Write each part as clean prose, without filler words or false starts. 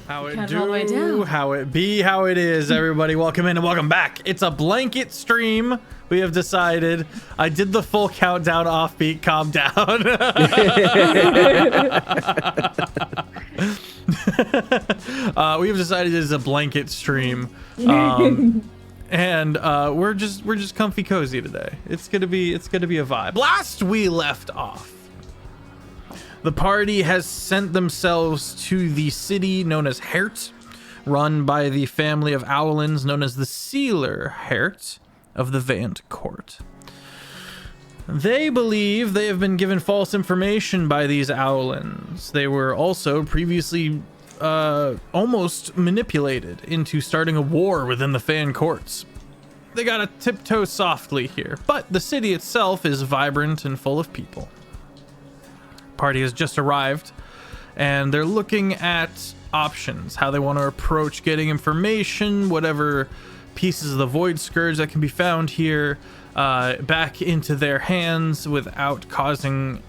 How it All the way do, down. how it be, how it is, everybody. Welcome in and welcome back. It's a blanket stream. We have decided. I did the full countdown offbeat. Calm down. We have decided it is a blanket stream, and we're just comfy cozy today. It's gonna be a vibe. Last we left off, the party has sent themselves to the city known as Hert, run by the family of Owlins known as the Sealer Hert of the Vant Court. They believe they have been given false information by these Owlins. They were also previously almost manipulated into starting a war within the Fan Courts. They gotta tiptoe softly here, but the city itself is vibrant and full of people. Party has just arrived, and they're looking at options, how they want to approach getting information, whatever pieces of the Void Scourge that can be found here, back into their hands without getting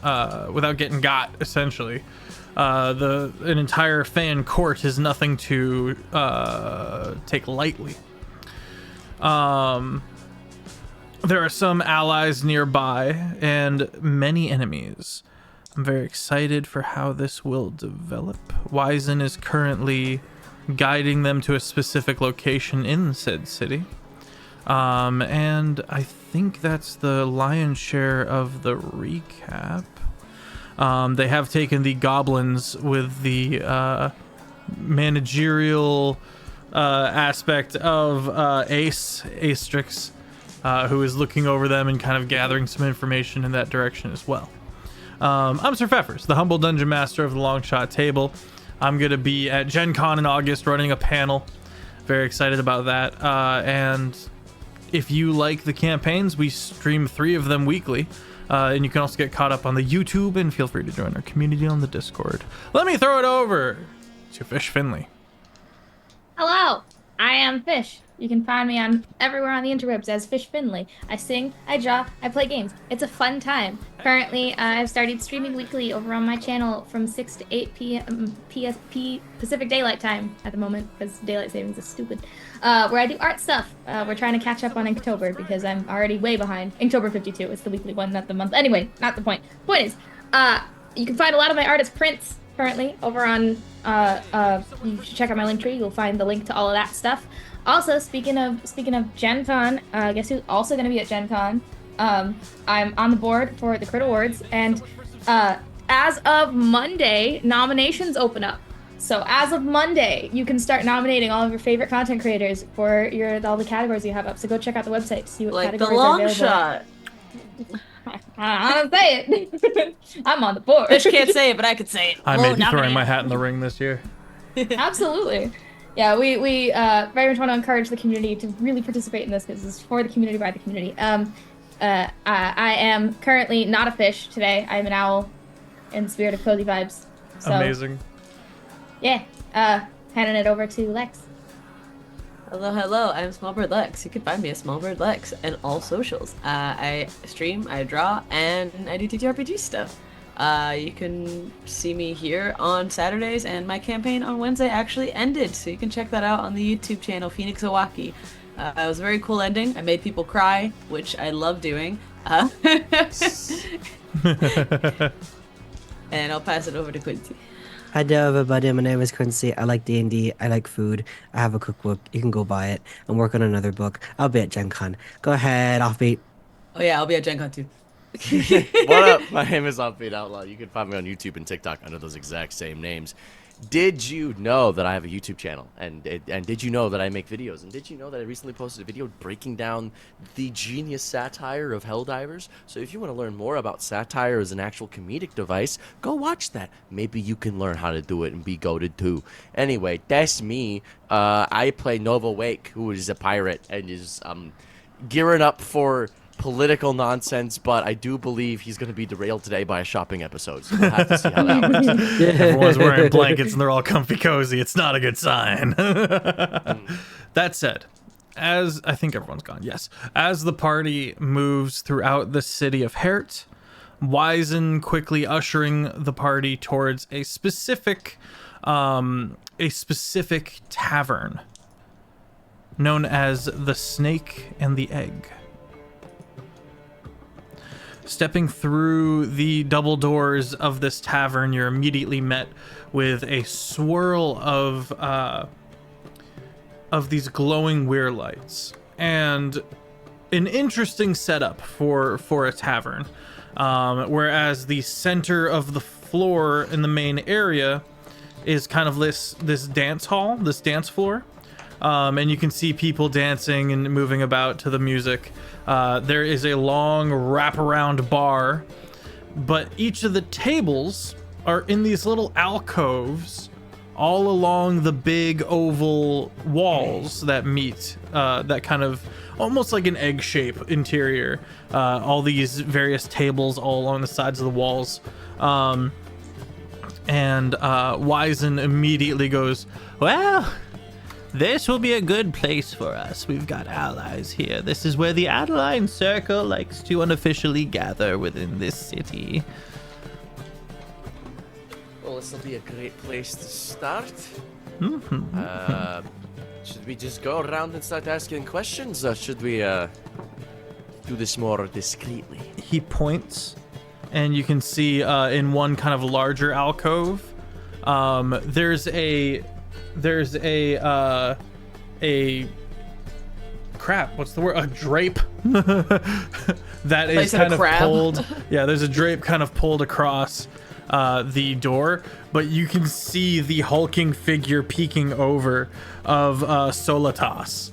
got, essentially. An entire Fan Court is nothing to take lightly. There are some allies nearby and many enemies. I'm very excited for how this will develop. Wizen is currently guiding them to a specific location in said city. And I think that's the lion's share of the recap. They have taken the goblins with the managerial aspect of Astrix, who is looking over them and kind of gathering some information in that direction as well. I'm SirFeffers, the humble dungeon master of the long shot table. I'm going to be at Gen Con in August running a panel. Very excited about that. And if you like the campaigns, we stream 3 of them weekly. And you can also get caught up on the YouTube, and feel free to join our community on the Discord. Let me throw it over to Fish Finley. Hello, I am Fish. You can find me on everywhere on the interwebs as Fish Finley. I sing, I draw, I play games. It's a fun time. Currently, I've started streaming weekly over on my channel from 6 to 8 p.m. PSP Pacific Daylight Time at the moment, because daylight savings is stupid. Where I do art stuff. We're trying to catch up on Inktober because I'm already way behind. Inktober 52 is the weekly one, not the month. Anyway, not the point. Point is, you can find a lot of my art as prints currently over on. You should check out my link tree. You'll find the link to all of that stuff. Also, speaking of Gen Con, guess who's also going to be at Gen Con? I'm on the board for the Crit Awards, and as of Monday, nominations open up. So as of Monday, you can start nominating all of your favorite content creators for all the categories you have up. So go check out the website to see what categories are available. Like the long shot. I don't say it. I'm on the board. Fish can't say it, but I could say it. I may be throwing my hat in the ring this year. Absolutely. Yeah, we very much want to encourage the community to really participate in this because it's for the community by the community. I am currently not a fish today. I am an owl in the spirit of cozy vibes. So, amazing. Yeah, handing it over to Lex. Hello, I'm SmolBirdLex. You can find me at SmolBirdLex and all socials. I stream, I draw, and I do TTRPG stuff. You can see me here on Saturdays, and my campaign on Wednesday actually ended, so you can check that out on the YouTube channel, Phoenix Owaki. It was a very cool ending. I made people cry, which I love doing. And I'll pass it over to Quincy. Hi there, everybody. My name is Quincy. I like D&D. I like food. I have a cookbook. You can go buy it. I'm working on another book. I'll be at Gen Con. Go ahead, Offbeat. Oh yeah, I'll be at Gen Con too. What up? My name is Offbeat Outlaw. You can find me on YouTube and TikTok under those exact same names. Did you know that I have a YouTube channel? And did you know that I make videos? And did you know that I recently posted a video breaking down the genius satire of Helldivers? So if you want to learn more about satire as an actual comedic device, go watch that. Maybe you can learn how to do it and be goated too. Anyway, that's me. I play Nova Wake, who is a pirate and is gearing up for political nonsense, but I do believe he's going to be derailed today by a shopping episode, so we'll have to see how that works. Everyone's wearing blankets and they're all comfy cozy. It's not a good sign. That said, as I think everyone's gone, yes. As the party moves throughout the city of Hert, Wizen quickly ushering the party towards a specific a specific tavern known as the Snake and the Egg. Stepping through the double doors of this tavern, you're immediately met with a swirl of these glowing weir lights, and an interesting setup for a tavern. Whereas the center of the floor in the main area is kind of this dance hall, this dance floor. And you can see people dancing and moving about to the music. There is a long wraparound bar, but each of the tables are in these little alcoves all along the big oval walls that meet, that kind of almost like an egg shape interior. All these various tables all along the sides of the walls. And Wizen immediately goes, "Well, this will be a good place for us. We've got allies here. This is where the Adeline Circle likes to unofficially gather within this city." Well, this will be a great place to start. Should we just go around and start asking questions, or should we do this more discreetly? He points, and you can see in one kind of larger alcove, there's a crap, what's the word? A drape that is kind of pulled. Yeah, there's a drape kind of pulled across the door, but you can see the hulking figure peeking over of Solitas.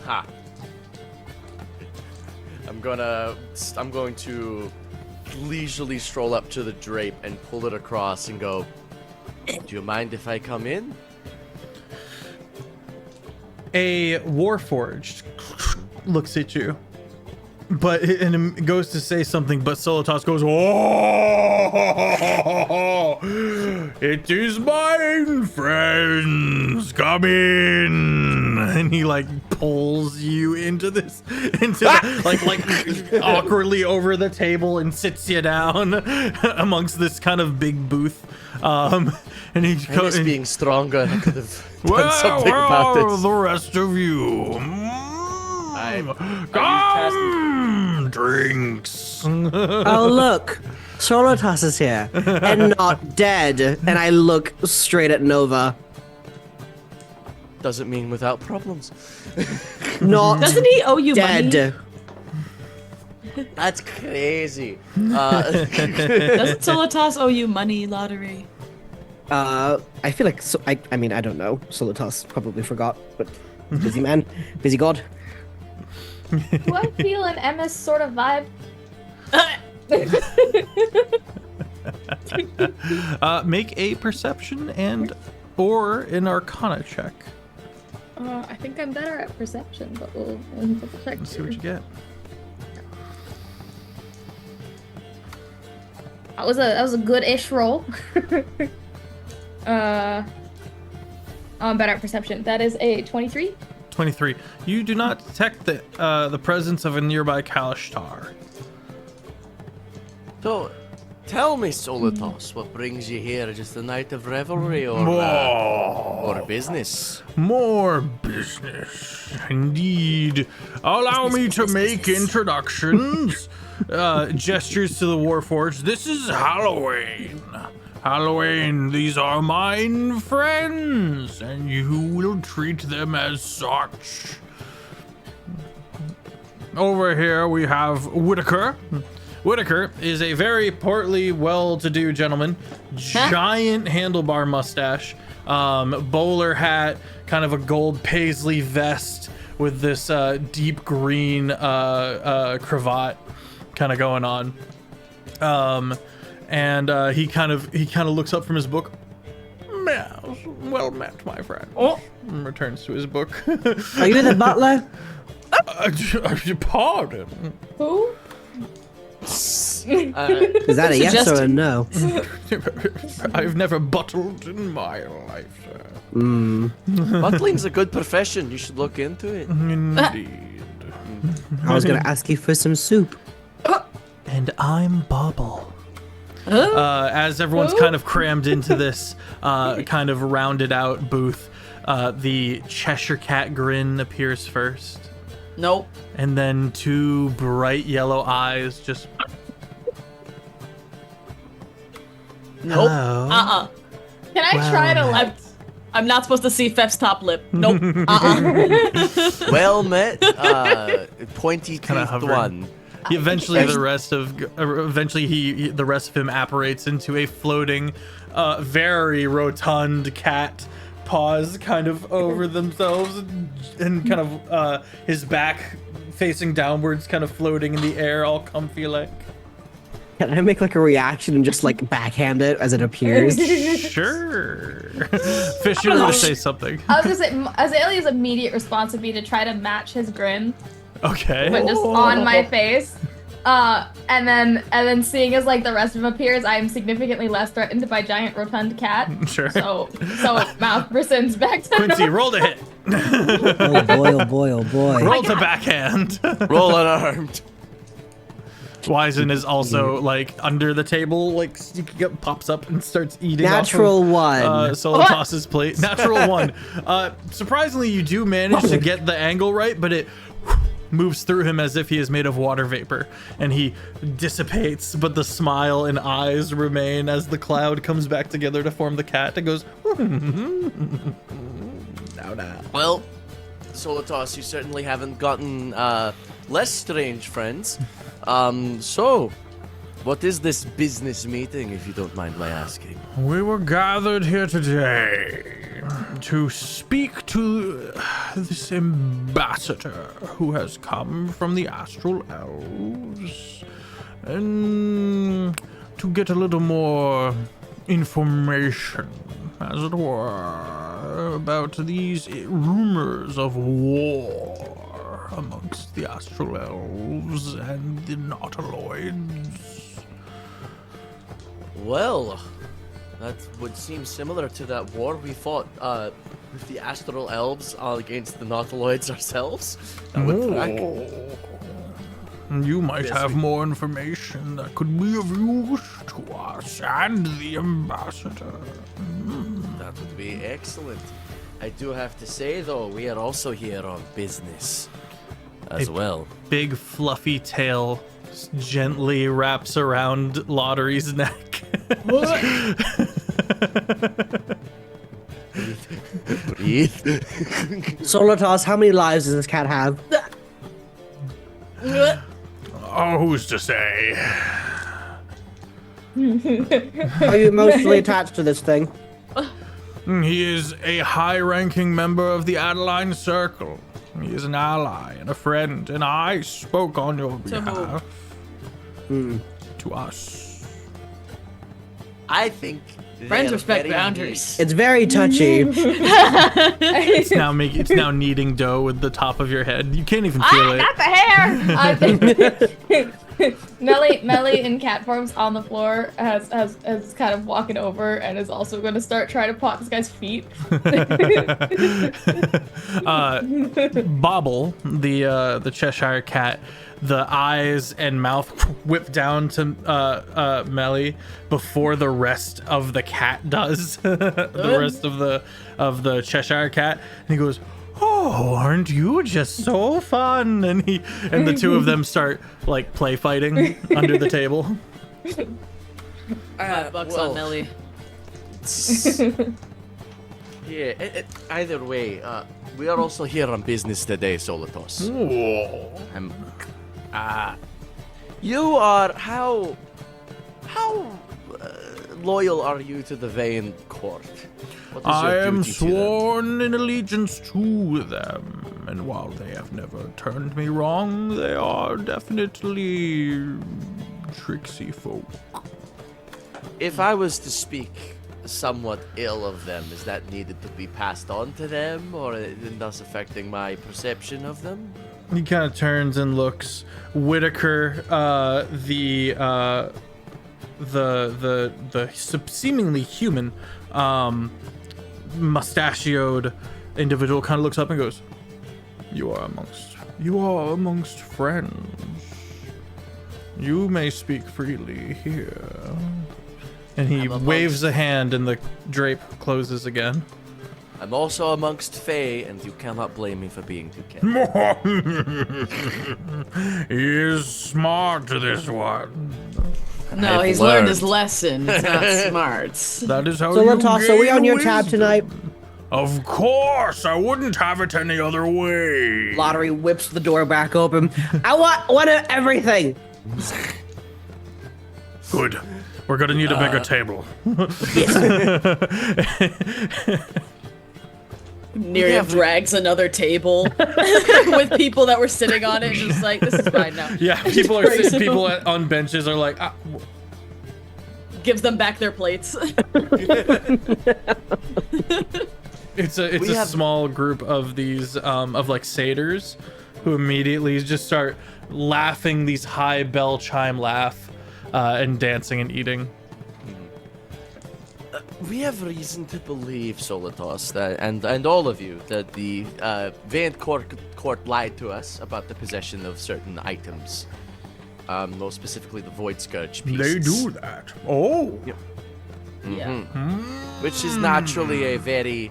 Ha. I'm going to leisurely stroll up to the drape and pull it across and go, "Do you mind if I come in?" A Warforged looks at you, but it goes to say something, but Solitas goes, "Oh, it is mine, friends. Come in." And he like pulls you into like awkwardly over the table and sits you down amongst this kind of big booth. And he goes, being stronger. I could have done something about this. The rest of you. Come, drinks. Oh, look. Solitas is here and not dead. And I look straight at Nova. Doesn't mean without problems. Not Doesn't he owe you dead. money? That's crazy. Doesn't Solitas owe you money, Lottery? I feel like, I mean, I don't know. Solitas probably forgot, but he's a busy man. Busy god. Do I feel an MS sort of vibe? Make a perception or an arcana check. I think I'm better at perception, but we'll double check. Let's see what you get. That was a good-ish roll. I'm better at perception. That is a 23. 23. You do not detect the presence of a nearby Kalishtar. So, tell me, Solitas, what brings you here? Just a night of revelry or business? More business, indeed. Allow me to make introductions. Gestures to the Warforged. This is Halloween. Halloween, these are mine friends, and you will treat them as such. Over here we have Whitaker. Whitaker is a very portly, well-to-do gentleman. Giant handlebar mustache, bowler hat, kind of a gold paisley vest with this deep green cravat kind of going on. And he kind of looks up from his book. Yes, well met, my friend. Oh, and returns to his book. Are you the butler? Pardon. Who? Is that a yes or a no? I've never buttled in my life, sir. Buttling's a good profession. You should look into it. Indeed. I was gonna ask you for some soup. And I'm Bubble. As everyone's kind of crammed into this kind of rounded out booth, the Cheshire Cat grin appears first. Nope. And then 2 bright yellow eyes just... Nope. Hello. Can I try to like? I'm not supposed to see Fef's top lip. Nope. Well met, pointy Kinda toothed hovering. one. Eventually, the rest of the rest of him apparates into a floating, very rotund cat, paws kind of over themselves, and kind of his back facing downwards, kind of floating in the air, all comfy like. Can I make like a reaction and just like backhand it as it appears? Sure. Fish, you were gonna say something. I was gonna say, Azalea's immediate response would be to try to match his grin, Okay. but just on my face. And then seeing as like the rest of him appears, I am significantly less threatened by giant rotund cat. Sure. So mouth rescinds back to Quincy, roll to hit. Oh boy, oh boy, oh boy. Roll to backhand. Roll unarmed. Wizen is also like under the table, like pops up and starts eating. Natural off of, one. Solitas's plate. Natural one. Surprisingly, you do manage to get the angle right, but it moves through him as if he is made of water vapor, and he dissipates. But the smile and eyes remain as the cloud comes back together to form the cat. It goes. Now. Well, Solitas, you certainly haven't gotten less strange friends. So, what is this business meeting, if you don't mind my asking? We were gathered here today to speak to this ambassador who has come from the Astral Elves, and to get a little more information, as it were, about these rumors of war amongst the Astral Elves and the Nautiloids. Well, that would seem similar to that war we fought with the Astral Elves against the Nautiloids ourselves. That would track. You might Yes, have we- more information that could be of use to us and the ambassador. That would be excellent. I do have to say, though, we are also here on business as well. Big fluffy tail gently wraps around Lottery's neck. Breathe. Solitas, how many lives does this cat have? Oh, who's to say? Are you emotionally attached to this thing? He is a high-ranking member of the Adeline Circle. He is an ally and a friend, and I spoke on your To behalf. Hmm. To us. I think Friends they're respect very boundaries. It's very touchy. It's now making dough with the top of your head. You can't even feel it. Not the hair. Melly in cat forms on the floor has kind of walking over and is also going to start trying to paw this guy's feet. Bobble, the Cheshire cat, the eyes and mouth whip down to Melly before the rest of the cat does. The rest of the Cheshire cat, and he goes, "Oh, aren't you just so fun?" And the two of them start like play fighting under the table. $5 well, on Melly. Yeah, either way, we are also here on business today, Solitos. You are how loyal are you to the Vane Court? What is I your am duty to them? sworn in allegiance to them, and while they have never turned me wrong, they are definitely tricksy folk. If I was to speak somewhat ill of them, is that needed to be passed on to them, or thus affecting my perception of them? He kind of turns and looks. Whitaker, the seemingly human, mustachioed individual, kind of looks up and goes, "You are amongst friends. You may speak freely here. And he I'm amongst- waves a hand and the drape closes again. I'm also amongst Fae, and you cannot blame me for being too careful. He is smart, this one. No, I've he's learned learned. his lesson. It's not smarts. That is how So, you Latos, are we gain on your tab wisdom. tonight? Of course, I wouldn't have it any other way. Lottery whips the door back open. I want one of everything. Good. We're gonna need a bigger table. Nerium drags another table with people that were sitting on it, just like, this is fine now. Yeah, people are Praise sitting, him. people on benches are like, Gives them back their plates. It's a We have- small group of these of like satyrs who immediately just start laughing these high bell chime laugh and dancing and eating. We have reason to believe, Solitos, that, and all of you, that the Vayant Court lied to us about the possession of certain items. More specifically, the Void Scourge pieces. They do that. Oh. Yeah. Which is naturally a very...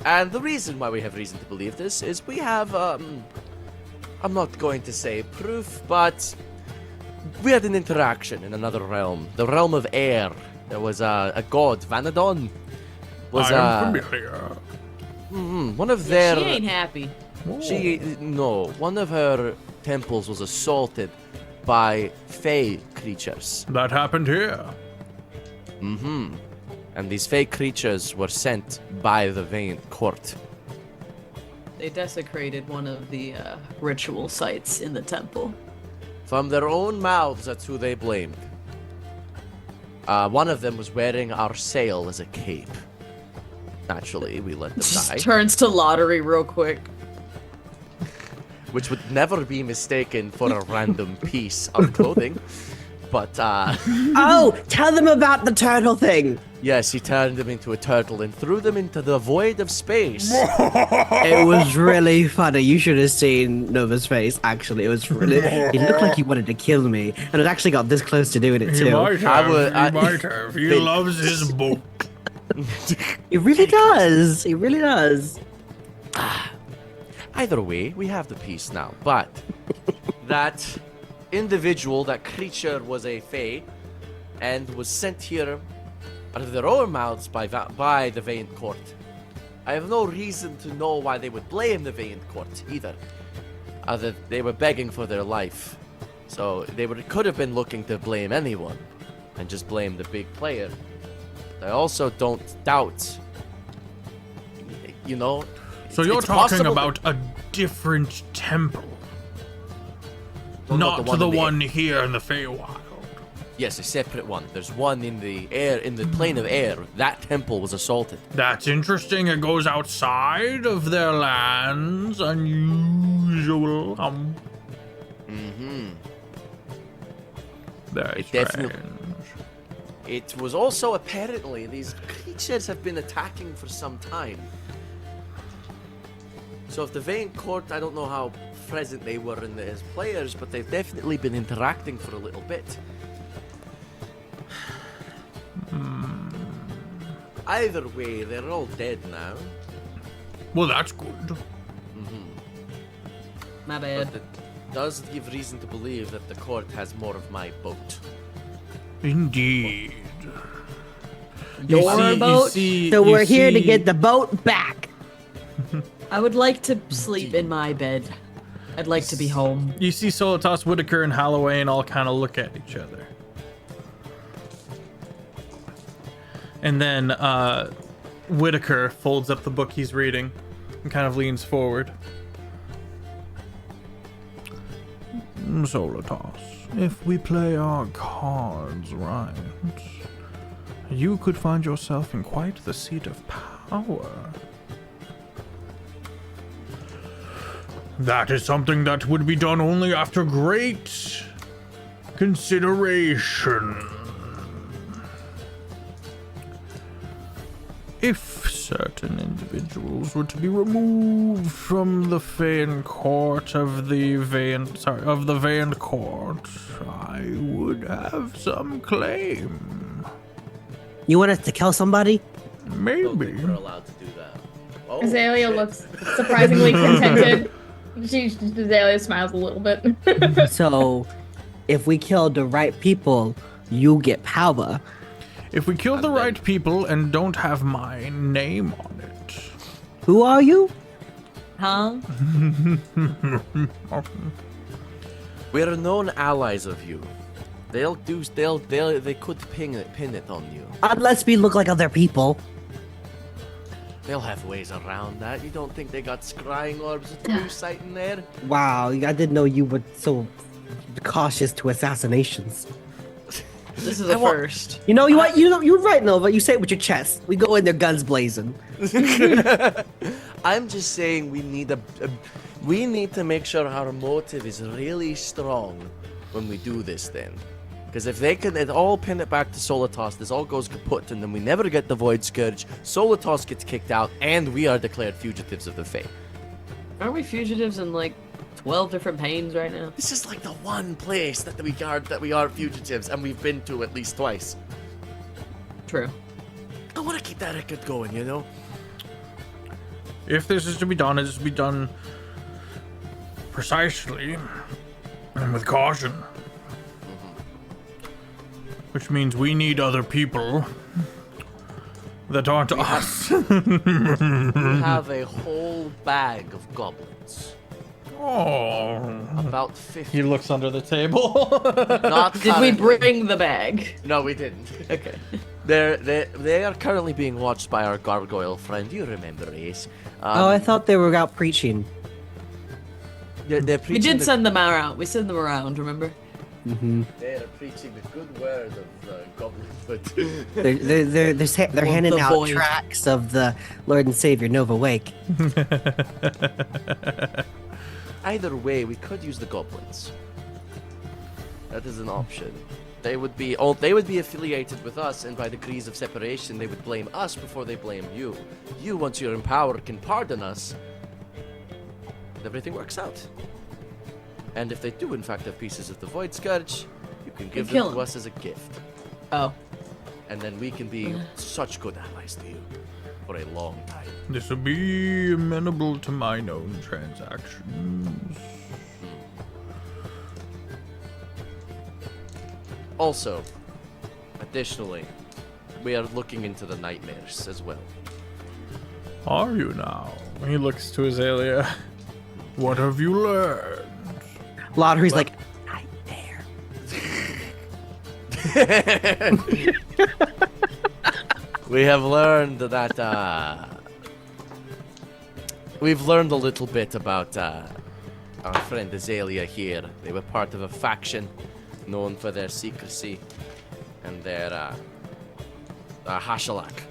And the reason why we have reason to believe this is we have, I'm not going to say proof, but we had an interaction in another realm. The realm of air. There was a god, Vanadon. Was I am familiar. one of their... She ain't happy. One of her temples was assaulted by Fey creatures. That happened here. And these Fey creatures were sent by the Vayant Court. They desecrated one of the ritual sites in the temple. From their own mouths, that's who they blamed. One of them was wearing our sail as a cape. Naturally, we let them die. Turns to lottery real quick. Which would never be mistaken for a random piece of clothing. But, Oh, tell them about the turtle thing. yes, he turned them into a turtle and threw them into the void of space. It was really funny. You should have seen Nova's face, actually. It was really... He looked like he wanted to kill me. And it actually got this close to doing it, He too. might have. I- He might have. He They- loves his book. He really does. He really does. Either way, we have the piece now. But that individual, that creature, was a Fae and was sent here out of their own mouths by the Vayant Court. I have no reason to know why they would blame the Vayant Court either. Other they were begging for their life, so could have been looking to blame anyone, and just blame the big player. I also don't doubt. You know. So it's- you're it's talking possible about a different temple, Don't know not the in the- one here in the Feywild. Yes, a separate one. There's one in the air, in the plane of air. That temple was assaulted. That's interesting. It goes outside of their lands. Unusual. Very It strange. definitely- It was also apparently these creatures have been attacking for some time. So if the Vayant Court, I don't know how present they were in as players, but they've definitely been interacting for a little bit. Either way, they're all dead now. Well, that's good. My bad. But it does give reason to believe that the court has more of my boat. Indeed. Your boat? So we're here to get the boat back. I would like to sleep in my bed. I'd like to be home. You see Solitas, Whitaker, and Halloween all kind of look at each other. And then Whitaker folds up the book he's reading and kind of leans forward. Solitas, if we play our cards right, you could find yourself in quite the seat of power. That is something that would be done only after great consideration. if certain individuals were to be removed from the Vane Court of the Vane Court, I would have some claim. You want us to kill somebody? Maybe. We're allowed to do that. Oh, Azalea shit. looks surprisingly contented. Azalea smiles a little bit. So, if we kill the right people, you get power. If we kill the right people and don't have my name on it. Who are you? Huh? We're known allies of you. They could pin it on you. Unless we look like other people. They'll have ways around that. You don't think they got scrying orbs of true sight in there? Wow, I didn't know you were so cautious to assassinations. This is a first. You know what? You're right, Nova. You say it with your chest. We go in there guns blazing. I'm just saying we need we need to make sure our motive is really strong when we do this then. Because if they can all pin it back to Solitas, this all goes kaput, and then we never get the Void Scourge, Solitas gets kicked out, and we are declared fugitives of the Fae. Aren't we fugitives in like 12 different panes right now? This is like the one place that we are fugitives, and we've been to at least twice. True. I want to keep that record going, you know? If this is to be done, it is to be done precisely and with caution. Which means we need other people that aren't us. We have a whole bag of goblins. Oh. About 50. He looks under the table. Not Did we bring the bag? No, we didn't. Okay. They are currently being watched by our gargoyle friend. You remember Ace? I thought they were out preaching. They're We preaching did send them out. We sent them around, remember? They're preaching the good word of goblinhood. They're handing the out void. tracts of the Lord and Savior Nova Wake. Either way, we could use the goblins. That is an option. They would be affiliated with us, and by degrees of separation, they would blame us before they blame you. You, once you're in power, can pardon us. Everything works out. And if they do, in fact, have pieces of the Void Scourge, you can give kill them to them. us as a gift. Oh. And then we can be such good allies to you for a long time. This will be amenable to my known transactions. Also, additionally, we are looking into the nightmares as well. Are you now? He looks to Azalea. What have you learned? Lottery's like, nightmare. We have learned that, we've learned a little bit about, our friend Azalea here. They were part of a faction known for their secrecy and their hashalak.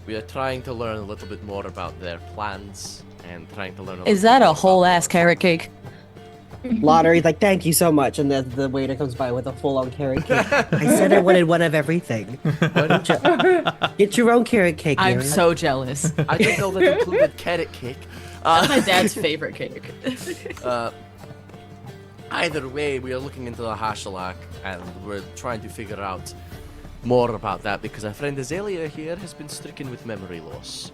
We are trying to learn a little bit more about their plans and trying to learn a Is little that bit a more whole about ass carrot cake? Lottery's like, thank you so much. And the waiter comes by with a full-on carrot cake. I said I wanted one of everything. Why don't you get your own carrot cake, I'm Mary? so jealous. I didn't know that included carrot cake. That's my dad's favorite cake. Either way, we are looking into the hashalak and we're trying to figure out more about that because our friend Azalea here has been stricken with memory loss.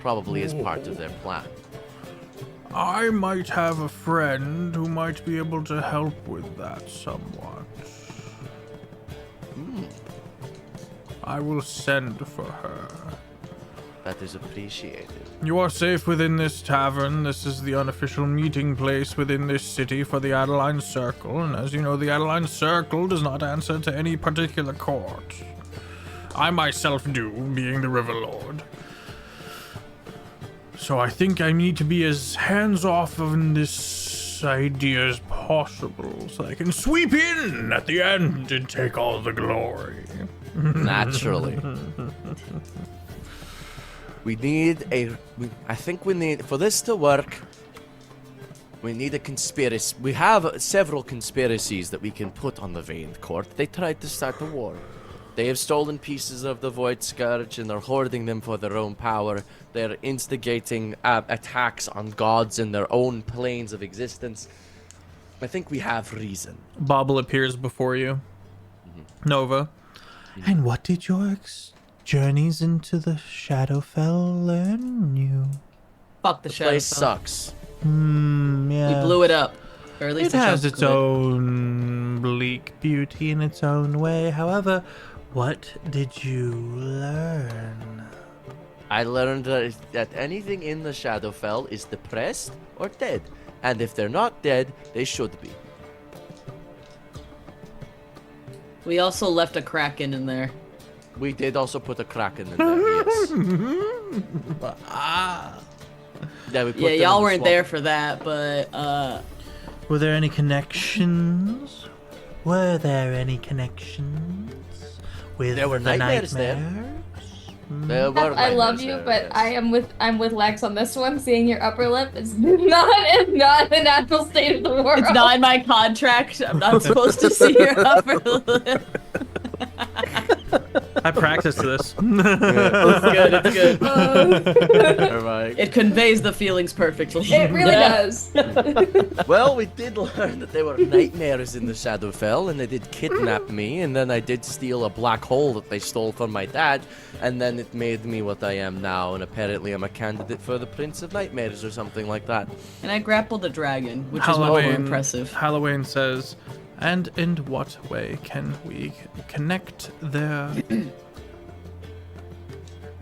Probably as part of their plan. I might have a friend who might be able to help with that somewhat. I will send for her. That is appreciated. You are safe within this tavern. This is the unofficial meeting place within this city for the Adeline Circle, and as you know, the Adeline Circle does not answer to any particular court. I myself do, being the River Lord. So I think I need to be as hands-off on this idea as possible, so I can sweep in at the end and take all the glory. Naturally. I think we need, for this to work, we need a conspiracy. We have several conspiracies that we can put on the Vane Court. They tried to start a war. They have stolen pieces of the Void Scourge and they're hoarding them for their own power. They're instigating attacks on gods in their own planes of existence. I think we have reason. Bobble appears before you. Nova. And what did your journeys into the Shadowfell learn you? Fuck the The shadow. place sucks. Yeah. We blew it up. Or at least It has chose to its do it. own bleak beauty in its own way. However, what did you learn? I learned that anything in the Shadowfell is depressed or dead. And if they're not dead, they should be. We also left a Kraken in there. We did also put a Kraken in there, yes. Yeah, we put Yeah, them in y'all the weren't swamp. there for that, but Were there any connections? Were there any connections with There were the nightmares there. There were I love nightmares you, there, but yes. I'm with Lex on this one. Seeing your upper lip is not the natural state of the world. it's not in my contract. I'm not supposed to see your upper lip. I practiced this. It's good. Alright. It conveys the feelings perfectly. It really does. Well, we did learn that there were nightmares in the Shadowfell, and they did kidnap me, and then I did steal a black hole that they stole from my dad, and then it made me what I am now, and apparently I'm a candidate for the Prince of Nightmares or something like that. And I grappled a dragon, which is more impressive. Halloween says, and in what way can we connect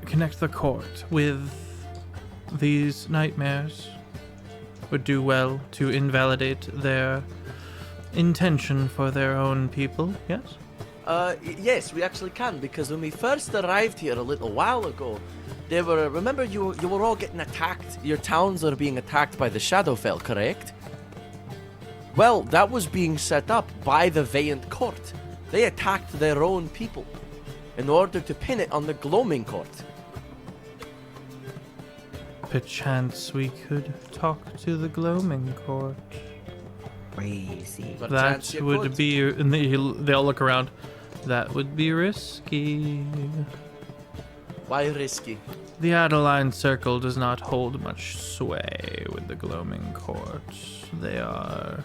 connect the court with these nightmares? Would do well to invalidate their intention for their own people, yes? Yes, we actually can, because when we first arrived here a little while ago, they were, remember you were all getting attacked, your towns are being attacked by the Shadowfell, correct? Well, that was being set up by the Valiant Court. They attacked their own people in order to pin it on the Gloaming Court. Perchance we could talk to the Gloaming Court. Crazy. Perchance That you would could. be, and they all look around. That would be risky. Why risky? The Adeline Circle does not hold much sway with the Gloaming Court. They are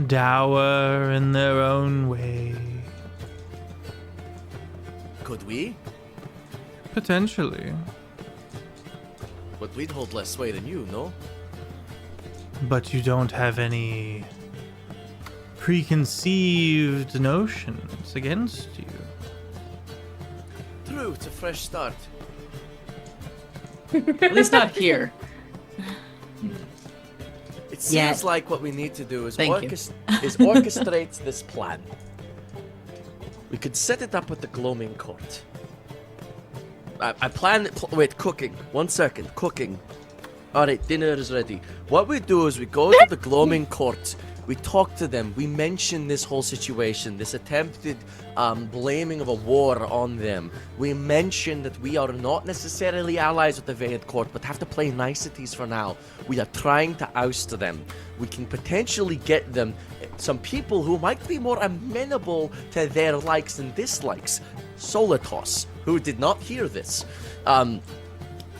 dour in their own way. Could we? Potentially. But we'd hold less sway than you, no? But you don't have any preconceived notions against you. True, it's a fresh start. At least not here. It seems Yeah. like what we need to do is, Thank you. orchestrate this plan. We could set it up with the Gloaming Court. I plan it. Wait, cooking. 1 second. Cooking. Alright, dinner is ready. What we do is we go to the Gloaming Court. We talk to them. We mention this whole situation, this attempted blaming of a war on them. We mention that we are not necessarily allies with the Valiant Court, but have to play niceties for now. We are trying to oust them. We can potentially get them some people who might be more amenable to their likes and dislikes. Solitos, who did not hear this.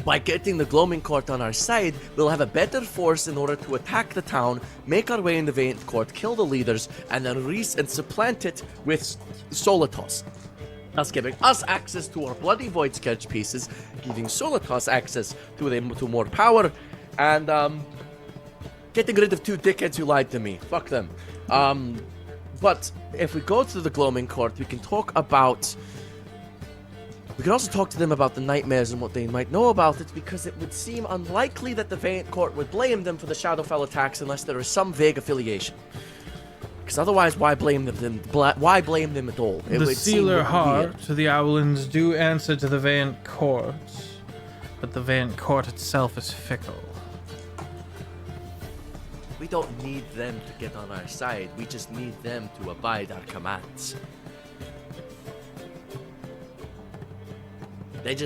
By getting the Gloaming Court on our side, we'll have a better force in order to attack the town, make our way in the Valiant Court, kill the leaders, and then supplant it with Solitos. Thus giving us access to our bloody Void Scourge pieces, giving Solitos access to more power, and getting rid of 2 dickheads who lied to me. Fuck them. But if we go to the Gloaming Court, we can talk about... We can also talk to them about the nightmares and what they might know about it, because it would seem unlikely that the Valiant Court would blame them for the Shadowfell attacks unless there is some vague affiliation. Because otherwise, why blame them? Why blame them at all? It The would seem Sealer weird. Heart, the Owlins do answer to the Valiant Court, but the Valiant Court itself is fickle. We don't need them to get on our side. We just need them to abide our commands. At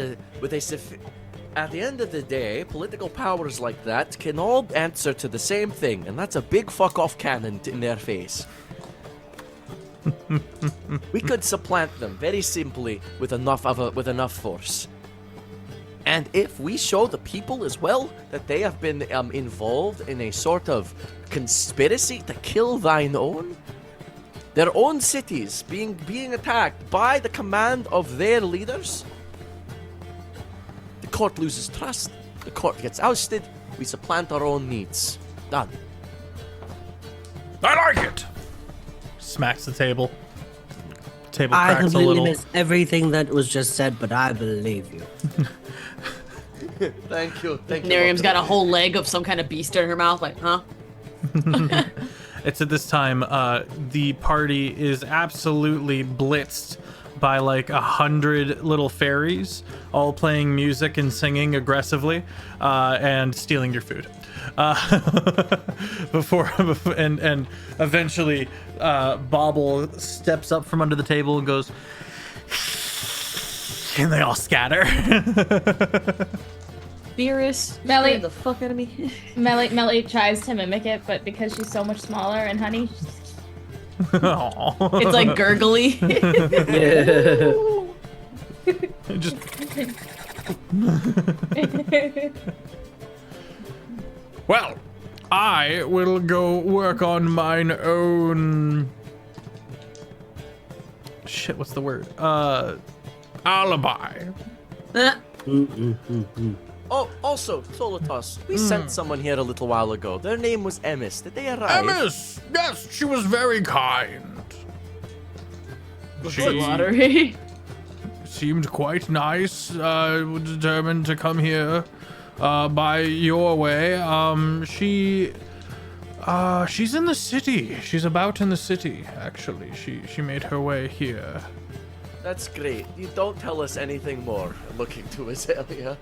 the end of the day, political powers like that can all answer to the same thing, and that's a big fuck off cannon in their face. We could supplant them very simply with enough force. And if we show the people as well that they have been involved in a sort of conspiracy to kill thine own, their own cities being attacked by the command of their leaders, the court loses trust, the court gets ousted, we supplant our own needs. Done. I like it. Smacks the table. Table I cracks a completely little. missed everything that was just said, but I believe you. Thank you. Miriam's got a whole leg of some kind of beast in her mouth, like, huh? It's at this time, the party is absolutely blitzed by like 100 little fairies, all playing music and singing aggressively, and stealing your food. And eventually, Bobble steps up from under the table and goes, and they all scatter. Beerus, Melly. scared the fuck out of me. Melly tries to mimic it, but because she's so much smaller and honey, Aw. It's like gurgly. Just well, I will go work on mine own. Shit, what's the word? Alibi. Oh, also, Solitos, we sent someone here a little while ago. Their name was Emis. Did they arrive? Emis! Yes, she was very kind. Lottery. Seemed quite nice, determined to come here by your way. She's in the city. She's about in the city, actually. She made her way here. That's great. You don't tell us anything more. Looking to Azalea.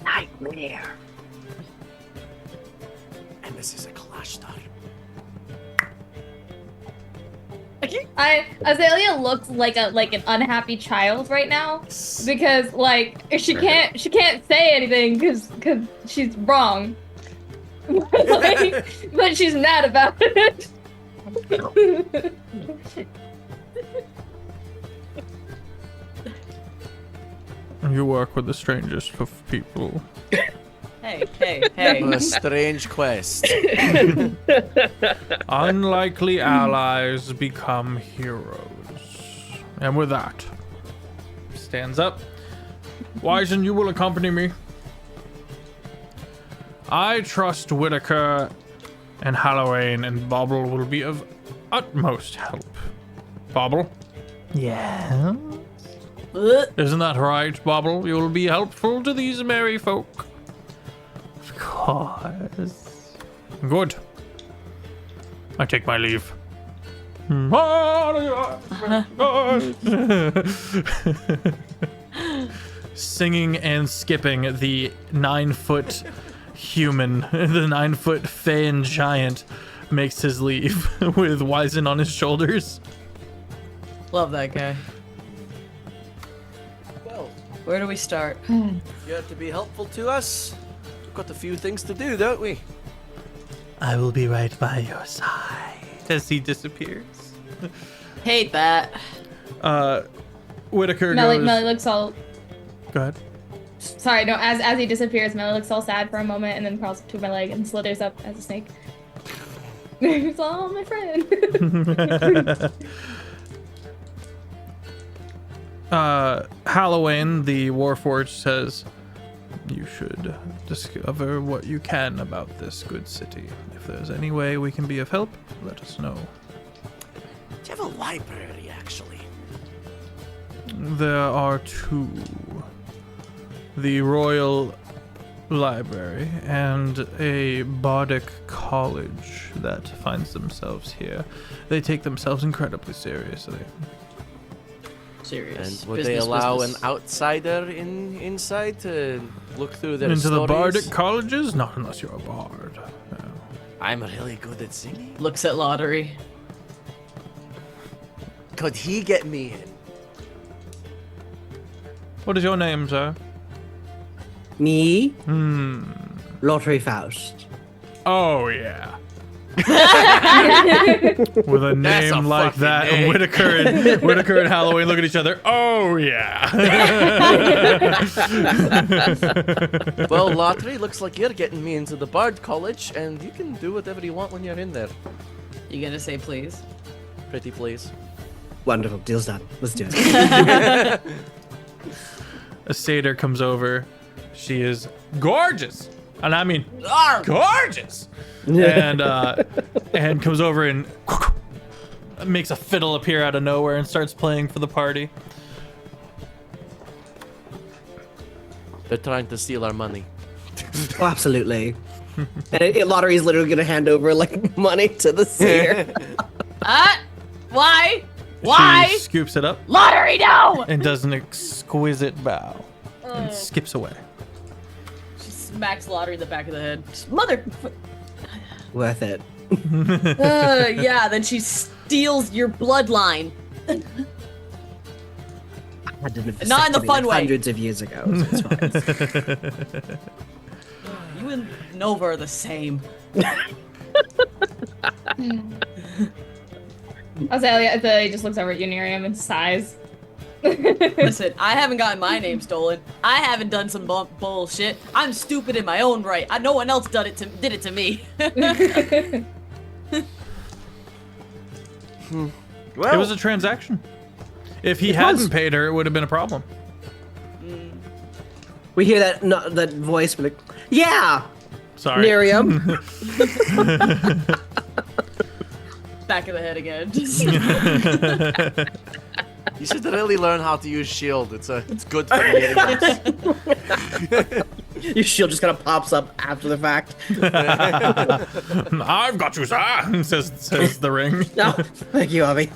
Nightmare. Emis is a Kalashtar. Azalea looks like an unhappy child right now because like she can't say anything because she's wrong, but she's mad about it. You work with the strangest of people. Hey. A strange quest. Unlikely allies become heroes. And with that, stands up. Wyzen, you will accompany me. I trust Whitaker and Halloween and Bobble will be of utmost help. Bobble? Yeah? Isn't that right, Bobble? You'll be helpful to these merry folk. Of course. Good. I take my leave. Singing and skipping, the 9-foot human, the 9-foot Feyn giant, makes his leave with Wyzen on his shoulders. Love that guy. Well, Where do we start? you have to be helpful to us. We've got a few things to do, don't we? I will be right by your side as he disappears. Hate that. Whitaker Melly goes... looks all. Go ahead. Sorry, no. As he disappears, Melly looks all sad for a moment and then crawls to my leg and slithers up as a snake. He's all my friend. Halloween, the Warforged, says, you should discover what you can about this good city. If there's any way we can be of help, let us know. Do you have a library, actually? There are two. The Royal Library and a bardic college that finds themselves here. They take themselves incredibly seriously. Serious. And would they allow an outsider inside to look through their Into stories? the bardic colleges? Not unless you're a bard. No. I'm really good at singing. Looks at lottery. Could he get me in? What is your name, sir? Me? Lottery Faust. Oh, yeah. With a That's a name like fucking that, name. Whitaker and Halloween look at each other. Oh yeah. Well, Lottery, looks like you're getting me into the Bard College, and you can do whatever you want when you're in there. You gonna say please? Pretty please. Wonderful. Deal's done. Let's do it. A satyr comes over. She is gorgeous, and I mean gorgeous. And comes over and makes a fiddle appear out of nowhere and starts playing for the party. They're trying to steal our money. Oh, absolutely. And Lottery is literally gonna hand over like money to the seer. Why? Why? She scoops it up Lottery, no! and does an exquisite bow and skips away. She smacks Lottery in the back of the head. Mother. Worth it. Yeah, then she steals your bloodline. I didn't Not in the fun way. Hundreds of years ago. So it's fine. You and Nova are the same. Azalea just looks over at you, Nerium, and sighs. Listen, I haven't gotten my name stolen. I haven't done some bullshit. I'm stupid in my own right. No one else did it to me. Well, It was a transaction. If he hadn't paid her, it would have been a problem. We hear that voice, but like, yeah, Sorry. Miriam. Back of the head again. you should really learn how to use shield. It's good for meetings. Your shield just kind of pops up after the fact. I've got you, sir, says the ring. No, thank you, Avi.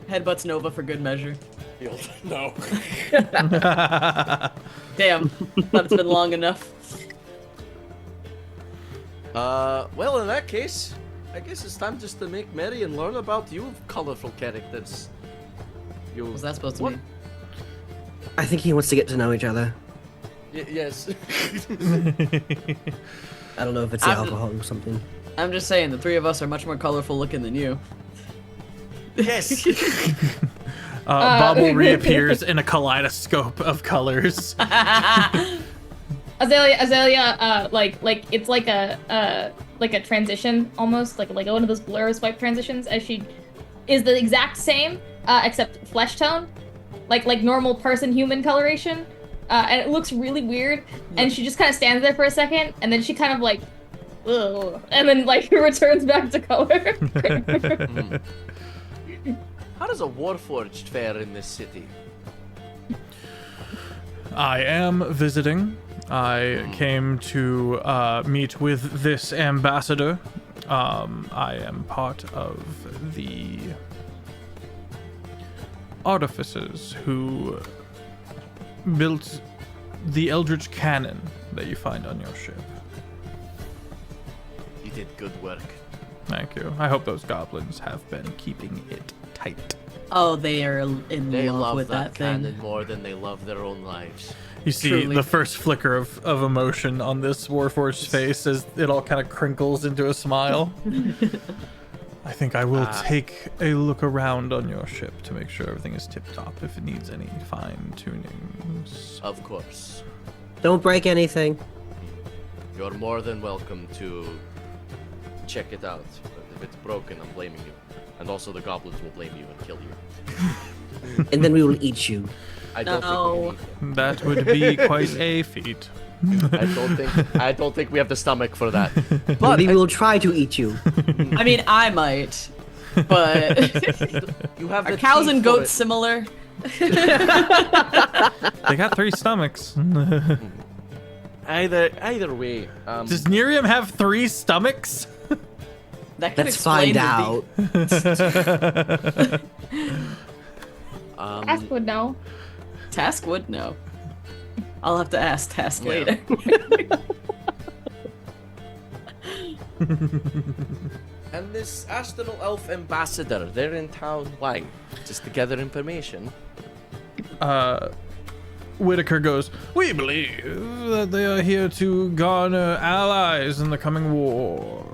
Headbutts Nova for good measure. No. Damn, thought it's been long enough. Well, in that case, I guess it's time just to make merry and learn about you colorful characters. What was that supposed to What? mean? I think he wants to get to know each other. Yes. I don't know if it's the I'm- alcohol or something. I'm just saying, the three of us are much more colorful looking than you. yes. Bubble reappears in a kaleidoscope of colors. Azalea, like it's like a transition almost, like one of those blur swipe transitions, as she is the exact same, except flesh tone, like normal person human coloration, and it looks really weird. And she just kind of stands there for a second, and then she kind of like, ugh, and then like returns back to color. How does a warforged fare in this city? I am visiting. I came to meet with this ambassador. I am part of the artificers who built the eldritch cannon that you find on your ship. You did good work. Thank you. I hope those goblins have been keeping it tight. Oh, they are in They love love with that that thing. cannon more than they love their own lives. You see Truly. the first flicker of emotion on this Warforged's face as it all kind of crinkles into a smile. I think I will take a look around on your ship to make sure everything is tip-top if it needs any fine-tunings. Of course. Don't break anything. You're more than welcome to check it out. But if it's broken, I'm blaming you. And also the goblins will blame you and kill you. And then we will eat you. I don't No. think we need That would be quite a feat. I don't think we have the stomach for that. But We will try to eat you. I mean, I might, but you have are the cows teeth and for goats it. similar? They got 3 stomachs. Either way, Does Nerium have 3 stomachs? That could Let's explain find the out. Ask would know. Task would know. I'll have to ask Task Yeah. later. And this astral elf ambassador, they're in town. Why? Just to gather information. Whitaker goes, "We believe that they are here to garner allies in the coming war.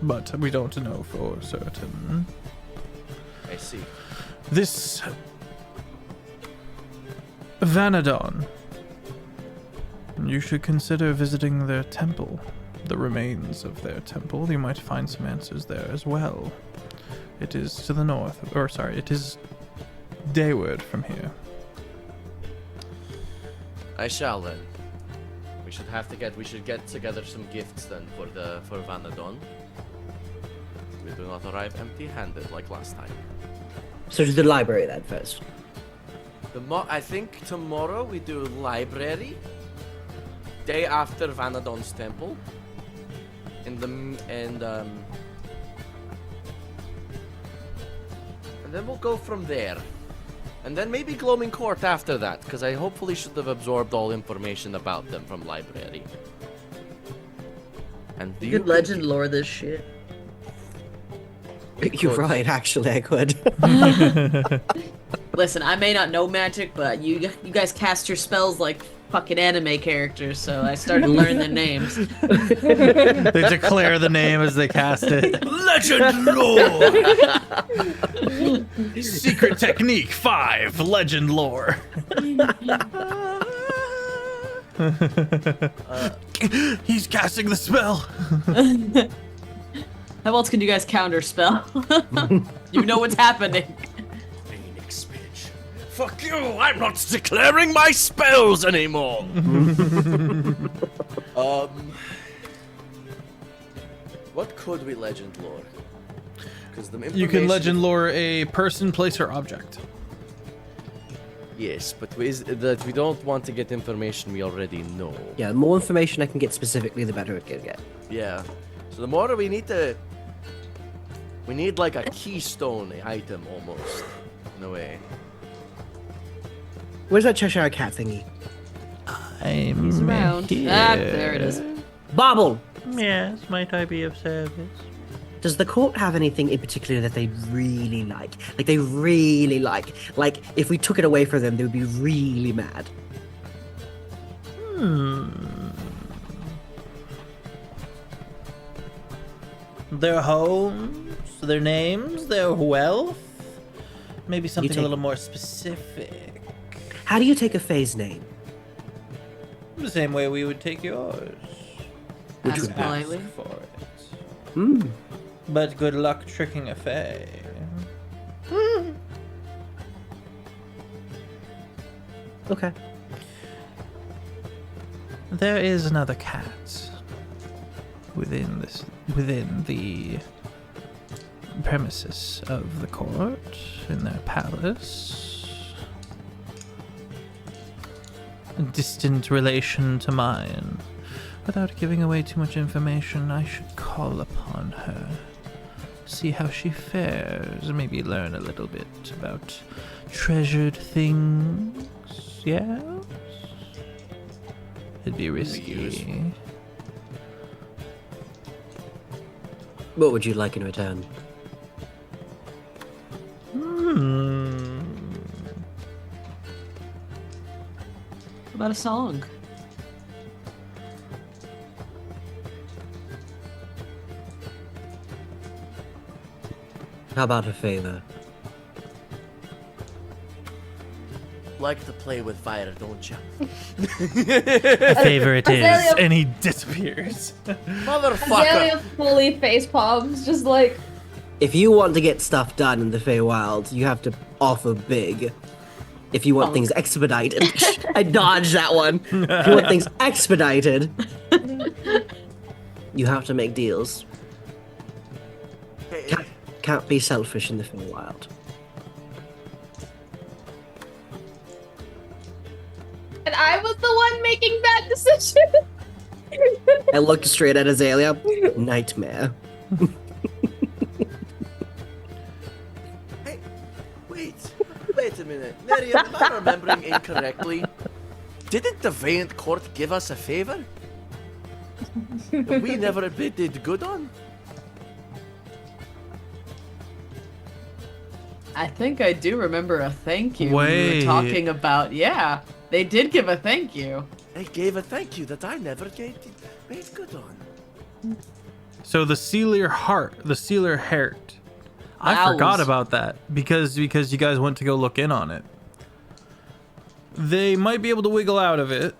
But we don't know for certain." I see. This Vanadon, you should consider visiting their temple, the remains of their temple. You might find some answers there as well. It is to the north, it is dayward from here. I shall then. We should get together some gifts then for Vanadon. We do not arrive empty-handed like last time. So to the library then first. I think tomorrow we do library. Day after Vanadon's temple. And then we'll go from there. And then maybe Gloaming Court after that, because I hopefully should have absorbed all information about them from library. And do You could legend lore this shit. You're right, actually, I could. Listen, I may not know magic, but you guys cast your spells like fucking anime characters, so I started to learn their names. They declare the name as they cast it. Legend lore! Secret technique 5, legend lore. He's casting the spell. How else can you guys counter spell? You know what's happening. Phoenix bitch. Fuck you! I'm not declaring my spells anymore! What could we legend lore? Because the You can legend lore a person, place, or object. Yes, but we don't want to get information we already know. Yeah, the more information I can get specifically, the better it can get. Yeah. So the more we need like a keystone item almost, in a way. Where's that Cheshire Cat thingy? He's around. Ah, there it is. Bobble! Yes, might I be of service? Does the court have anything in particular that they really like? Like, they really like? Like, if we took it away from them, they would be really mad. Their homes, their names, their wealth? Maybe something a little more specific. How do you take a Fae's name? The same way we would take yours. Which Ask would politely. Ask for it. Hmm. But good luck tricking a Fae. Okay. There is another cat within the premises of the court in their palace. A distant relation to mine. Without giving away too much information, I should call upon her. See how she fares. Maybe learn a little bit about treasured things. Yes? It'd be risky. What would you like in return? What about a song? How about a favor? Like to play with fire, don't you? Favor it is, Azalea- and he disappears. Motherfucker! Azalea fully face palms, just like. If you want to get stuff done in the Feywild, you have to offer big. If you want things expedited, I dodged that one. If you want things expedited, you have to make deals. Can't be selfish in the Feywild. And I was the one making that decision. I looked straight at Azalea. Nightmare. Hey, wait a minute. Miriam, am I remembering incorrectly? Didn't the Valiant Court give us a favor? We never did good on? I think I do remember a thank you we Wait. were talking about. Yeah, they did give a thank you. They gave a thank you that I never made good on. So the Sealer Heart. I forgot Owls. about that because you guys went to go look in on it. They might be able to wiggle out of it,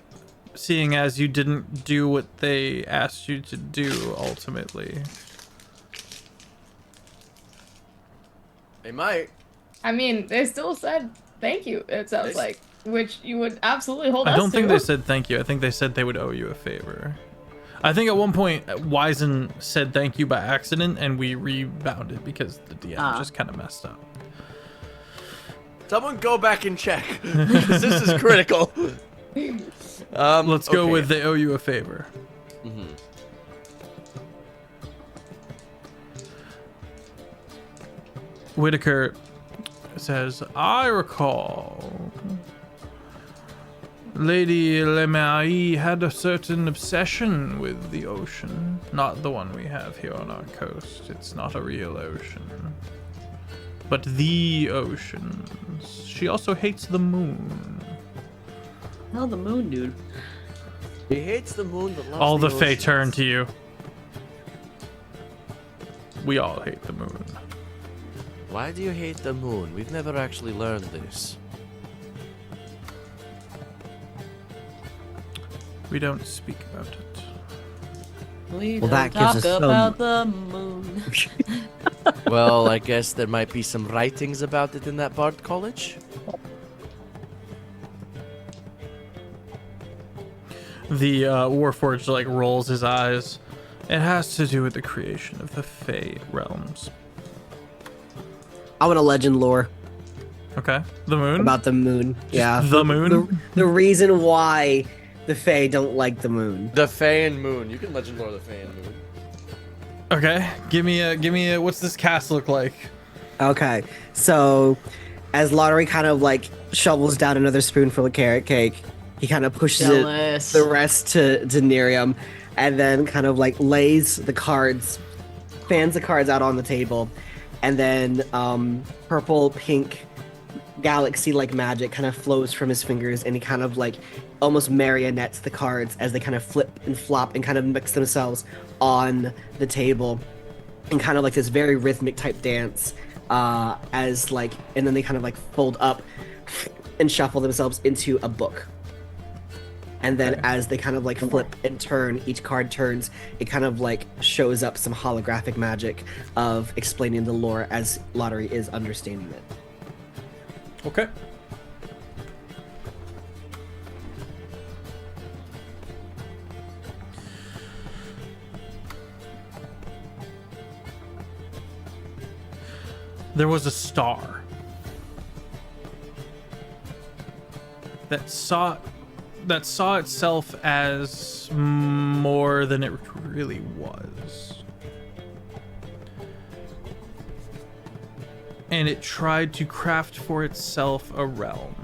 seeing as you didn't do what they asked you to do ultimately. They might. I mean, they still said thank you. It sounds like, which you would absolutely hold us I don't think to. they said thank you. I think they said they would owe you a favor. I think at one point Wizen said thank you by accident and we rebounded because the DM just kind of messed up. Someone go back and check, because this is critical. Let's go okay. with they owe you a favor. Whitaker says, I recall Lady Lemarie had a certain obsession with the ocean. Not the one we have here on our coast. It's not a real ocean. But the oceans. She also hates the moon. Hell, the moon, dude. He hates the moon, but loves All the Fae oceans. turn to you. We all hate the moon. Why do you hate the moon? We've never actually learned this. We don't speak about it. We Well, don't that gives talk us some- about the moon. Well, I guess there might be some writings about it in that Bard College. The Warforged like rolls his eyes. It has to do with the creation of the Fae realms. I want a legend lore Okay. The moon? about the moon. Yeah. the moon? The reason why the Fae don't like the moon. The Fae and Moon. You can legend lore the Fae and Moon. Okay. Give me a what's this cast look like? Okay, so as Lottery kind of like shovels down another spoonful of carrot cake, he kind of pushes Jealous. the rest to Nerium, and then kind of like lays the cards, fans the cards out on the table, and then purple, pink, galaxy-like magic kind of flows from his fingers, and he kind of like almost marionettes the cards as they kind of flip and flop and kind of mix themselves on the table, and kind of like this very rhythmic type dance. As like, and then they kind of like fold up and shuffle themselves into a book. And then as they kind of like flip and turn, each card turns, it kind of like shows up some holographic magic of explaining the lore as Lottery is understanding it. Okay. There was a star that saw itself as more than it really was. And it tried to craft for itself a realm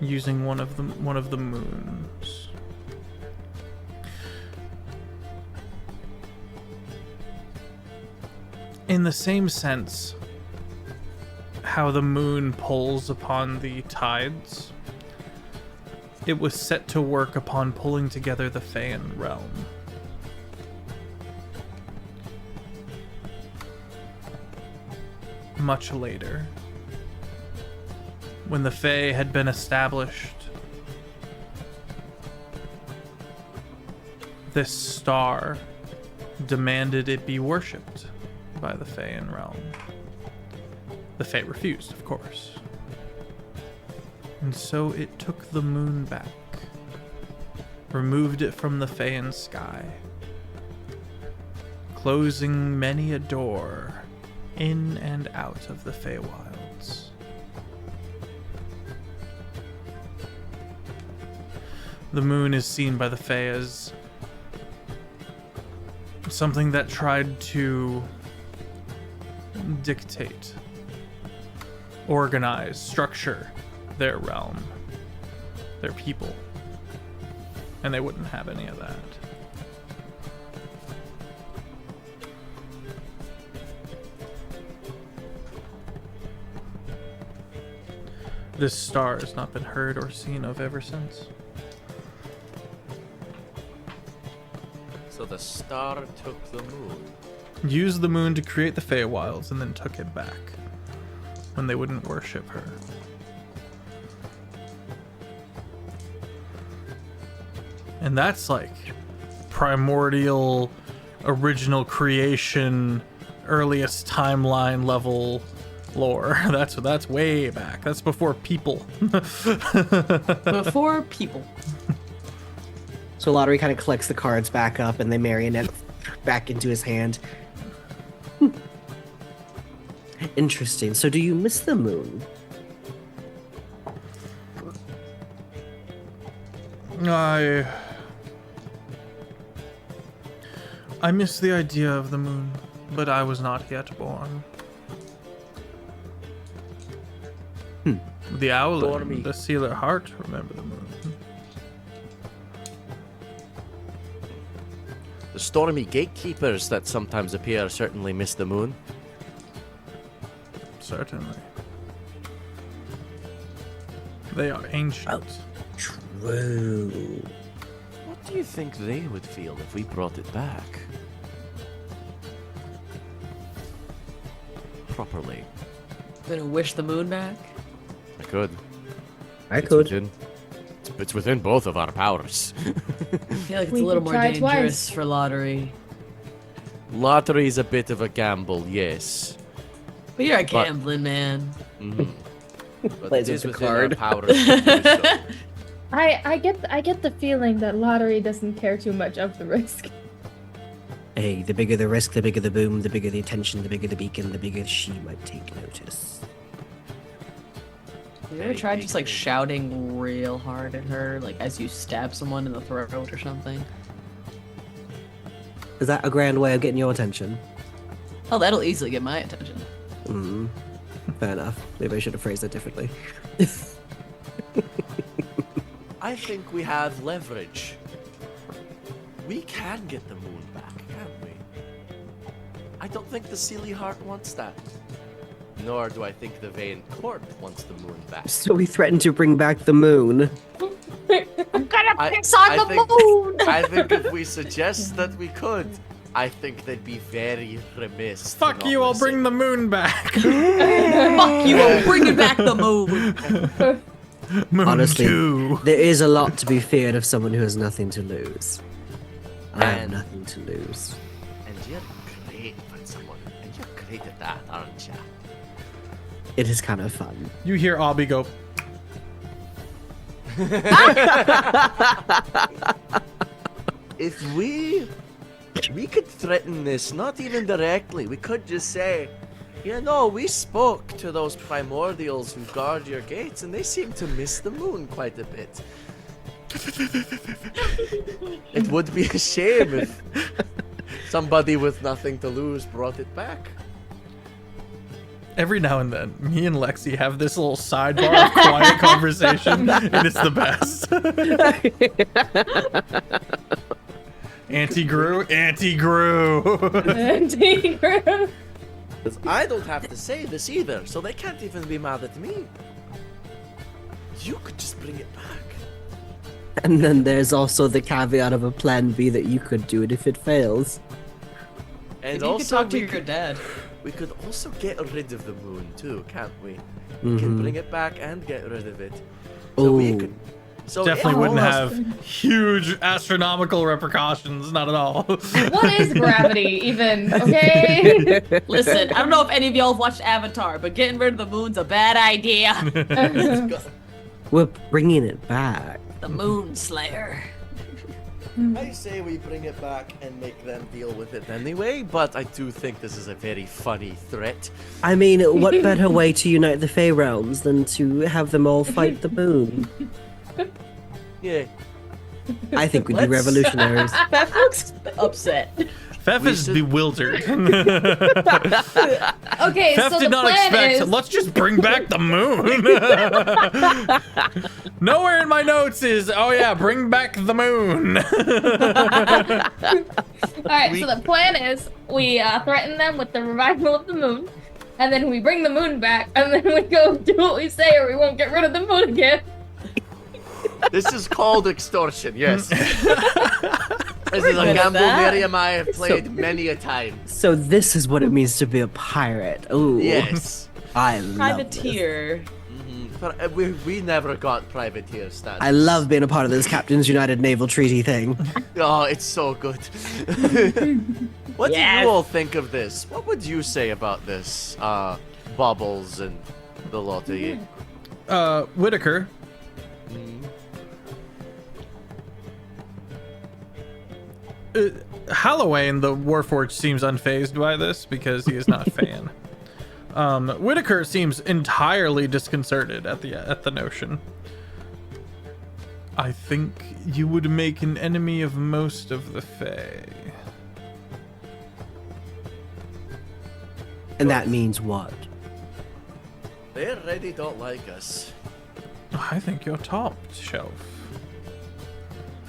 using one of the moons. In the same sense, how the moon pulls upon the tides, it was set to work upon pulling together the Fan realm. Much later, when the Fae had been established, this star demanded it be worshipped by the Faean realm. The Fae refused, of course. And so it took the moon back, removed it from the Faean sky, closing many a door in and out of the Feywilds. The moon is seen by the Fae as something that tried to dictate, organize, structure their realm, their people, and they wouldn't have any of that. This star has not been heard or seen of ever since. So the star took the moon. Used the moon to create the Feywilds and then took it back when they wouldn't worship her. And that's like primordial, original creation, earliest timeline level lore. That's way back. That's before people. Before people. So Lottery kind of collects the cards back up and they marionette back into his hand. Interesting. So do you miss the moon? I miss the idea of the moon, but I was not yet born. The owl Stormy. and the sealer heart remember the moon. The stormy gatekeepers that sometimes appear certainly miss the moon. Certainly. They are ancient. True. What do you think they would feel if we brought it back? Properly. Gonna wish the moon back? I could. It's within both of our powers. I feel like it's We a little could more try dangerous twice. for lottery. Lottery is a bit of a gamble, yes. But you're a gambling man. Mhm. But Plays it with is the within card. our powers to do so. I get the feeling that Lottery doesn't care too much of the risk. Hey, the bigger the risk, the bigger the boom, the bigger the attention, the bigger the beacon, the bigger she might take notice. Have you ever tried just like shouting real hard at her, like as you stab someone in the throat or something? Is that a grand way of getting your attention? Oh, that'll easily get my attention. Hmm. Fair enough. Maybe I should have phrased that differently. I think we have leverage. We can get the moon back, can't we? I don't think the Sealy Heart wants that. Nor do I think the Vain Court wants the moon back. So we threatened to bring back the moon. I'm gonna I- piss on I the think- moon! I think if we suggest that we could, I think they'd be very remiss. to Fuck not you, I'll listen. bring the moon back. Fuck you, I'm bringing back the moon! Moon Honestly, 2. there is a lot to be feared of someone who has nothing to lose. I have And- nothing to lose. And you're great for someone. And you're great at that, aren't you? It is kind of fun. You hear Obby go, If we could threaten this, not even directly. We could just say, you know, we spoke to those primordials who guard your gates, and they seem to miss the moon quite a bit. It would be a shame if somebody with nothing to lose brought it back. every now and then, me and Lexi have this little sidebar of quiet conversation, and it's the best. Anti-Gru, anti-Gru. Anti-Gru. 'Cause I don't have to say this either, so they can't even be mad at me. You could just bring it back. And then there's also the caveat of a plan B that you could do it if it fails. And You also, can talk to we your could, dad. we could also get rid of the moon too, can't we? We can Mhm. bring it back and get rid of it. So we Ooh. could. So Definitely it wouldn't almost- have huge astronomical repercussions, not at all. What is gravity even? Okay. Listen, I don't know if any of y'all have watched Avatar, but getting rid of the moon's a bad idea. We're bringing it back. The Moon Slayer. I say we bring it back and make them deal with it anyway, but I do think this is a very funny threat. I mean, what better way to unite the Fey realms than to have them all fight the moon? Yeah. I think we'd be Let's- revolutionaries. Beth looks upset. Feff We is should- bewildered. Okay, Feff so did the not plan expect, is let's just bring back the moon. Nowhere in my notes is, oh yeah, bring back the moon. all right. So the plan is we threaten them with the revival of the moon. and then we bring the moon back, and then we go do what we say, or we won't get rid of the moon again. This is called extortion, yes. This is a good at gamble that. Mary and I have played many a time. So this is what it means to be a pirate. Ooh. Yes. I love this. Privateer. But we never got privateer status. I love being a part of this Captain's United Naval Treaty thing. Oh, it's so good. What do Yes. you all think of this? What would you say about this, Bubbles and the lot of you? Whitaker. Halloween, the Warforged, seems unfazed by this because he is not a fan. Whitaker seems entirely disconcerted at the notion. I think you would make an enemy of most of the Fae. And that means what? They already don't like us. I think you're top shelf.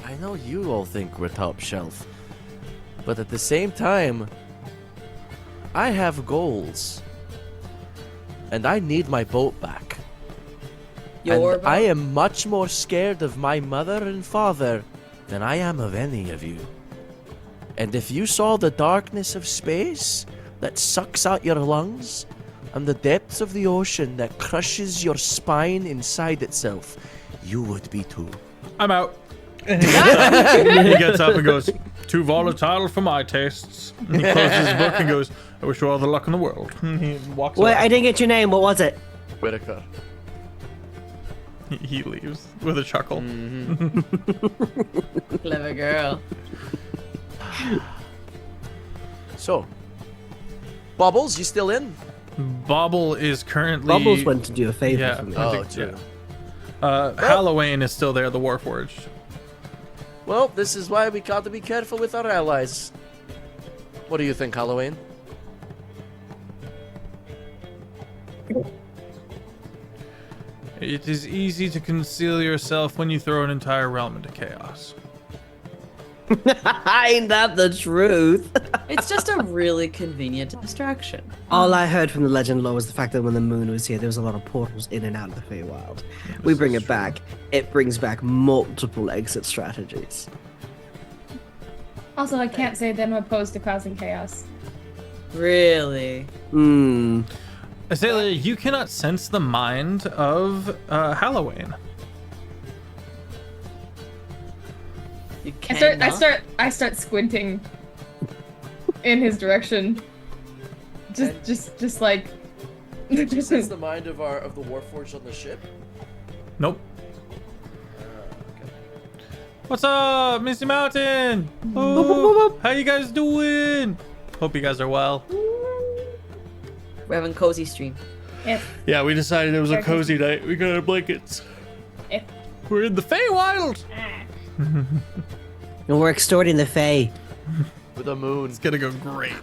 I know you all think we're top shelf. But at the same time, I have goals. And I need my boat back. Your And I am much more scared of my mother and father than I am of any of you. And if you saw the darkness of space that sucks out your lungs, and the depths of the ocean that crushes your spine inside itself, you would be too. I'm out. And he gets up and goes, too volatile for my tastes. And he closes his book and goes, I wish you all the luck in the world. And he walks Wait, away. I didn't get your name. What was it? Whitaker. He leaves with a chuckle. clever girl. So, Bubbles, you still in? Bobble is currently... Bubbles went to do a favor Yeah. for me. I Oh, think, true. Halloween is still there, the Warforged. Well, this is why we got to be careful with our allies. What do you think, Halloween? It is easy to conceal yourself when you throw an entire realm into chaos. Ain't that the truth? It's just a really convenient distraction. All I heard from the legend lore was the fact that when the moon was here, there was a lot of portals in and out of the Feywild. We bring it back. It brings back multiple exit strategies. Also, I can't say that I'm opposed to causing chaos. Really? Hmm. Azalea, you cannot sense the mind of Halloween. You I can't. start squinting in his direction. Just like. Is this the mind of the Warforged on the ship? Nope. What's up, Missy Mountain? Oh, how you guys doing? Hope you guys are well. We're having cozy stream. If Yeah, we decided it was a cozy night. We got our blankets. if We're in the Feywild. And we're extorting the Fey. With the moon. It's gonna go great.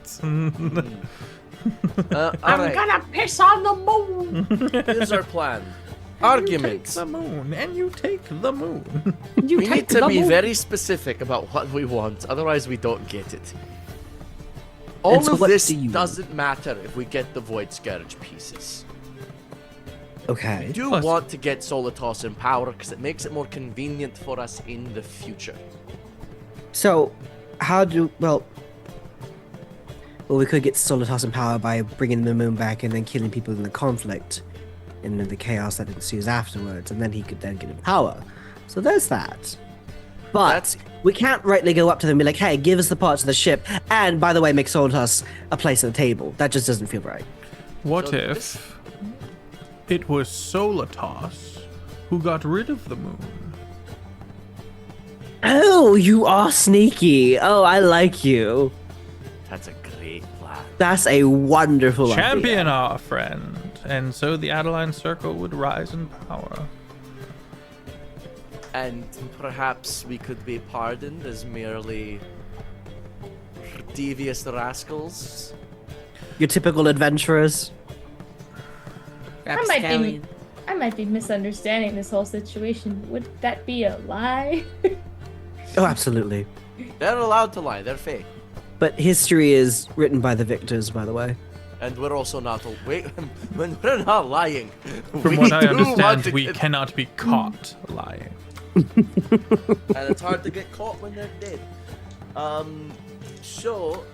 Alright, gonna piss on the moon. here's our plan. Take Arguments. the moon, and you take the moon. You We take need to the be moon. very specific about what we want, otherwise we don't get it. All so of what this do you doesn't matter if we get the Void Scourge pieces. Okay. I do Plus- want to get Solitos in power because it makes it more convenient for us in the future. So, well, we could get Solitos in power by bringing the moon back and then killing people in the conflict and in the chaos that ensues afterwards, and then he could then get in power. So there's that. But That's- we can't rightly go up to them and be like, hey, give us the parts of the ship, and by the way, make Solitos a place at the table. That just doesn't feel right. What So if it was Solitos who got rid of the moon? Oh, you are sneaky. Oh, I like you. That's a great plan. That's a wonderful Champion idea. our friend. And so the Adeline Circle would rise in power. And perhaps we could be pardoned as merely devious rascals. Your typical adventurers. Rapscallion. I might be misunderstanding this whole situation. Would that be a lie? Oh, absolutely. They're allowed to lie, they're fake. But history is written by the victors, by the way. And we're also not. Wait, when we're not lying. From what I understand, we cannot be caught lying. And it's hard to get caught when they're dead. So.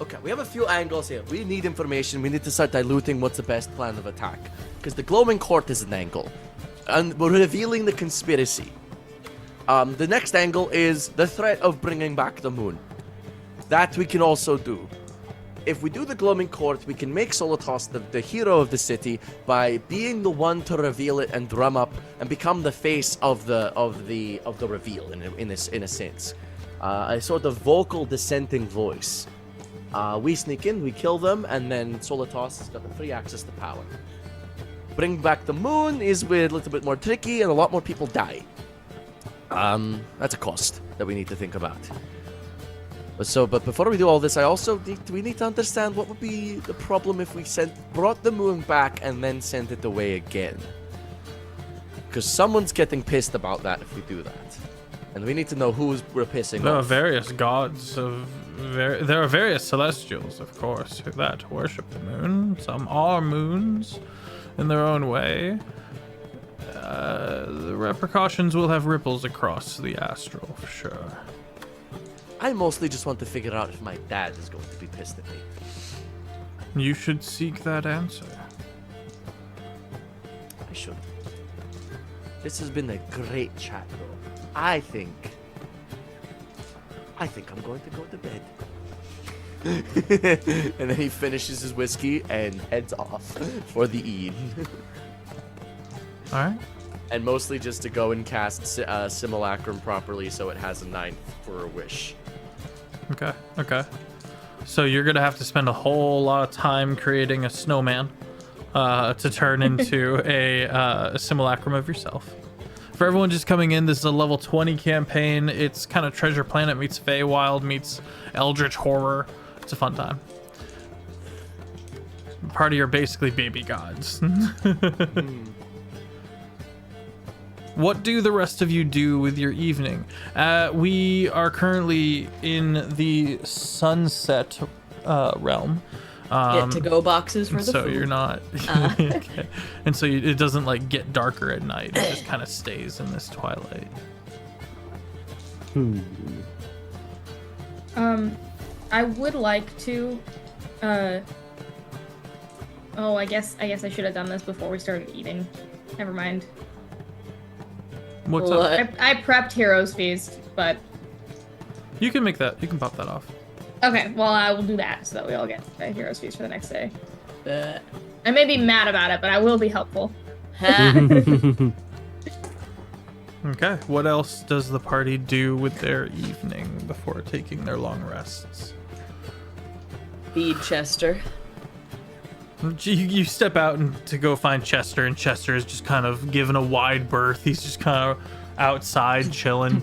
Okay, we have a few angles here. We need information. We need to start diluting what's the best plan of attack. Because the glowing court is an angle. And we're revealing the conspiracy. The next angle is the threat of bringing back the moon. That we can also do. If we do the glowing court, we can make Solitos the hero of the city by being the one to reveal it and drum up and become the face of the reveal in a sense. A sort of vocal dissenting voice. We sneak in, we kill them, and then Solitos has got the free access to power. Bring back the moon is a little bit more tricky, and a lot more people die. That's a cost that we need to think about. But before we do all this, we need to understand what would be the problem if we brought the moon back and then sent it away again. Because someone's getting pissed about that if we do that. And we need to know who we're pissing There are off. various gods there are various celestials, of course, that worship the moon. Some are moons in their own way. The repercussions will have ripples across the astral, for sure. I mostly just want to figure out if my dad is going to be pissed at me. You should seek that answer. I should. This has been a great chat, though. I think I'm going to go to bed. And then he finishes his whiskey and heads off for the evening. Alright. And mostly just to go and cast Simulacrum properly so it has a 9 for a wish. Okay. So you're gonna have to spend a whole lot of time creating a snowman to turn into a simulacrum of yourself. For everyone just coming in, this is a level 20 campaign. It's kind of Treasure Planet meets Feywild meets Eldritch Horror. It's a fun time. Party are basically baby gods. What do the rest of you do with your evening? We are currently in the sunset realm. Get to go boxes for the So food. you're not. Okay. And so it doesn't like get darker at night. It just kind of stays in this twilight. I would like to. Oh, I guess I should have done this before we started eating. Never mind. What's What? up? I prepped Heroes Feast, but You can make that. You can pop that off. okay. Well, I will do that so that we all get a Heroes Feast for the next day. Uh, I may be mad about it, but I will be helpful. Okay. What else does the party do with their evening before taking their long rests? Feed Chester. You step out to go find Chester, and Chester is just kind of given a wide berth. He's just kind of outside chilling.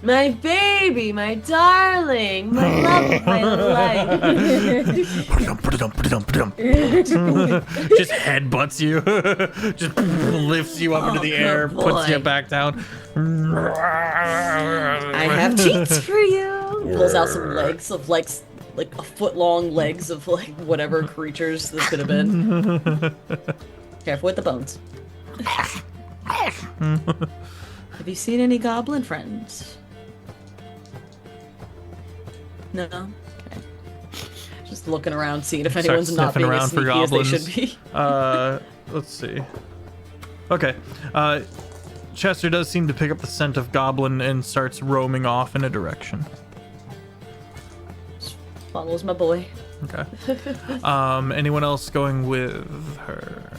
My baby, my darling, my love of my life. Just headbutts you, just lifts you up into the air, good puts you boy. back down. I have treats for you. Pulls out some legs of like a foot long legs of like whatever creatures this could have been. Careful with the bones. Have you seen any goblin friends? No? Okay. Just looking around, seeing if Start anyone's not sniffing being around as for sneaky as they goblins. should be. Let's see. Okay. Chester does seem to pick up the scent of goblin and starts roaming off in a direction. Follows my boy. Okay. Anyone else going with her?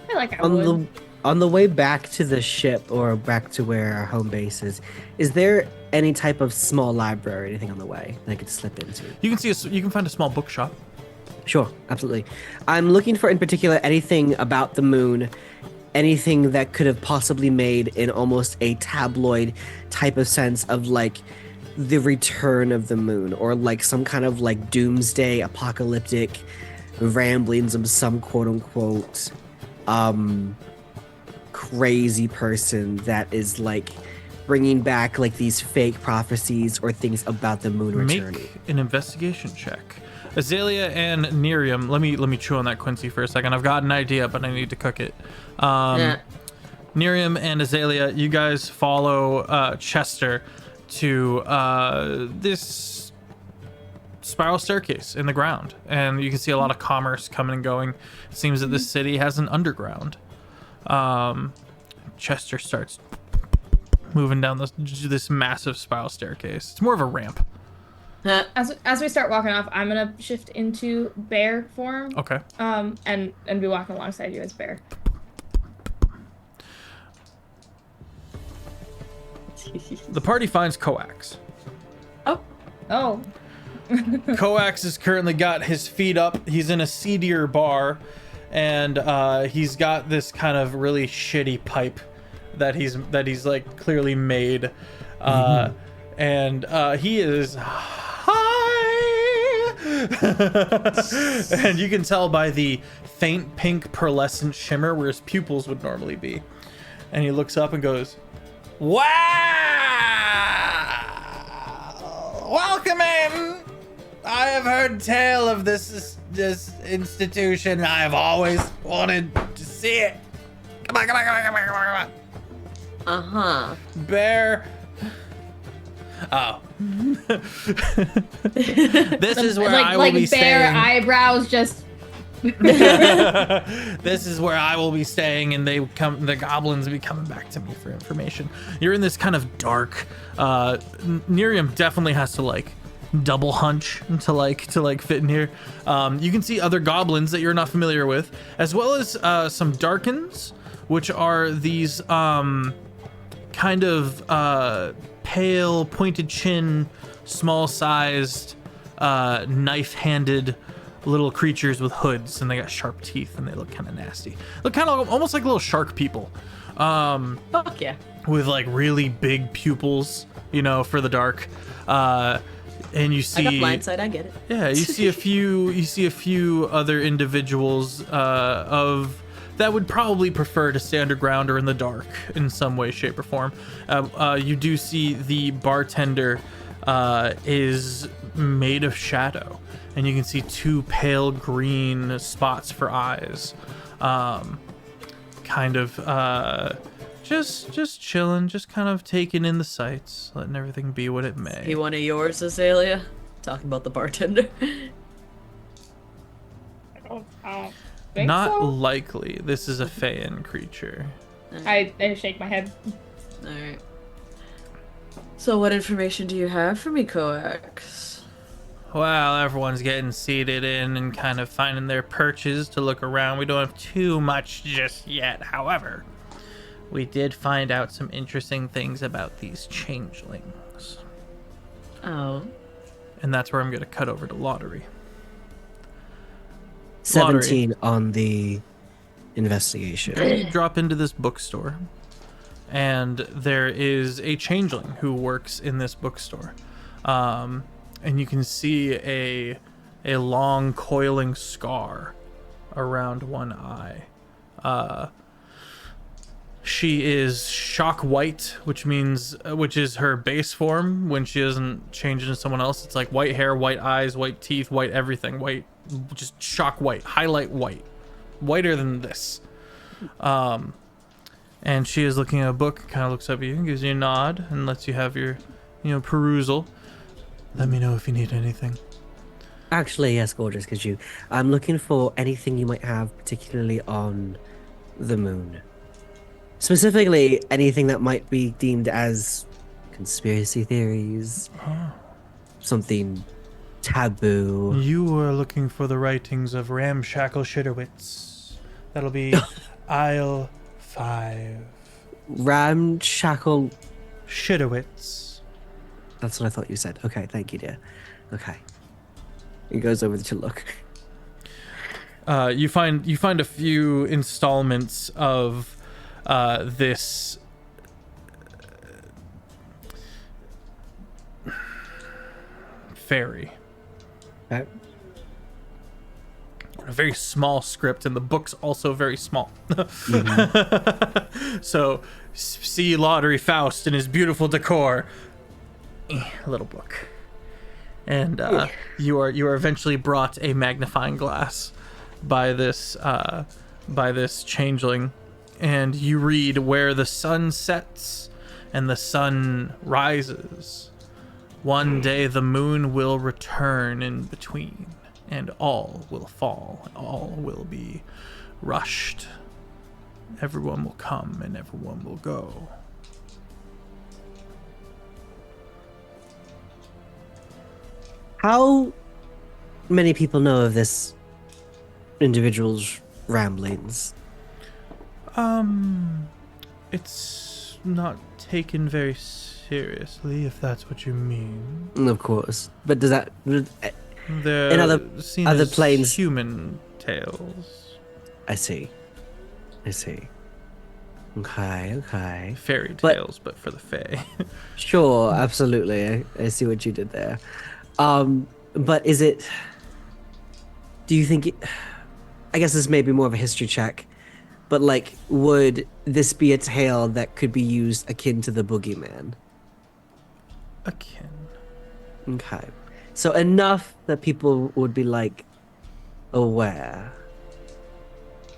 I like I would. On the way back to the ship or back to where our home base is there any type of small library or anything on the way that I could slip into? You can you can find a small bookshop. Sure, absolutely. I'm looking for, in particular, anything about the moon, anything that could have possibly made in almost a tabloid type of sense of like the return of the moon, or like some kind of like doomsday apocalyptic ramblings of some quote unquote crazy person that is like bringing back like these fake prophecies or things about the moon returning. Make an investigation check. Azalea and Nerium, let me chew on that Quincy for a second. I've got an idea, but I need to cook it. Yeah. Nerium and Azalea, you guys follow Chester to this spiral staircase in the ground, and you can see a lot of commerce coming and going. It seems that this city has an underground. Chester starts moving down this massive spiral staircase. It's more of a ramp. As we start walking off, I'm gonna shift into bear form. Okay. And be walking alongside you as bear. The party finds Coax. Oh. Coax has currently got his feet up. He's in a seedier bar, and he's got this kind of really shitty pipe that he's like clearly made, and he is high, and you can tell by the faint pink pearlescent shimmer where his pupils would normally be. And he looks up and goes, "Wow! Welcome in. I have heard tale of this institution. I have always wanted to see it. Come on. Uh-huh. Bear." Oh. This is where I will be bear staying. eyebrows just. This is where I will be staying, and the goblins will be coming back to me for information. You're in this kind of dark. Nerium definitely has to like double hunch to fit in here. You can see other goblins that you're not familiar with, as well as some darkens, which are these kind of pale, pointed chin, small-sized, knife-handed little creatures with hoods, and they got sharp teeth, and they look kind of nasty. Look kind of almost like little shark people. Fuck yeah. With like really big pupils, for the dark. And you see, I got blindside, I get it. yeah, you see a few other individuals that would probably prefer to stay underground or in the dark in some way, shape, or form. You do see the bartender is made of shadow, and you can see two pale green spots for eyes. Kind of just chilling, just kind of taking in the sights, letting everything be what it may. He one of yours, Azalea? Talking about the bartender. Not likely. This is a Feyan creature. I shake my head. Alright. So what information do you have for me, Coax? Well, everyone's getting seated in and kind of finding their perches to look around. We don't have too much just yet. However, we did find out some interesting things about these changelings. Oh. And that's where I'm going to cut over to Lottery. 17 on the investigation. You drop into this bookstore, and there is a changeling who works in this bookstore. And you can see a long coiling scar around one eye. She is shock white, which is her base form. When she doesn't change into someone else, it's like white hair, white eyes, white teeth, white everything, white, just shock white, highlight white, whiter than this. And she is looking at a book, kind of looks up at you, gives you a nod, and lets you have your, perusal. Let me know if you need anything. Actually, yes, gorgeous, because I'm looking for anything you might have, particularly on the moon. Specifically, anything that might be deemed as conspiracy theories, something taboo. You are looking for the writings of Ramshackle Shitterwitz. That'll be aisle 5. Ramshackle Shitterwitz. That's what I thought you said. Okay, thank you, dear. Okay. He goes over to look. You find a few installments of this fairy. Okay. a very small script, and the book's also very small. So, see Lottery Faust in his beautiful decor. Little book. And you are eventually brought a magnifying glass by this changeling, and you read, where the sun sets and the sun rises, one day the moon will return in between, and all will fall, all will be rushed. Everyone will come and everyone will go. How many people know of this individual's ramblings? It's not taken very seriously, if that's what you mean. Of course. But does that... They're In other as planes- human tales. I see. Okay. Fairy But- tales, but for the fae. Sure, absolutely. I see what you did there. But is it... Do you think... I guess this may be more of a history check, but, like, would this be a tale that could be used akin to the boogeyman? Akin. Okay. So enough that people would be, like, aware.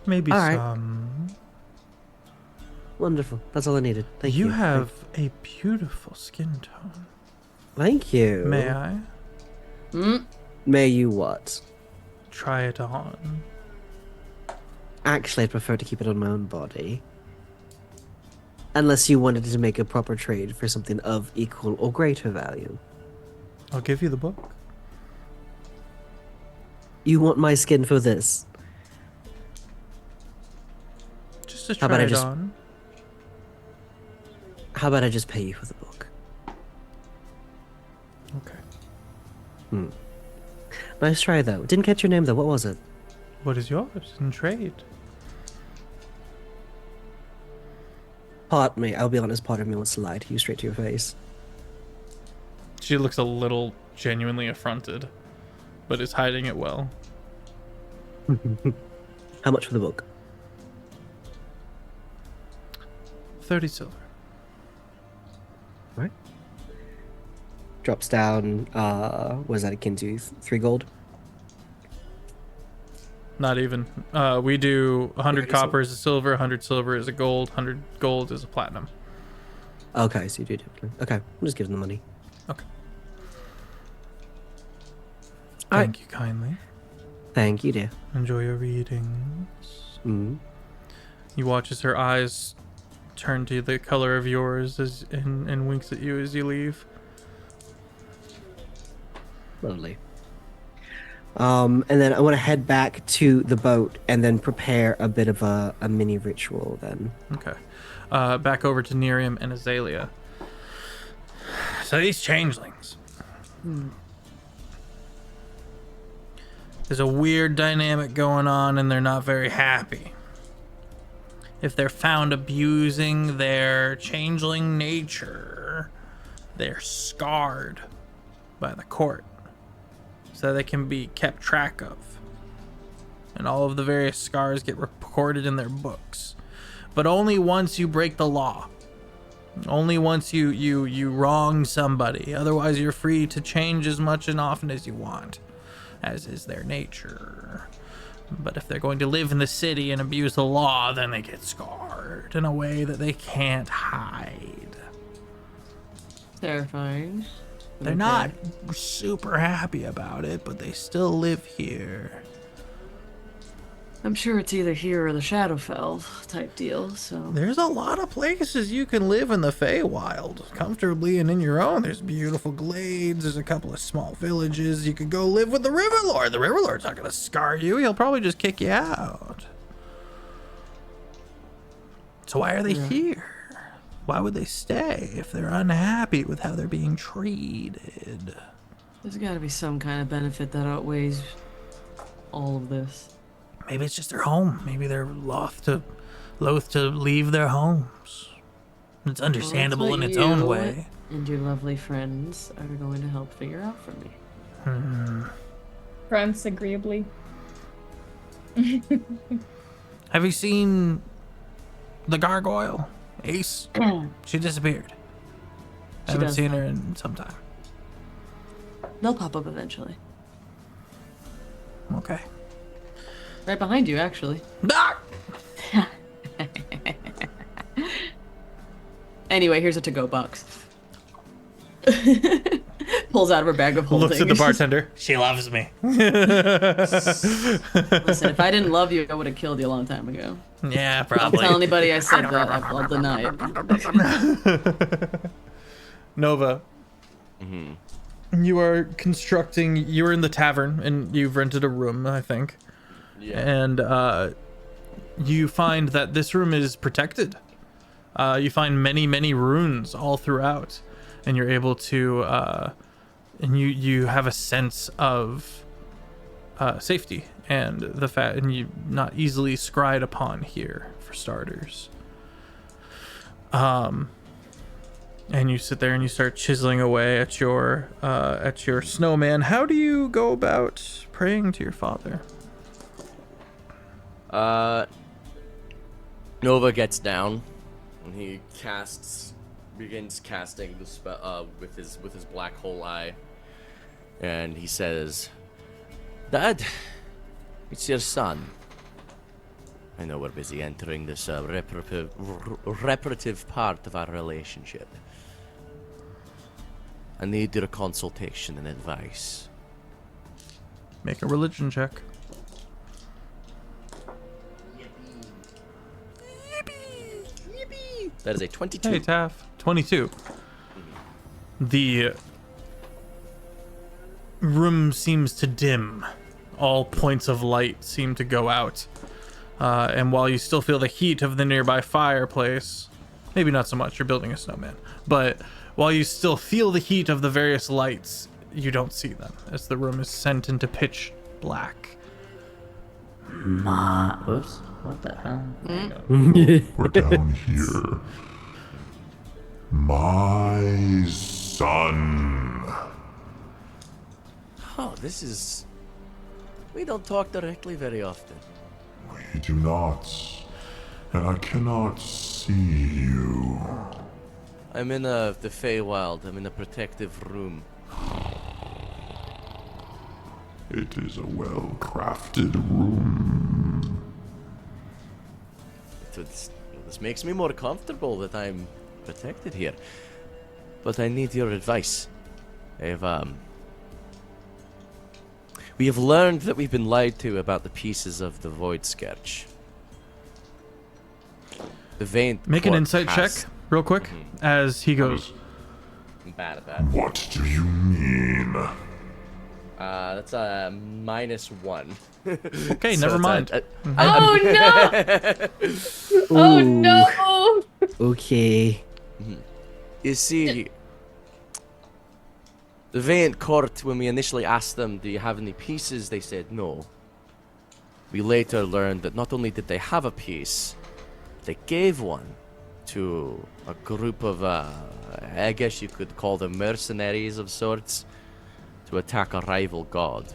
Maybe All right. some. Wonderful. That's all I needed. Thank you. You have a beautiful skin tone. Thank you. May I May you what? try it on? Actually, I'd prefer to keep it on my own body. Unless you wanted to make a proper trade for something of equal or greater value. I'll give you the book. You want my skin for this? Just to How about try I it just- on. How about I just pay you for the book? Okay. Nice try, though. Didn't catch your name, though. What was it? What is yours in trade? Pardon me. I'll be honest, part of me wants to lie to you straight to your face. She looks a little genuinely affronted, but is hiding it well. How much for the book? 30 silver. Right. Drops down, what is that akin to? 3 gold? Not even. We do 100 30 copper is a silver, 100 silver is a gold, 100 gold is a platinum. Okay, so you do differently. Okay, I'm just giving the money. Okay. All right. Thank you kindly. Thank you, dear. Enjoy your readings. You watch as her eyes turn to the color of yours and winks at you as you leave. Lovely. And then I want to head back to the boat and then prepare a bit of a mini ritual then. Okay. Back over to Nerium and Azalea. So these changelings. There's a weird dynamic going on and they're not very happy. If they're found abusing their changeling nature, they're scarred by the court so they can be kept track of. And all of the various scars get recorded in their books. But only once you break the law. Only once you wrong somebody. Otherwise, you're free to change as much and often as you want, as is their nature. But if they're going to live in the city and abuse the law, then they get scarred in a way that they can't hide. Terrifying. They're not super happy about it, but they still live here. I'm sure it's either here or the Shadowfell type deal, so. There's a lot of places you can live in the Feywild comfortably and in your own. There's beautiful glades. There's a couple of small villages. You could go live with the Riverlord. The Riverlord's not going to scar you. He'll probably just kick you out. So why are they here? Why would they stay if they're unhappy with how they're being treated? There's gotta be some kind of benefit that outweighs all of this. Maybe it's just their home. Maybe they're loath to leave their homes. It's understandable Well, in that's its what own you way. And your lovely friends are going to help figure out for me. Grunts agreeably. Have you seen the gargoyle, Ace? She disappeared. She Haven't does seen that. her in some time. They'll pop up eventually. Okay. Right behind you, actually. Ah! Anyway, here's a to-go box. Pulls out of her bag of holding. Looks at the bartender. She loves me. Listen, if I didn't love you, I would have killed you a long time ago. Yeah, Don't probably. tell anybody I said that. I'll deny it. Nova. You are constructing. You're in the tavern, and you've rented a room, I think. Yeah. And you find that this room is protected. You find many runes all throughout, and you're able to. And you have a sense of safety and the fact, and you not easily scryed upon here for starters. And you sit there and you start chiseling away at your snowman. How do you go about praying to your father? Nova gets down and he begins casting the spell with his black hole eye, and he says, "Dad, it's your son. I know we're busy entering this reparative part of our relationship. I need your consultation and advice." Make a religion check. That is a 22. Hey, Taff. 22. The room seems to dim. All points of light seem to go out. And while you still feel the heat of the nearby fireplace, maybe not so much, you're building a snowman, but while you still feel the heat of the various lights, you don't see them as the room is sent into pitch black. Oops. What the hell? We're down here. My son. Oh, this is... We don't talk directly very often. We do not. And I cannot see you. I'm in the Feywild. I'm in a protective room. It is a well-crafted room. This makes me more comfortable that I'm protected here. But I need your advice. We have learned that we've been lied to about the pieces of the Void Scourge. The Vein. Make an insight check real quick as he goes. I'm bad at that. What do you mean? That's a -1. Okay, So never it's mind. Oh no! Oh no! Okay. You see, the Valiant Court, when we initially asked them, do you have any pieces, they said no. We later learned that not only did they have a piece, they gave one to a group of, I guess you could call them mercenaries of sorts, to attack a rival god.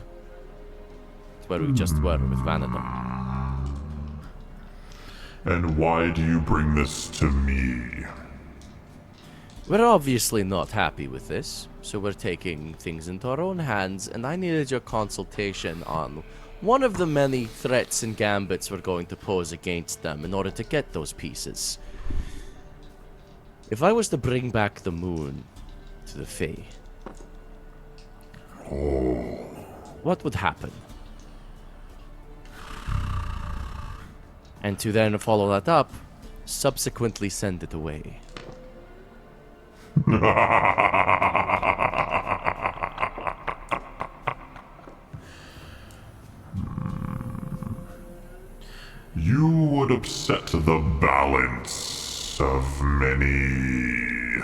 It's where we just were with Vanadon. And why do you bring this to me? We're obviously not happy with this, so we're taking things into our own hands, and I needed your consultation on one of the many threats and gambits we're going to pose against them in order to get those pieces. If I was to bring back the moon to the Fae, what would happen? And to then follow that up, subsequently send it away. You would upset the balance of many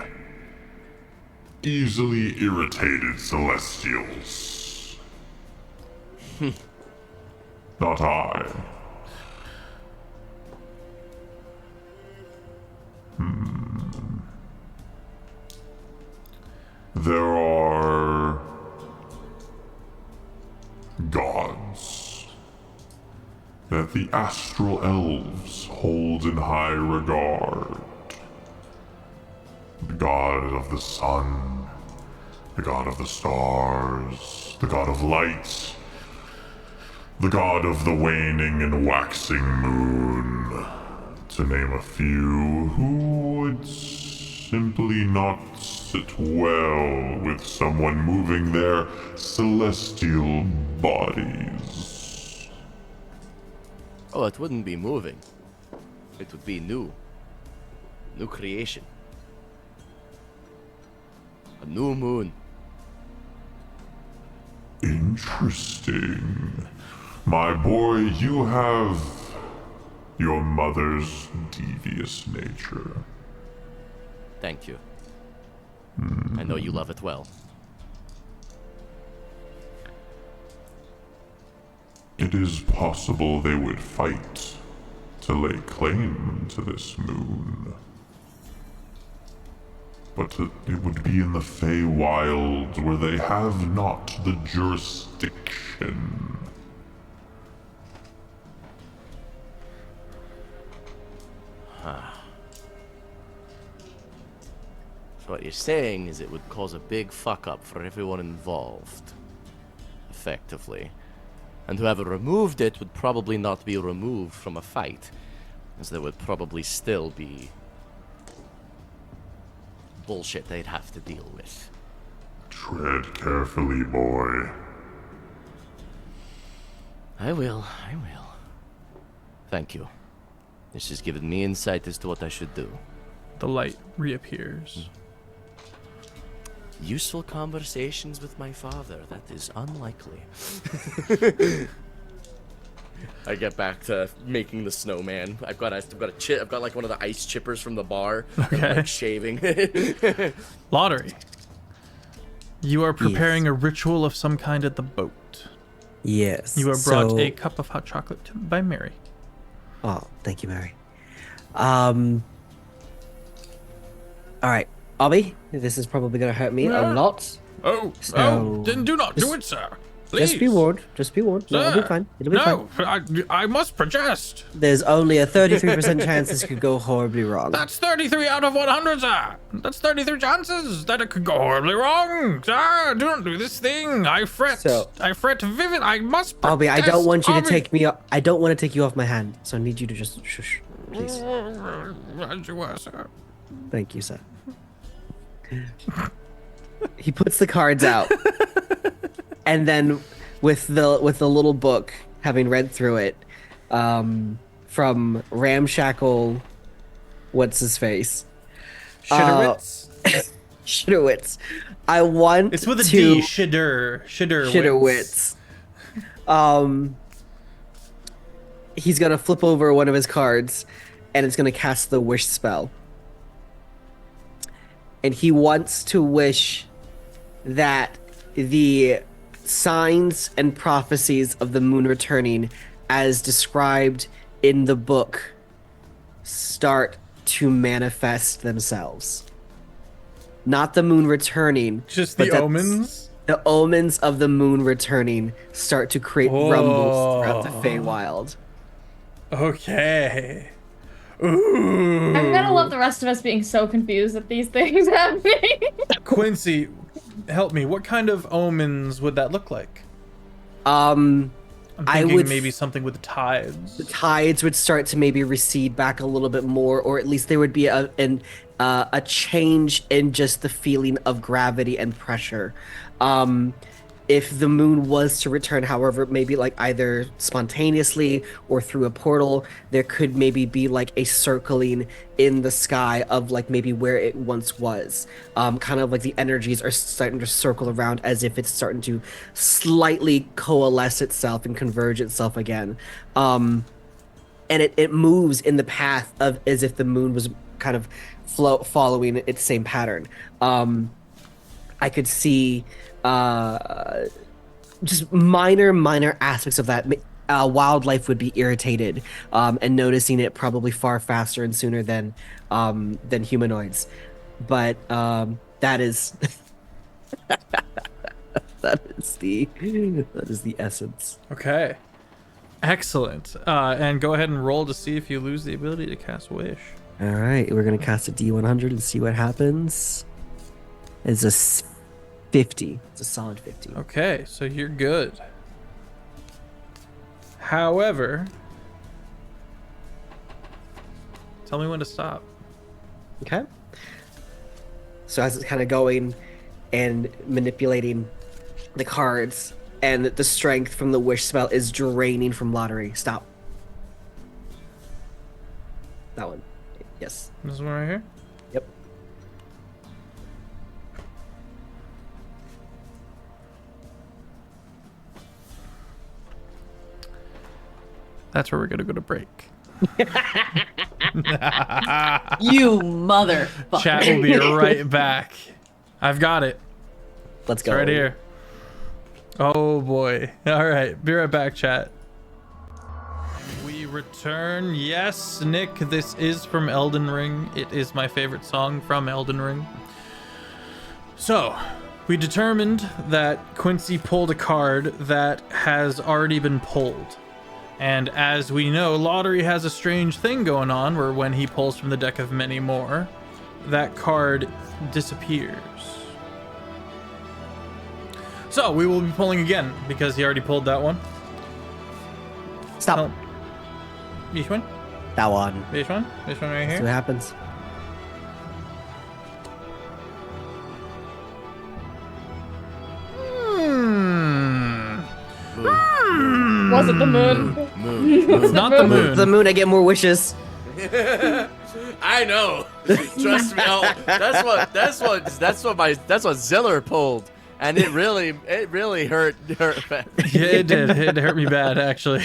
easily irritated celestials. Not I. There are gods that the astral elves hold in high regard. The god of the sun, the god of the stars, the god of light, the god of the waning and waxing moon, to name a few, who would simply not sit well with someone moving their celestial bodies. Oh, it wouldn't be moving. It would be new. New creation. A new moon. Interesting. My boy, you have your mother's devious nature. Thank you. I know you love it well. It is possible they would fight to lay claim to this moon. But it would be in the Feywild where they have not the jurisdiction. So what you're saying is it would cause a big fuck up for everyone involved. Effectively. And whoever removed it would probably not be removed from a fight, as there would probably still be bullshit they'd have to deal with. Tread carefully, boy. I will. Thank you. This has given me insight as to what I should do. The light reappears. Useful conversations with my father. That is unlikely. I get back to making the snowman. I've got like one of the ice chippers from the bar. Okay. I'm like shaving. Lottery. You are preparing a ritual of some kind at the boat. Yes. You are brought a cup of hot chocolate by Mary. Oh, thank you, Mary. All right, Obby, this is probably gonna hurt me a lot. Then do not do it, sir. Please. Just be warned. No, it'll be fine. It'll be fine. I must protest. There's only a 33% chance this could go horribly wrong. That's 33 out of 100, sir. That's 33 chances that it could go horribly wrong. Sir, do not do this thing. I fret. I fret vivid. I must protest. Obby, I don't want you to Obby. take me. I don't want to take you off my hand, so I need you to just shush, please. As you were, sir. Thank you, sir. He puts the cards out, and then with the little book, having read through it, from Ramshackle, what's his face? Shitterwitz. Shitterwitz. I want It's with a to D. Shitterwitz. He's gonna flip over one of his cards, and it's gonna cast the wish spell. And he wants to wish that the signs and prophecies of the moon returning, as described in the book, start to manifest themselves. Not the moon returning, Just but the that omens? The omens of the moon returning start to create rumbles throughout the Feywild. Okay. Ooh. I'm gonna love the rest of us being so confused at these things happening. Quincy, help me. What kind of omens would that look like? I'm thinking maybe something with the tides. The tides would start to maybe recede back a little bit more, or at least there would be a change in just the feeling of gravity and pressure. If the moon was to return, however, maybe like either spontaneously or through a portal, there could maybe be like a circling in the sky of like maybe where it once was. Kind of like the energies are starting to circle around as if it's starting to slightly coalesce itself and converge itself again. And it moves in the path of as if the moon was kind of following its same pattern. I could see just minor aspects of that. Wildlife would be irritated and noticing it probably far faster and sooner than humanoids. But that is that is the essence. Okay. Excellent. And go ahead and roll to see if you lose the ability to cast Wish. All right, we're gonna cast a D100 and see what happens. It's a 50. It's a solid 50. Okay, so you're good. However, tell me when to stop. Okay. So as it's kind of going and manipulating the cards, and the strength from the wish spell is draining from Lottery. Stop. That one. Yes. This one right here? Yep. That's where we're gonna go to break. You motherfucker. Chat will be right back. I've got it. Let's It's go. right here. Oh boy. All right. Be right back, chat. We return. Yes, Nick, this is from Elden Ring. It is my favorite song from Elden Ring. So, we determined that Quincy pulled a card that has already been pulled. And as we know, Lottery has a strange thing going on where when he pulls from the deck of many more, that card disappears. So we will be pulling again because he already pulled that one. Stop. Oh. Which one? That one. Which one? This one right See what here? happens. Was it the moon? It's not the moon. The moon, I get more wishes. I know. Trust me. Oh, that's what Ziller pulled, and it really hurt. Yeah, it did. It hurt me bad, actually.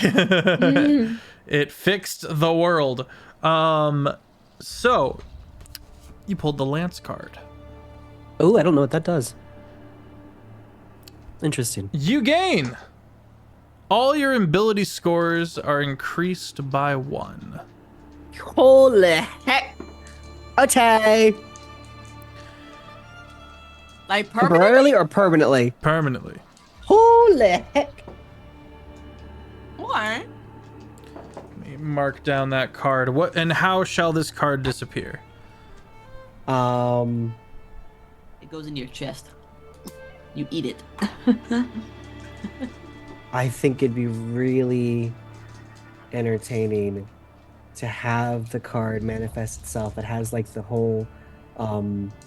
It fixed the world. So you pulled the Lance card. Oh, I don't know what that does. Interesting. You gain. All your ability scores are increased by 1. Holy heck. Okay. Like Temporarily or permanently? Permanently. Holy heck. What? Let me mark down that card. What and how shall this card disappear? Um, It goes in your chest. You eat it. I think it'd be really entertaining to have the card manifest itself. It has like the whole it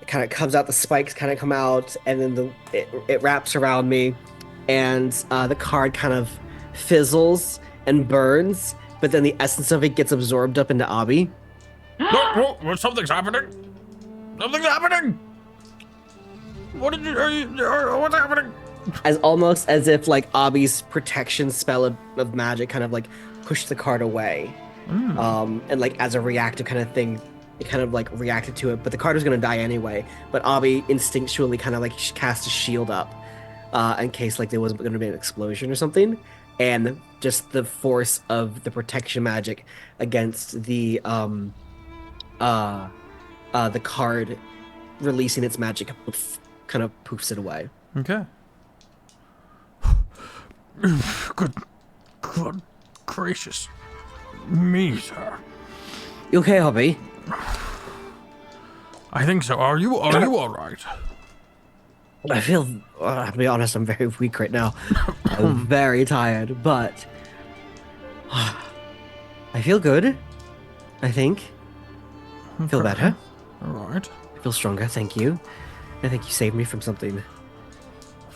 kind of comes out, the spikes kind of come out, and then it wraps around me, and the card kind of fizzles and burns, but then the essence of it gets absorbed up into Abby. Something's happening. Something's happening. What's happening? As almost as if like Abby's protection spell of magic kind of like pushed the card away. And like as a reactive kind of thing, it kind of like reacted to it, but the card was gonna die anyway. But Abby instinctually kind of like cast a shield up in case like there was gonna be an explosion or something. And just the force of the protection magic against the card releasing its magic kind of poofs it away. Okay. Good gracious me, sir. You okay, Hobby? I think so. Are you all right? I feel, I'll be honest, I'm very weak right now. I'm very tired, but I feel good. I think. I feel better. All right. I feel stronger, thank you. I think you saved me from something.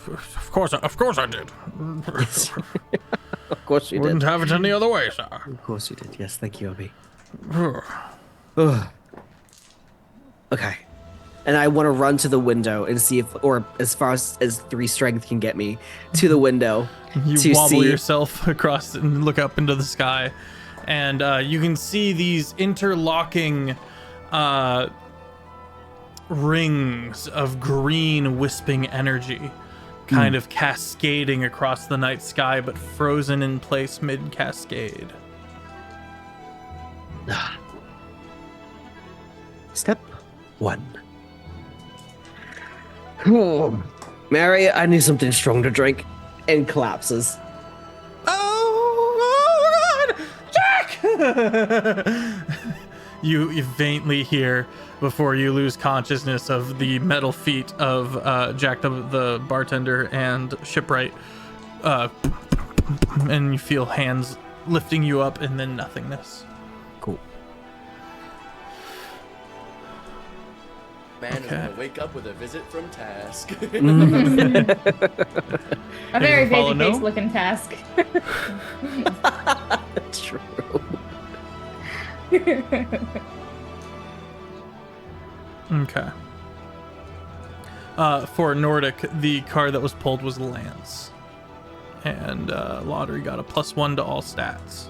Of course I did. Of course you Wouldn't did. have it any other way, sir. Of course you did. Yes, thank you, Obi. Ugh. Ugh. Okay. And I want to run to the window and see if, or as far as 3 strength can get me, to the window. You to wobble see yourself across and look up into the sky, and you can see these interlocking rings of green wisping energy kind of cascading across the night sky, but frozen in place mid-cascade. Step 1. Mary, I need something strong to drink. and collapses. Oh, God! Jack! You faintly hear, before you lose consciousness, of the metal feet of Jack the bartender and Shipwright. And you feel hands lifting you up and then nothingness. Cool. Man is gonna wake up with a visit from Task. A very follow baby-faced no? looking Task. True. Okay. For Nordic, the card that was pulled was Lance. And Lottery got a +1 to all stats.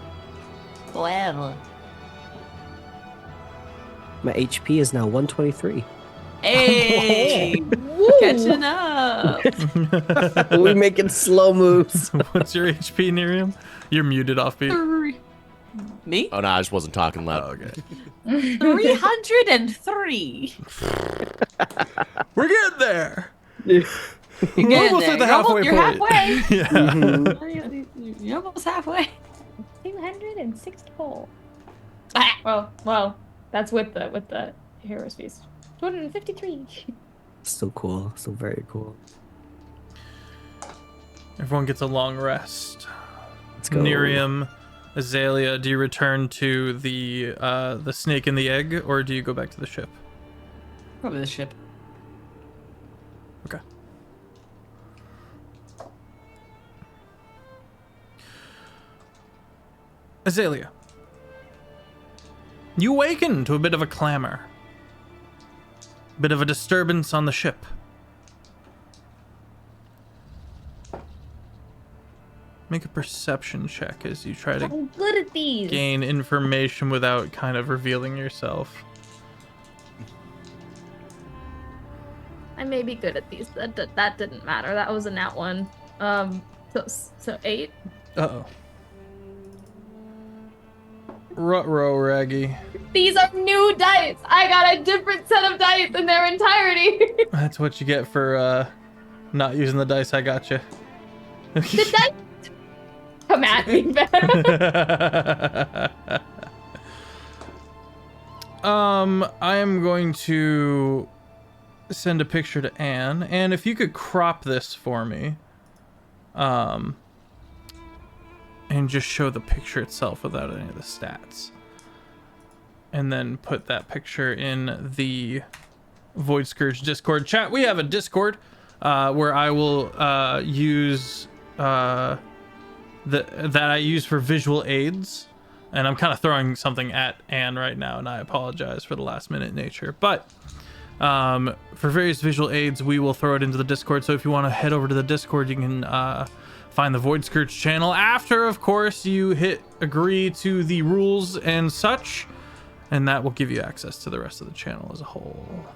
Well. My HP is now 123. Hey! Catching up! We making slow moves. What's your HP, Miriam? You're muted, Offbeat. Me? Oh no, I just wasn't talking loud. Oh, okay. 303. We're getting there. You're getting Almost there. at the halfway You're point. halfway. Yeah. You're almost halfway. 264. Ah. Well, that's with the hero's feast. 253. So cool. So very cool. Everyone gets a long rest. Let's go. Miriam, Azalea, do you return to the snake and the egg, or do you go back to the ship? Probably the ship. Okay. Azalea, you awaken to a bit of a clamor. Bit of a disturbance on the ship. Make a perception check as you try to I'm good at these. gain information without kind of revealing yourself. I may be good at these. That didn't matter. That was a nat 1. So 8. Uh-oh. Ruh-roh, Raggy. These are new dice. I got a different set of dice in their entirety. That's what you get for not using the dice I got you. The dice. Come at me, man. I am going to send a picture to Anne. Anne, if you could crop this for me, and just show the picture itself without any of the stats, and then put that picture in the Void Scourge Discord chat. We have a Discord where I will use that I use for visual aids. And I'm kind of throwing something at Anne right now, and I apologize for the last minute nature. But for various visual aids, we will throw it into the Discord. So if you want to head over to the Discord, you can find the Void Scourge channel. After, of course, you hit agree to the rules and such, and that will give you access to the rest of the channel as a whole.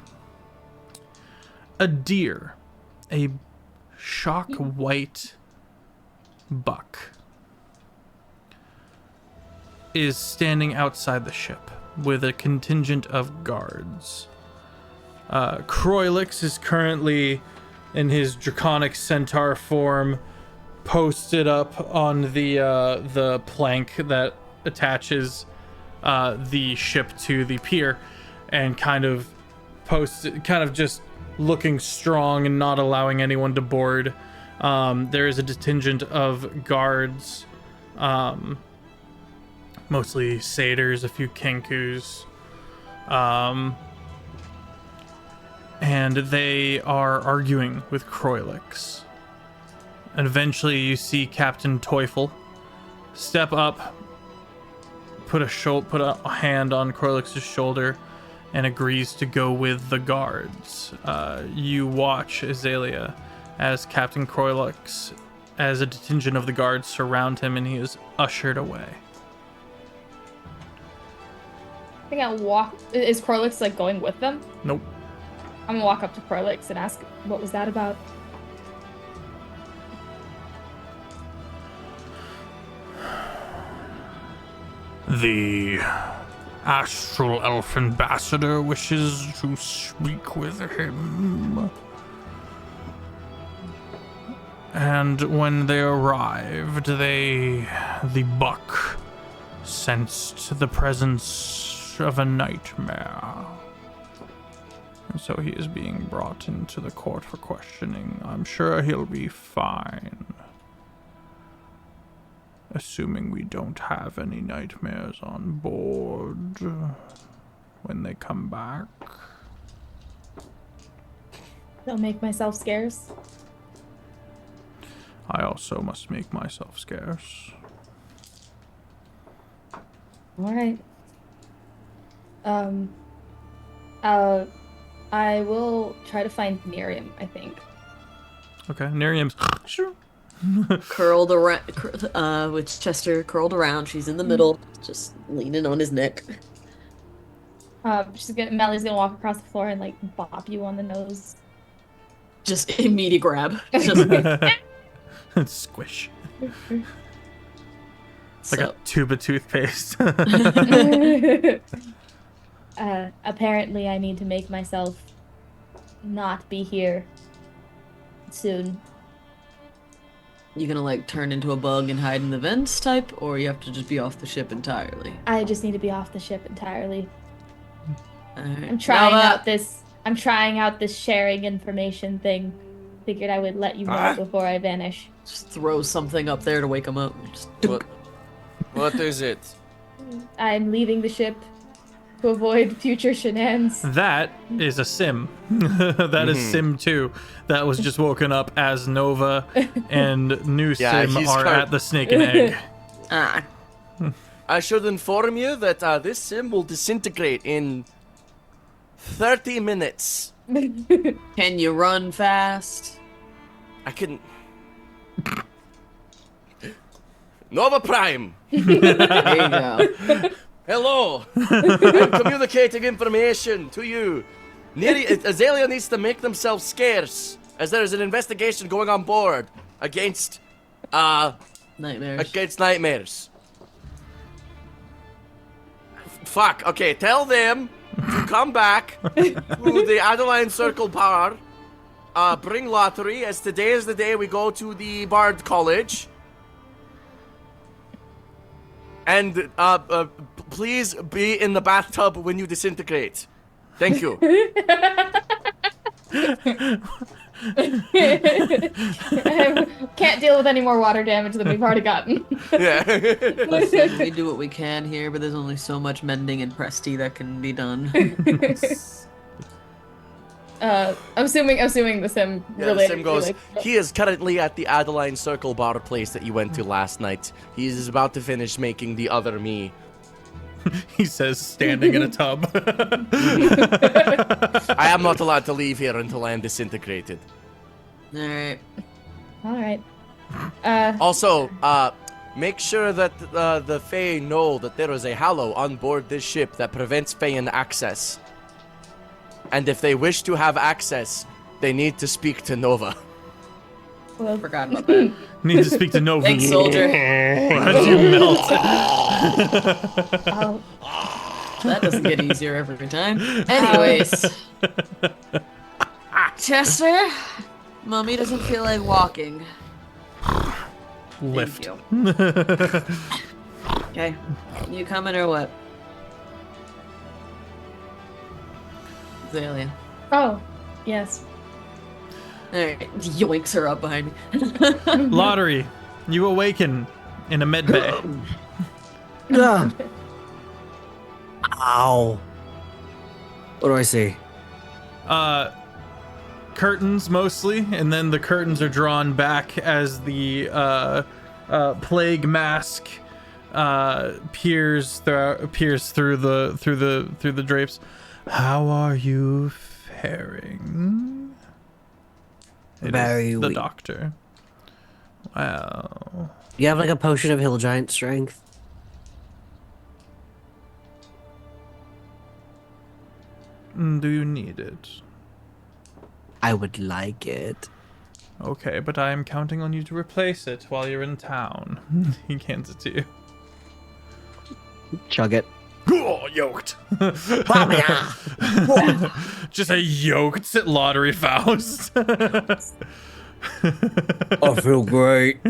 A deer, a shock white buck, is standing outside the ship with a contingent of guards. Croylix is currently in his draconic centaur form, posted up on the plank that attaches the ship to the pier, and kind of just looking strong and not allowing anyone to board. There is a contingent of guards, mostly satyrs, a few kinkus, and they are arguing with Croylix. And eventually you see Captain Teufel step up, put a hand on Croylix's shoulder, and agrees to go with the guards. You watch, Azalea, as Captain Croylix, as a contingent of the guards surround him, and he is ushered away. I think I'll walk. Is Corlix like going with them? Nope. I'm gonna walk up to Corlix and ask, what was that about? The Astral Elf Ambassador wishes to speak with him. And when they arrived, the buck sensed the presence of a nightmare. And so he is being brought into the court for questioning. I'm sure he'll be fine. Assuming we don't have any nightmares on board when they come back. Don't make myself scarce. I also must make myself scarce. All right. I will try to find Miriam, I think. Okay, Nerium's sure. Curled around, with Chester curled around. She's in the middle, just leaning on his neck. Melly's gonna walk across the floor and like bop you on the nose. Just immediate grab. Just, Squish. so, Like a tube of toothpaste. Apparently I need to make myself not be here soon. you gonna like turn into a bug and hide in the vents type, or you have to just be off the ship entirely? I just need to be off the ship entirely. Alright. I'm trying Now out this sharing information thing. Figured I would let you know before I vanish. Just throw something up there to wake him up. Just What is it? I'm leaving the ship to avoid future shenanigans. That is a sim. That is Sim 2. That was just woken up as Nova and new Yeah, Sim he's are kind- at the Snake and Egg. I should inform you that this sim will disintegrate in 30 minutes. Can you run fast? I can. Nova Prime! There you go. Hello! I'm communicating information to you. Azalea needs to make themselves scarce, as there is an investigation going on board against Nightmares. Fuck, okay, tell them to come back to the Adeline Circle Bar. Bring lottery, as today is the day we go to the Bard College. And please be in the bathtub when you disintegrate. Thank you. Can't deal with any more water damage than we've already gotten. Yeah. Listen, we do what we can here, but there's only so much mending and Presti that can be done. I'm assuming the sim Yeah, related. Sim goes, he is currently at the Adeline Circle Bar place that you went to last night. He is about to finish making the other me. He says, standing in a tub. I am not allowed to leave here until I am disintegrated. Alright. All right. Also, make sure that the Fae know that there is a Hallow on board this ship that prevents Faean access. And if they wish to have access, they need to speak to Nova. Well, Forgot about that. Need to speak to Nova. Thanks, soldier. As you melt. I'll- That doesn't get easier every time. Anyways. Chester, Mommy doesn't feel like walking. Lift. Thank you. Okay. You coming or what? Azalea. Oh, yes. Alright. Yoinks her up behind me. Lottery. You awaken in a med bay. Ugh. Ow. What do I see? Curtains mostly, and then the curtains are drawn back as the plague mask peers through the drapes. How are you faring? It Very is the weak. doctor. Wow. You have like a potion of hill giant strength? Do you need it? I would like it. Okay, but I am counting on you to replace it while you're in town. He hands it to you. Chug it. Oh, yoked. Just a yoked lottery Faust. I feel great.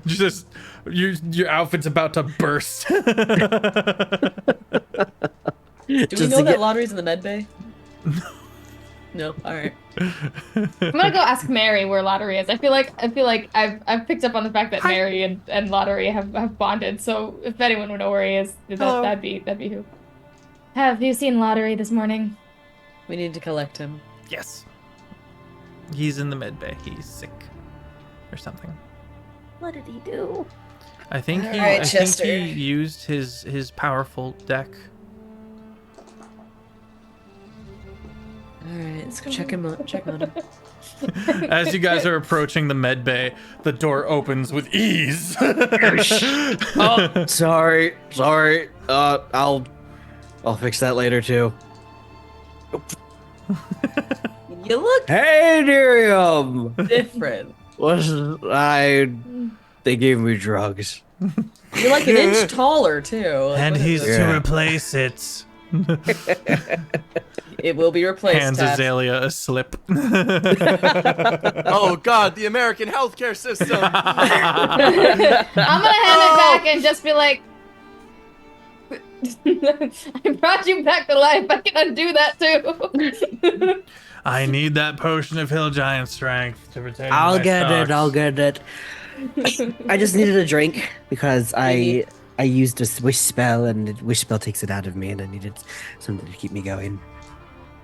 Just your outfit's about to burst. Do we Just know to that get- lottery's in the med bay? No. All right. I'm gonna go ask Mary where Lottery is. I feel like I've picked up on the fact that Mary and Lottery have bonded. So if anyone would know where he is, that'd be who. Have you seen Lottery this morning? We need to collect him. Yes. He's in the med bay. He's sick or something. What did he do? I think he Alright, I think Chester. he used his powerful deck. All right, let's go check him out. Check on him. As you guys are approaching the med bay, the door opens with ease. Oh, sorry. I'll fix that later too. You look Hey, Miriam. different. They gave me drugs. You're like an inch taller too. Like, And what is he's this? to Yeah. replace it. It will be replaced. Hands Tab. Azalea a slip. Oh God, the American healthcare system. I'm gonna hand it back and just be like, I brought you back to life. I can undo that too. I need that potion of hill giant strength to retain I'll my get stocks. it. I'll get it. I just needed a drink because I used a wish spell and the wish spell takes it out of me, and I needed something to keep me going.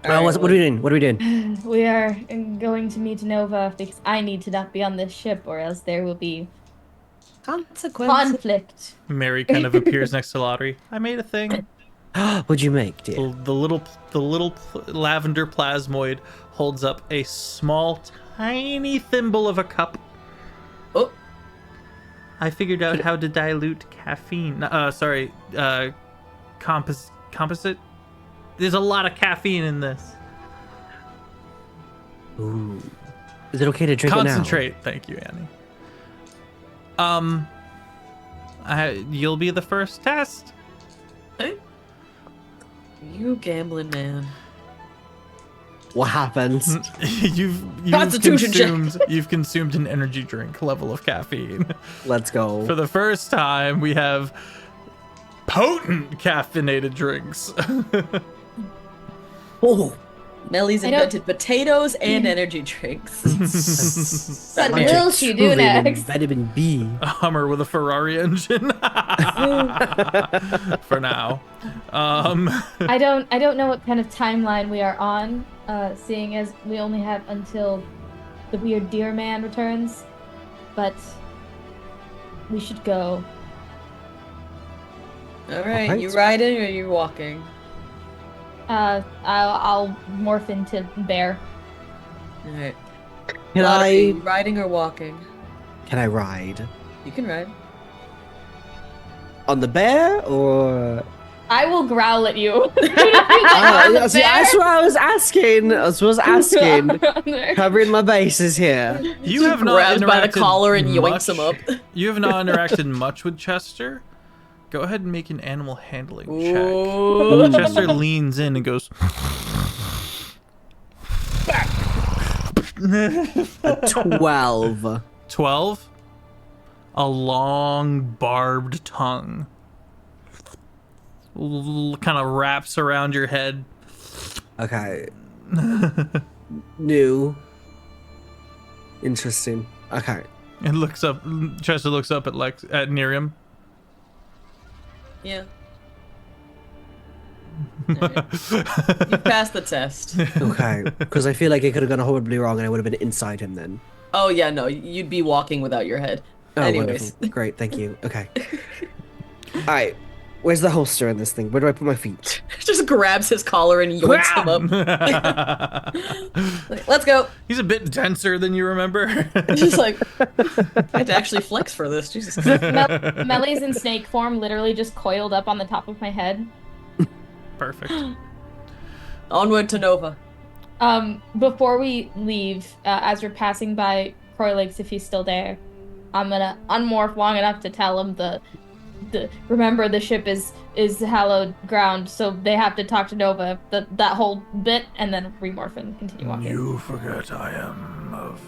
Alright, What are we doing? What are we doing? We are going to meet Nova because I need to not be on this ship, or else there will be Consequence. conflict. Mary kind of appears next to Lottery. I made a thing. What'd you make, dear? The little lavender plasmoid holds up a small, tiny thimble of a cup. Oh, I figured out how to dilute caffeine. Composite. There's a lot of caffeine in this. Ooh. Is it okay to drink Concentrate. Thank you, Annie. You'll be the first test. you gambling man. it now? What happens? You've Constitution check. consumed an energy drink level of caffeine. Let's go. For the first time, we have potent caffeinated drinks. Oh, Nellie's I don't- invented potatoes and energy drinks. What Magic. will she do next? Vitamin B. A Hummer with a Ferrari engine. For now. I don't know what kind of timeline we are on, seeing as we only have until the weird deer man returns, but we should go. All right, Alright. you riding or you walking? I'll morph into bear. All right. Can Lottery, you I? riding or walking? Can I ride You can ride. on the bear or? I will growl at you. On the See, that's bear. what I was asking. Covering my bases here. You have not Grabs by the interacted collar and yoinks much- him up. You have not interacted much with Chester. Go ahead and make an animal handling check. Ooh. Chester leans in and goes. 12. 12. A long barbed tongue kind of wraps around your head. Okay. New. Interesting. Okay. And looks up. Chester looks up at Nerium. Yeah. You passed the test. Okay. Because I feel like it could have gone horribly wrong and I would have been inside him then. Oh yeah, no, you'd be walking without your head. Oh, Anyways. wonderful. Great. Thank you. Okay. All right. Where's the holster in this thing? Where do I put my feet? Just grabs his collar and yoinks him up. Like, let's go. He's a bit denser than you remember. Just like I had to actually flex for this. Jesus. Melly's in snake form, literally just coiled up on the top of my head. Perfect. Onward to Nova. Before we leave, as we're passing by Croy Lakes, if he's still there, I'm gonna unmorph long enough to tell him remember the ship is hallowed ground, so they have to talk to Nova, that whole bit, and then remorph and continue walking. You forget I am sim of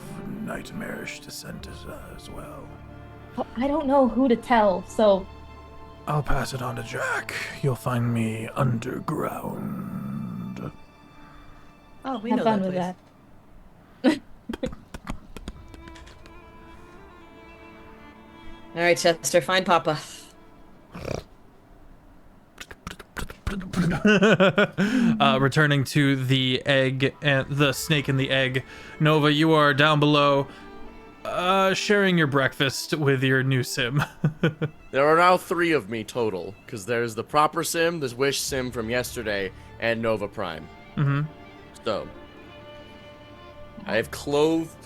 nightmarish descent as well. Oh, I don't know who to tell, so I'll pass it on to Jack. You'll find me underground. Oh, we have know fun that with place. that. All right, Chester, find Papa. Returning to the egg and the snake and the egg. Nova, you are down below, sharing your breakfast with your new sim. There are now 3 of me total, because there's the proper sim, there's Wish sim from yesterday, and Nova Prime. Mm-hmm. So, I have clothed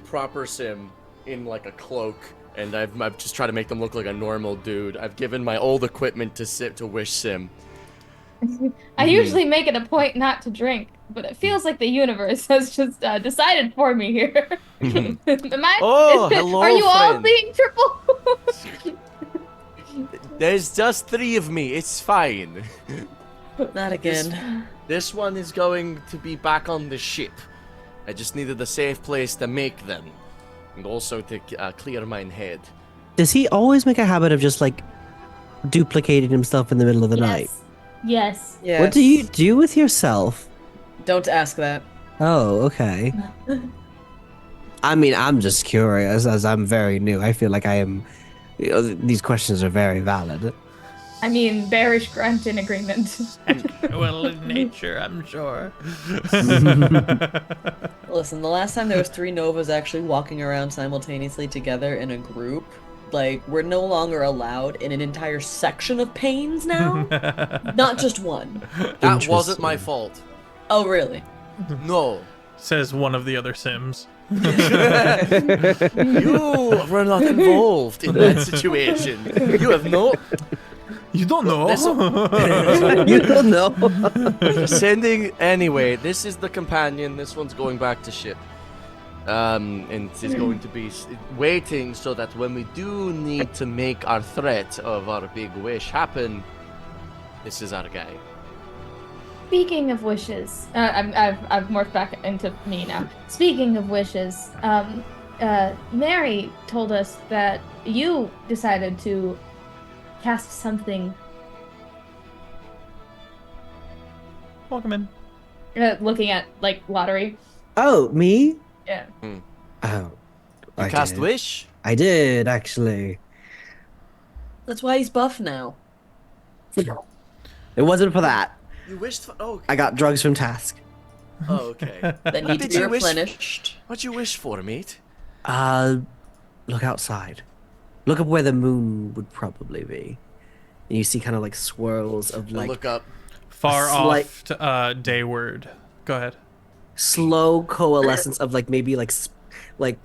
proper sim in like a cloak, and I've just tried to make them look like a normal dude. I've given my old equipment to Wish sim. I usually make it a point not to drink, but it feels like the universe has just decided for me here. Am I? Oh, hello, Are you all friend. seeing triple? There's just 3 of me. It's fine. Not again. This one is going to be back on the ship. I just needed a safe place to make them, and also to clear my head. Does he always make a habit of just like duplicating himself in the middle of the night? Yes. Yes. What do you do with yourself? Don't ask that. Oh, okay. I mean, I'm just curious, as I'm very new. I feel like I am. These questions are very valid. I mean, bearish grunt in agreement. Well, in nature, I'm sure. Listen, the last time there was 3 Novas actually walking around simultaneously together in a group, like, we're no longer allowed in an entire section of panes now. Not just one. That wasn't my fault. Oh, really? No. Says one of the other sims. You were not involved in that situation. You have no... You don't know. You don't know. Sending... Anyway, this is the companion. This one's going back to ship. And is going to be waiting so that when we do need to make our threat of our big wish happen, this is our guy. Speaking of wishes, I've morphed back into me now. Speaking of wishes, Mary told us that you decided to cast something. Welcome in. Looking at like lottery. Oh, me? Yeah. Oh, You cast wish? I did actually. That's why he's buff now. It wasn't for that. You wished for... Oh, I got drugs from Task. oh okay. That need to did be you wish- replenished. What'd you wish for, mate? Look outside. Look up where the moon would probably be. And you see kind of like swirls of I like look up. Far slight- off dayward. Go ahead. slow coalescence of like maybe like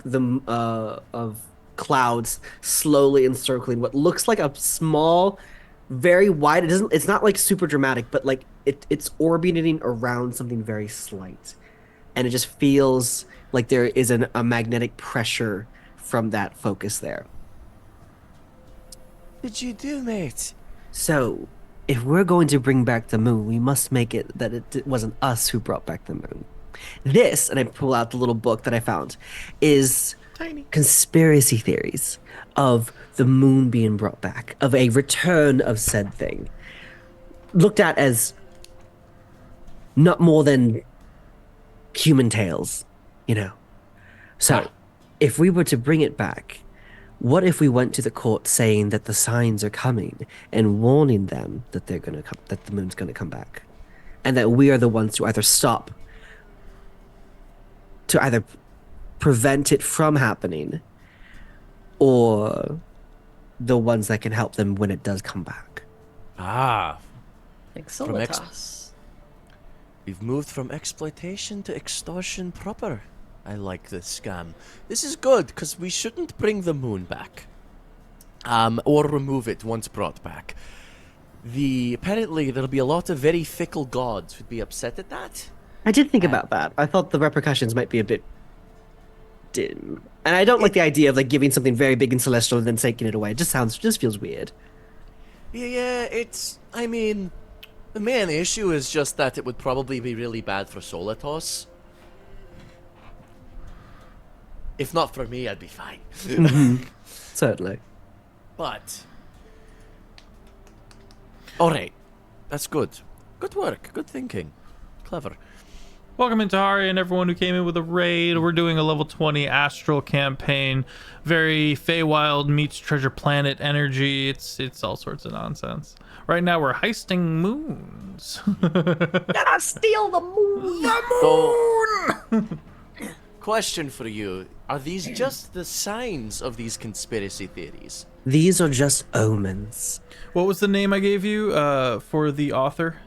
the of clouds slowly encircling what looks like a small, very wide. It's not like super dramatic, but like it's orbiting around something very slight, and it just feels like there is a magnetic pressure from that focus there. What did you do, mate? So, if we're going to bring back the moon, we must make it that it wasn't us who brought back the moon. This, and I pull out the little book that I found, is Tiny. conspiracy theories of the moon being brought back, of a return of said thing, looked at as not more than human tales, you know. So, if we were to bring it back, what if we went to the court saying that the signs are coming and warning them that they're gonna come, that the moon's gonna come back, and that we are the ones to either prevent it from happening, or the ones that can help them when it does come back. Ah, Like From ex- Solitas. we've moved from exploitation to extortion proper. I like this scam. This is good, because we shouldn't bring the moon back. Or remove it once brought back. Apparently there'll be a lot of very fickle gods who'd be upset at that. I did think about that. I thought the repercussions might be a bit dim, and I don't like the idea of like giving something very big and celestial and then taking it away. It just feels weird. Yeah, I mean, the main issue is just that it would probably be really bad for Solitos. If not for me, I'd be fine. Certainly. But all right, that's good. Good work. Good thinking. Clever. Welcome in Tahari and everyone who came in with a raid. We're doing a level 20 astral campaign. Very Feywild meets Treasure Planet energy. It's all sorts of nonsense. Right now we're heisting moons. Gotta steal the moon. So, question for you: are these just the signs of these conspiracy theories? These are just omens. What was the name I gave you for the author?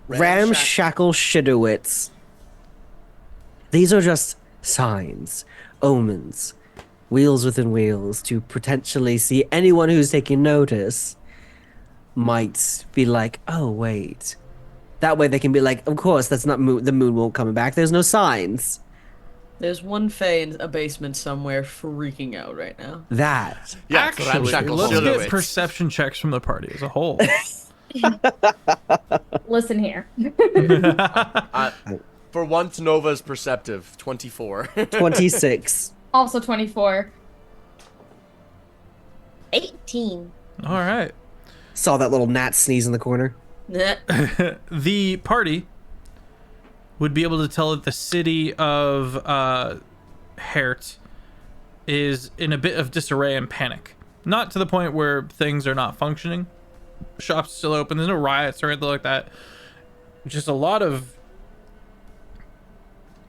Ramshackle Shidowitz. These are just signs, omens, wheels within wheels to potentially see anyone who's taking notice might be like, oh, wait. That way they can be like, of course, that's not the moon won't come back. There's no signs. There's one Fae in a basement somewhere freaking out right now. That. Yeah, Actually, let's get perception checks from the party as a whole. Listen here. For once, Nova's perceptive. 24. 26. Also 24. 18. All right. Saw that little gnat sneeze in the corner. The party would be able to tell that the city of Hert is in a bit of disarray and panic. Not to the point where things are not functioning. Shops still open. There's no riots or anything like that. Just a lot of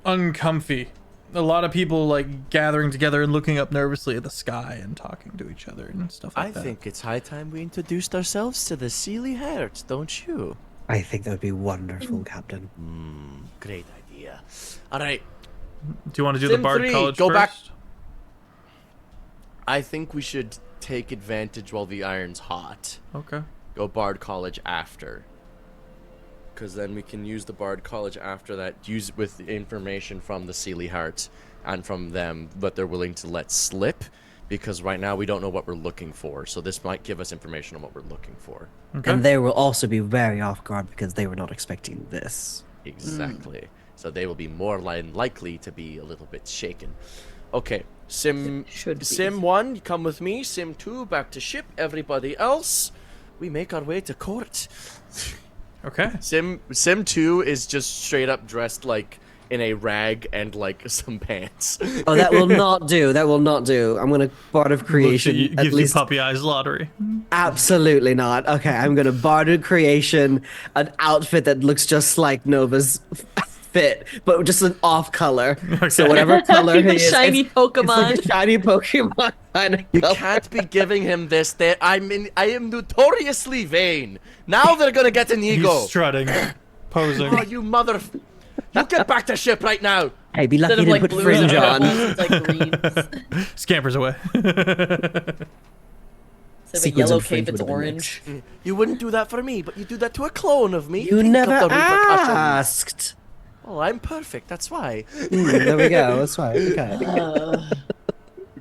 uncomfy. A lot of people like gathering together and looking up nervously at the sky and talking to each other and stuff like that. I think it's high time we introduced ourselves to the Sealy Herds, don't you? I think that would be wonderful, Captain. Great idea. All right. Do you want to do the Sim Bard 3, College go first? back. I think we should take advantage while the iron's hot. Okay. Go Bard College after. Because then we can use the Bard College after that, use it with the information from the Sealy Heart and from them that they're willing to let slip. Because right now we don't know what we're looking for. So this might give us information on what we're looking for. Okay. And they will also be very off guard because they were not expecting this. Exactly. So they will be more likely to be a little bit shaken. Okay. Sim Should be. Sim 1, you come with me. Sim 2, back to ship. Everybody else, we make our way to court. Okay. Sim 2 is just straight up dressed like in a rag and like some pants. Oh, that will not do. That will not do. I'm gonna Bard of Creation. Gives At you least puppy eyes lottery. absolutely not. Okay, I'm gonna Bard of Creation an outfit that looks just like Nova's fit, but just an off color. So whatever color he Like a is, shiny it's Pokemon. like a shiny Pokemon kind of You color. can't be giving him this. I am notoriously vain. Now they're gonna get an ego. He's strutting, posing. Oh, you mother! You get back to ship right now. Hey, be lucky Instead you of didn't like put blue fringe on. it's like green. Scampers away. Instead of a Sequins yellow and fringe cape, it's would've been orange. You wouldn't do that for me, but you do that to a clone of me. You Think never of the repercussions. asked. Oh, I'm perfect. That's why. There we go. That's right. Okay.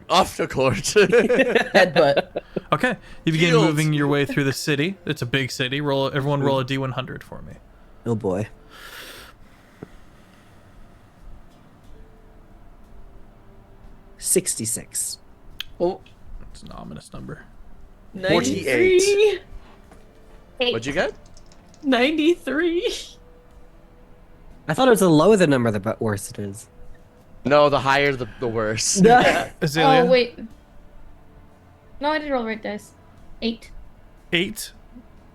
Off the court. Headbutt. Okay. You begin Shields. moving your way through the city. It's a big city. Everyone roll a D100 for me. Oh boy. $66. Oh, It's an ominous number. 93. What'd you get? 93. I thought it was the lower the number, the worse it is. No, the higher the worse. Azalea? Oh, wait. No, I did roll right dice. 8. 8?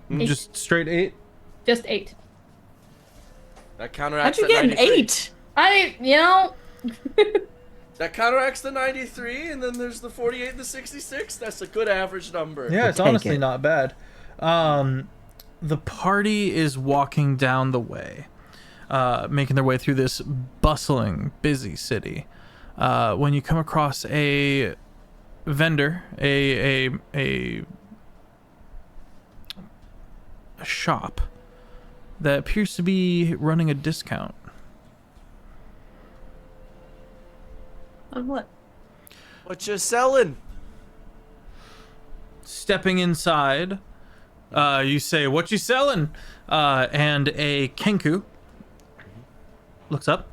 Eight. Just straight 8? Just 8. That counteracts How'd you that get an 93. 8? That counteracts the 93, and then there's the 48 and the 66. That's a good average number. Yeah, it's take honestly it. not bad. The party is walking down the way, making their way through this bustling, busy city. When you come across a vendor, a shop that appears to be running a discount. On what? What you selling? Stepping inside, you say, "What you selling?" And a Kenku looks up.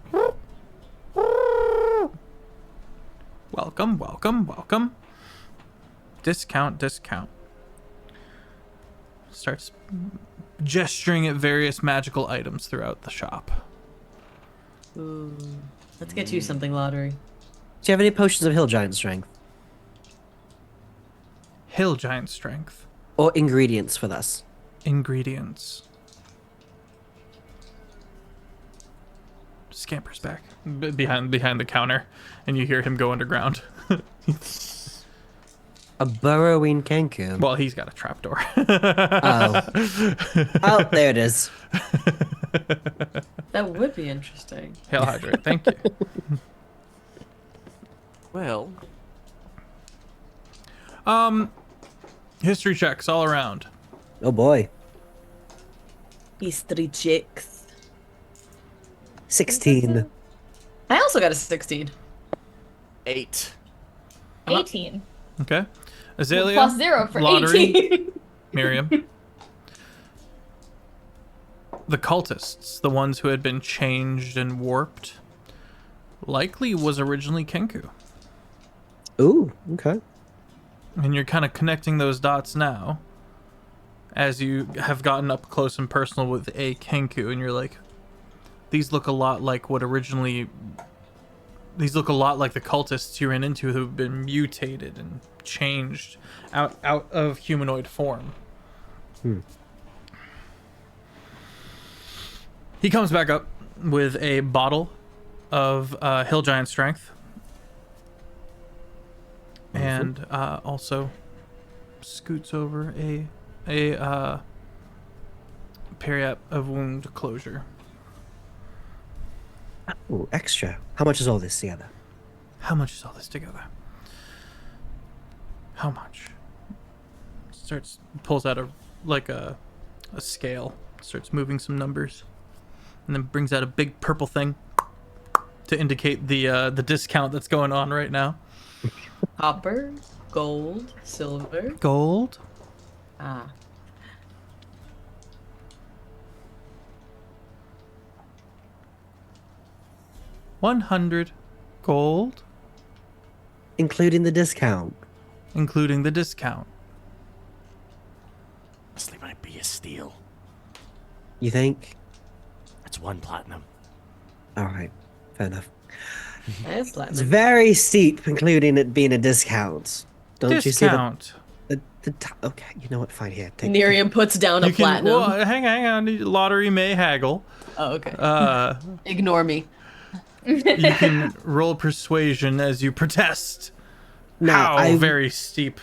Welcome, welcome, welcome. Discount, discount. Starts gesturing at various magical items throughout the shop. Ooh. Let's get you something, Lottery. Do you have any potions of hill giant strength? Hill giant strength. Or ingredients for this? Ingredients. Scampers back behind the counter, and you hear him go underground. A burrowing Kenku. Well, he's got a trapdoor. Oh, there it is. That would be interesting. Hail hydrate, thank you. Well, History checks all around. Oh boy. History checks. 16. I also got a 16. 8. 18. Okay. Azalea. Plus 0 for Lottery, 18. Miriam. The cultists, the ones who had been changed and warped, likely was originally Kenku. Ooh, okay. And you're kind of connecting those dots now as you have gotten up close and personal with a Kenku, and you're like, these look a lot like what originally... These look a lot like the cultists you ran into who've been mutated and changed out of humanoid form. He comes back up with a bottle of Hill Giant Strength. And also scoots over a Periap of Wound Closure. Ooh, extra. How much is all this together? How much is all this together? How much? Pulls out a scale, starts moving some numbers, and then brings out a big purple thing to indicate the discount that's going on right now. Copper, gold, silver. Gold. Ah. $100 gold, Including the discount. including the discount. Honestly, might be a steal. You think? That's 1 platinum. Alright, fair enough. That's It's platinum. very steep, including it being a discount. Don't you see Discount. okay, you know what? Fine, here. Take Miriam puts down a You can, platinum. well, hang on. Lottery may haggle. Oh, okay. Ignore me. You can roll persuasion as you protest. Now, How very steep.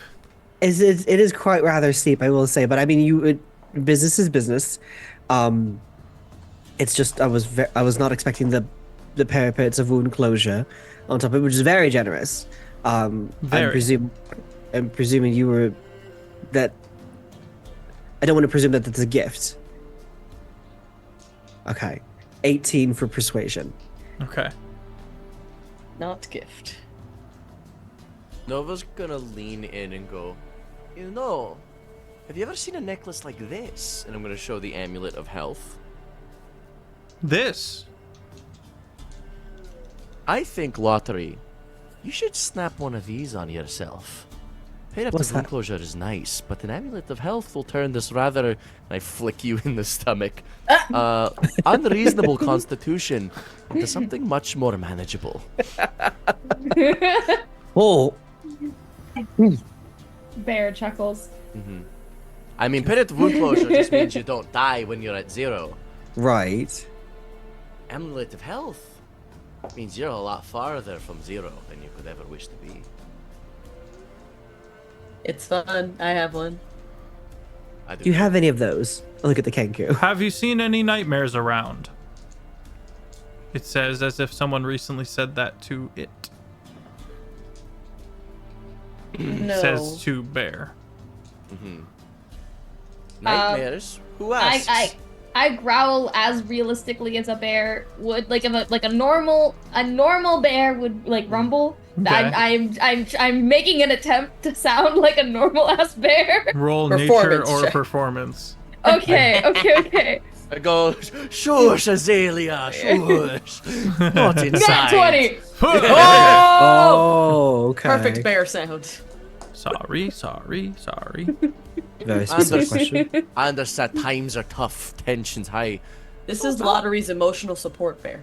It is quite rather steep, I will say. But I mean, business is business. It's just I was not expecting the parapets of wound closure on top of it, which is very generous. Very. I'm presuming you were that. I don't want to presume that that's a gift. Okay, 18 for persuasion. Okay. Not gift. Nova's gonna lean in and go, you know, have you ever seen a necklace like this? And I'm gonna show the amulet of health. This. I think, Lottery, you should snap one of these on yourself. Paid up What's to wound that? closure is nice, but an amulet of health will turn this rather, and I flick you in the stomach, unreasonable constitution into something much more manageable. Oh, Bear chuckles. I mean, paid up to wound closure just means you don't die when you're at 0. right. Amulet of health means you're a lot farther from 0 than you could ever wish to be. It's fun. I have one. I Do you have any of those? Look at the Kenku. Have you seen any nightmares around? It says as if someone recently said that to it. No. Says to Bear. Nightmares? Who asks? I growl as realistically as a bear would, like a normal bear would like rumble. Okay. I'm making an attempt to sound like a normal ass bear. Roll nature Performance or check. performance. Okay. I go, shush, Azalea, shush. Not Nat inside. 20. Oh, Okay. Perfect bear sound. Sorry. Very specific question. I understand times are tough, tensions high. This is Lottery's emotional support bear.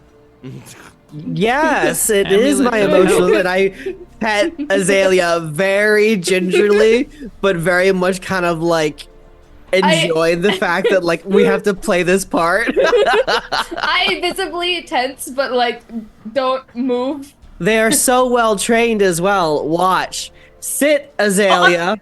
Yes, it is Amulet my of emotional, health. and I pet Azalea very gingerly, but very much kind of like enjoy the fact that like we have to play this part. I visibly tense, but like don't move. They are so well trained as well. Watch. Sit, Azalea.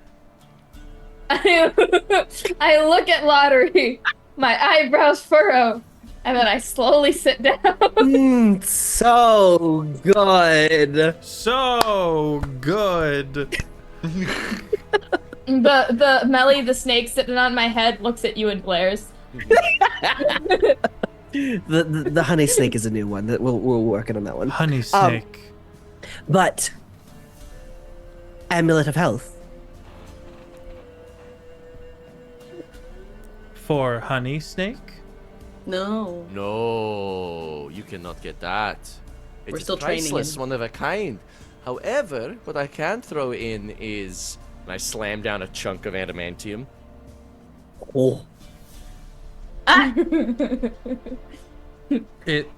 I look at Lottery, my eyebrows furrow, and then I slowly sit down. So good. So good. The Melly, the snake sitting on my head, looks at you and glares. The honey snake is a new one. That we're working on that one. Honey snake. But amulet of health. For honey snake? No. No, you cannot get that. It We're is still training priceless, him. one of a kind. However, what I can throw in is, and I slam down a chunk of adamantium. Oh. It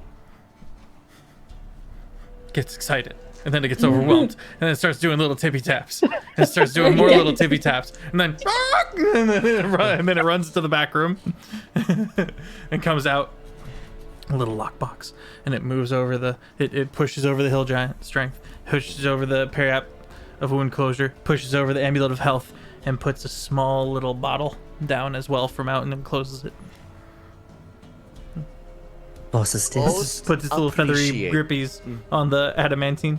gets excited. And then it gets overwhelmed. And then it starts doing little tippy taps. And it starts doing more little tippy taps. And then it runs to the back room. And comes out a little lockbox. And it moves over it pushes over the hill giant strength. Pushes over the periap of wound closure. Pushes over the amulet of health. And puts a small little bottle down as well from out and then closes it. Boss is still. Most Puts its little feathery appreciate- grippies on the adamantine.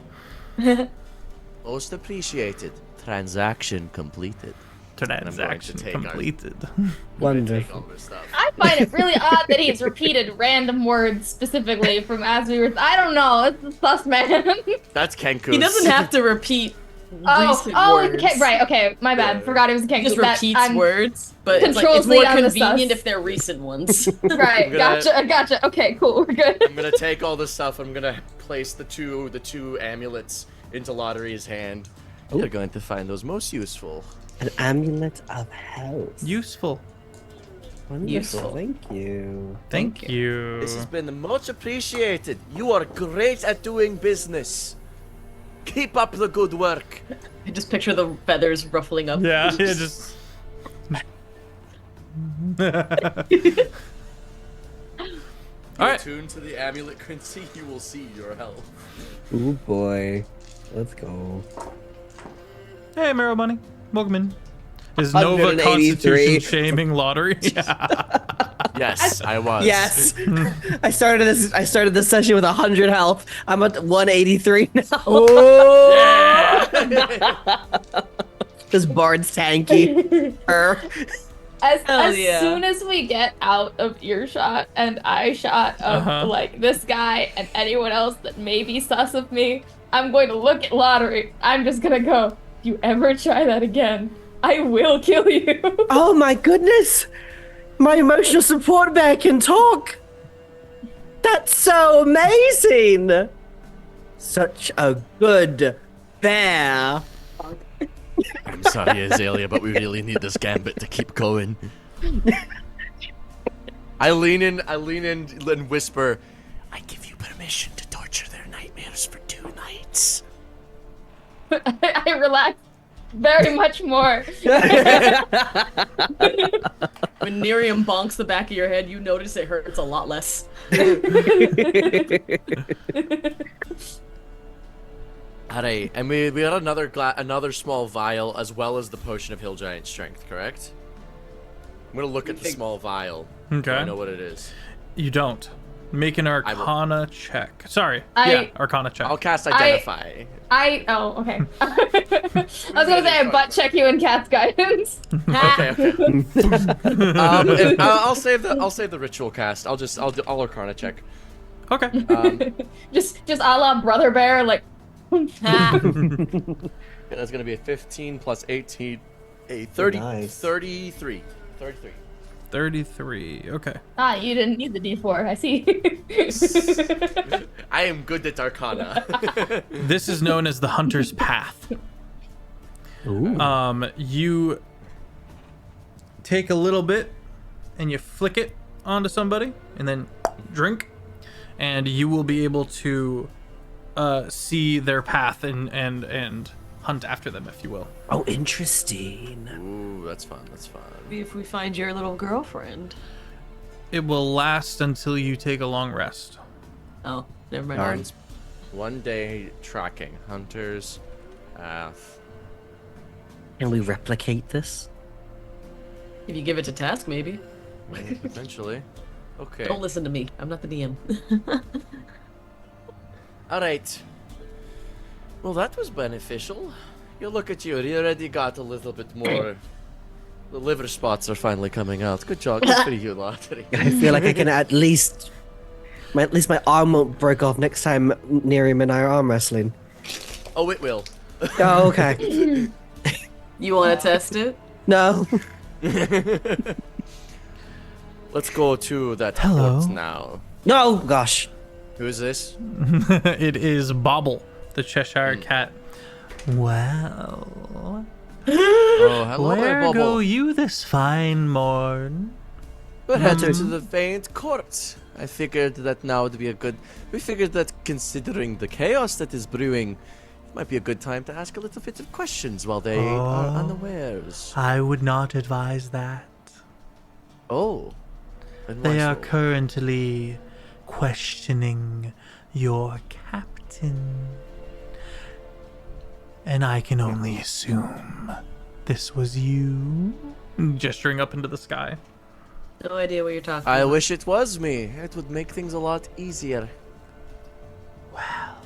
Most appreciated. Transaction completed. Transaction take our- completed. Take all Wonderful. this stuff. I find it really odd that he's repeated random words specifically from as we were. I don't know. It's sus, man. That's Kenku's. He doesn't have to repeat recent words. Okay, right. Okay, my bad. Yeah. Forgot it was a He Kenku. just That- repeats I'm- words, but it's, like, Control it's more Z on the convenient sus. if they're recent ones. Right. gonna- Gotcha. Okay, cool. We're good. I'm gonna take all this stuff. I'm gonna place the two amulets into Lottery's hand. You're going to find those most useful. An amulet of health. Useful. Wonderful. Useful. Thank you. Thank you. This has been much appreciated. You are great at doing business. Keep up the good work. I just picture the feathers ruffling up. Yeah, just. All right. Tune to the amulet, Quincy. You will see your health. Ooh boy. Let's go. Hey, Marrow Bunny. Welcome in. Is Nova 183. Constitution shaming lottery? Yes, I was. Yes. I started this session with 100 health. I'm at 183 now. This bard's tanky. As yeah. soon as we get out of earshot and eyeshot of like this guy and anyone else that may be sus of me, I'm going to look at Lottery. I'm just gonna go, if you ever try that again, I will kill you. Oh my goodness! My emotional support bear can talk! That's so amazing! Such a good bear. I'm sorry, Azalea, but we really need this gambit to keep going. I lean in and whisper, I give you permission to torture their nightmares for 2 nights. I relax very much more. When Nerium bonks the back of your head, you notice it hurts a lot less. Alright, and we got another small vial as well as the potion of Hill Giant Strength, correct? I'm gonna look at the small vial. Okay. So I know what it is. You don't. Make an will. Arcana check. Sorry. I- Yeah, Arcana check. I'll cast Identify. Oh, okay. I was gonna say I butt check you in Cat's guidance. Okay. I'll save the ritual cast. I'll Arcana check. Okay. just a la Brother Bear, like. That's gonna be a 15 plus 18, a 30, Nice. 33. 33. Okay. Ah, you didn't need the D4. I see. I am good at Arcana. This is known as the Hunter's Path. Ooh. You take a little bit and you flick it onto somebody and then drink, and you will be able to see their path and hunt after them, if you will. Oh, interesting. Ooh, that's fun. That's fun. Maybe if we find your little girlfriend. It will last until you take a long rest. Oh, never mind. Darn. One day tracking hunters. Can we replicate this? If you give it to task, maybe. Potentially. Okay. Don't listen to me. I'm not the DM. All right. Well, that was beneficial. You look at you. You already got a little bit more. The liver spots are finally coming out. Good job. Good for you, Lottery. I feel like I can at least my arm won't break off next time Nerium and I are arm wrestling. Oh, it will. Oh, okay. You want to test it? No. Let's go to that Hello. fort now. No, gosh. Who is this? It is Bobble, the Cheshire Cat. Well, Oh, hello there, Where Bubble. go you this fine morn? We're headed to the faint court. I figured that now would be a good... We figured that considering the chaos that is brewing, it might be a good time to ask a little bit of questions while they are Oh. unawares. I would not advise that. Oh. And They why are so? currently questioning your captain. And I can only assume this was you. gesturing up into the sky. No idea what you're talking I about. wish it was me. It would make things a lot easier. Well,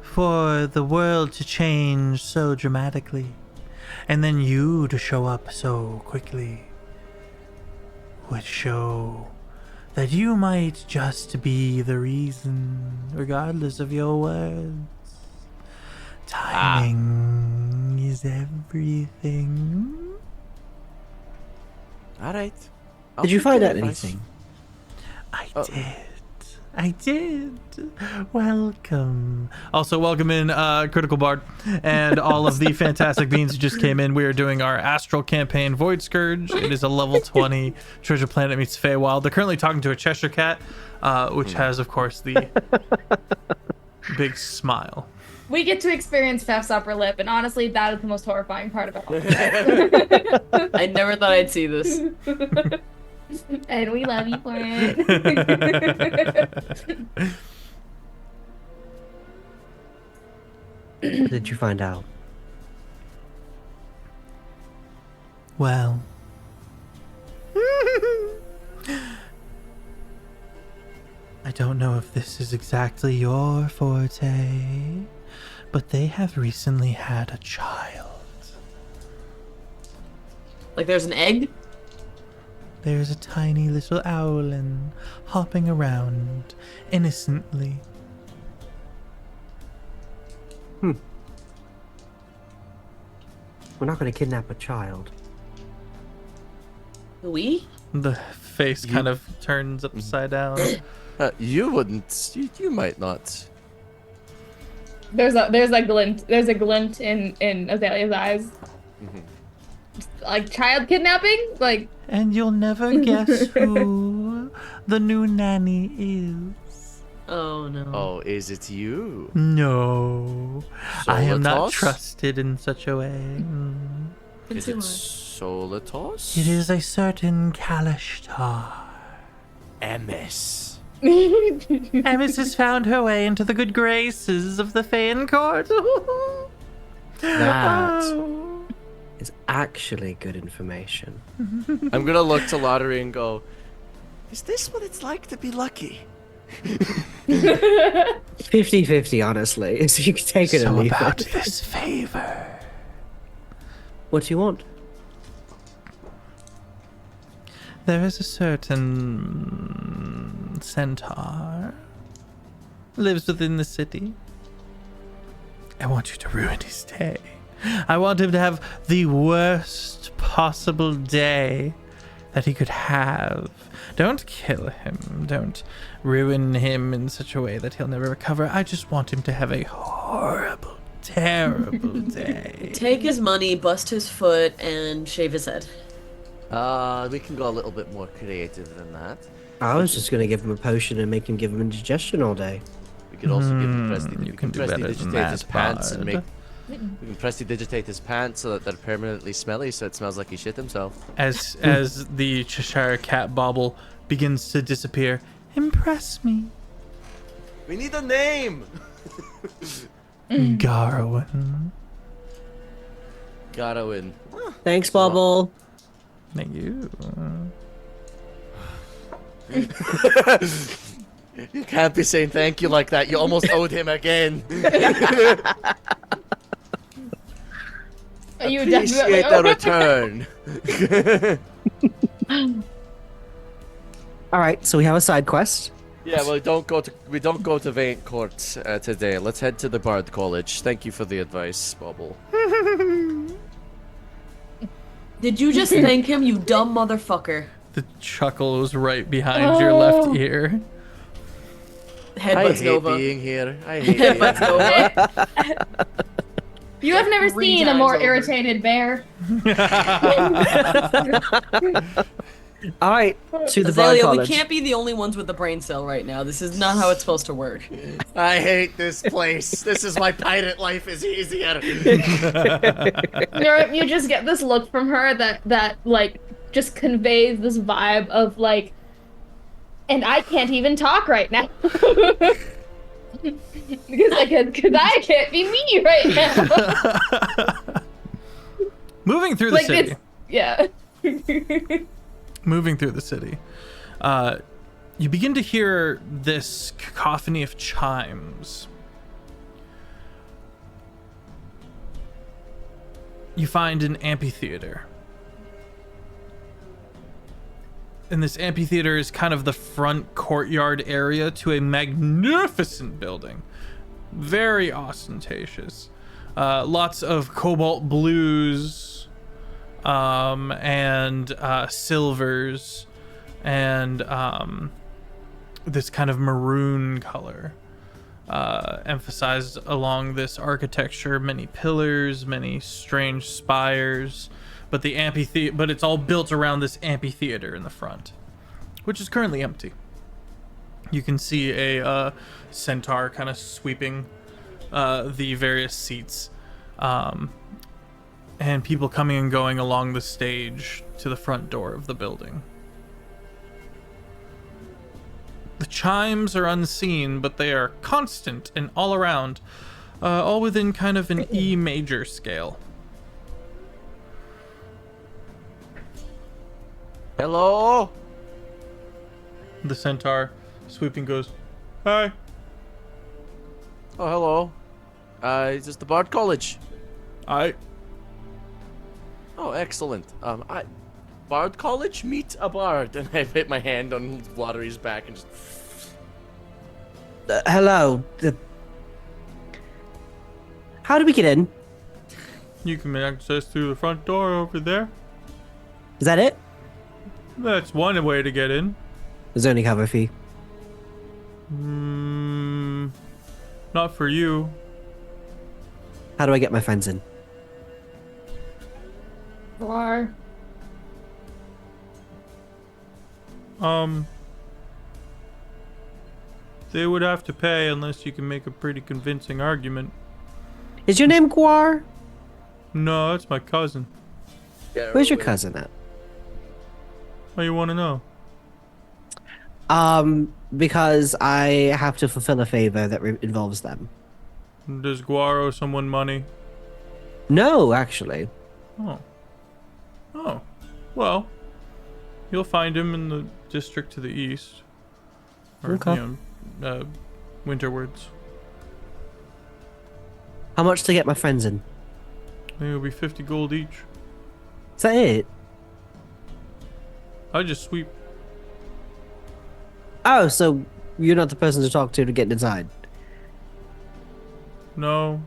for the world to change so dramatically, and then you to show up so quickly, would show that you might just be the reason, regardless of your words. Timing is everything. All right. Did you find out anything? I did. Welcome. Also, welcome in Critical Bard and all of the fantastic beings who just came in. We are doing our Astral campaign, Void Scourge. It is a level 20 Treasure Planet meets Feywild. They're currently talking to a Cheshire Cat, which has, of course, the big smile. We get to experience Feff's upper lip, and honestly, that is the most horrifying part about it. I never thought I'd see this. And we love you for it. What did you find out? Well. I don't know if this is exactly your forte, but they have recently had a child. Like there's an egg? There's a tiny little owlin hopping around innocently. We're not going to kidnap a child. We? The face kind of turns upside down. You wouldn't. You might not. There's a glint. There's a glint in Azalea's eyes. Like child kidnapping? Like And you'll never guess who the new nanny is. Oh no. Oh, is it you? No, I am not Solitos? trusted in such a way. Is it Solitos? It is a certain Kalishtar. MS. Emis has found her way into the good graces of the Faen Court. That is actually good information. I'm gonna look to Lottery and go, is this what it's like to be lucky? 50-50, honestly. So you can take it or So leave about it. this favor. What do you want? There is a certain centaur lives within the city. I want you to ruin his day. I want him to have the worst possible day that he could have. Don't kill him. Don't ruin him in such a way that he'll never recover. I just want him to have a horrible, terrible day. Take his money, bust his foot, and shave his head. We can go a little bit more creative than that. I was just gonna give him a potion and make him give him indigestion all day. We could also give him Presti. You We can do better than prestidigitate his that, pants and bud. make. We can prestidigitate his pants so that they're permanently smelly, so it smells like he shit himself. As the Cheshire Cat bauble begins to disappear, impress me, We need a name. Garwin. Gotta win. Thanks, Bubble. Thank you. You can't be saying thank you like that. You almost owed him again. You definitely Appreciate the return. All right, so we have a side quest. Yeah, well, we don't go to Vaint Court today. Let's head to the Bard College. Thank you for the advice, Bubble. Did you just thank him, you dumb motherfucker? The chuckle was right behind your left ear. I Headbutts hate Nova. being here. I hate being Headbutts here. Nova. You have never Three seen a times more over. irritated bear. All right, to the Bard Azalea, we College. can't be the only ones with the brain cell right now. This is not how it's supposed to work. I hate this place. This is why pirate life is easier. You just get this look from her that like just conveys this vibe of like, and I can't even talk right now. because I can't be me right now. Moving through the Like city. it's yeah. Moving through the city, you begin to hear this cacophony of chimes. You find an amphitheater. And this amphitheater is kind of the front courtyard area to a magnificent building. Very ostentatious. Lots of cobalt blues, and silvers, and this kind of maroon color emphasized along this architecture. Many pillars, many strange spires, but the amphitheater, but it's all built around this amphitheater in the front, which is currently empty. You can see a centaur kind of sweeping the various seats. And people coming and going along the stage to the front door of the building. The chimes are unseen, but they are constant and all around, all within kind of an E major scale. Hello? The centaur sweeping goes, "Hi." Oh, hello. Is this the Bard College? I Oh, excellent. Bard College? Meet a bard. And I hit my hand on Watery's back and just... Hello. How do we get in? You can access through the front door over there. Is that it? That's one way to get in. There's only cover fee. Not for you. How do I get my friends in? Or They would have to pay unless you can make a pretty convincing argument. Is your name Guar? No, that's my cousin. Where's your cousin at? What do you want to know? Because I have to fulfill a favor that involves them. Does Guar owe someone money? No, actually. Oh. Well, you'll find him in the district to the east. Or, Okay. Winterwards. How much to get my friends in? I think it'll be 50 gold each. Is that it? I just sweep. Oh, so you're not the person to talk to get inside. No.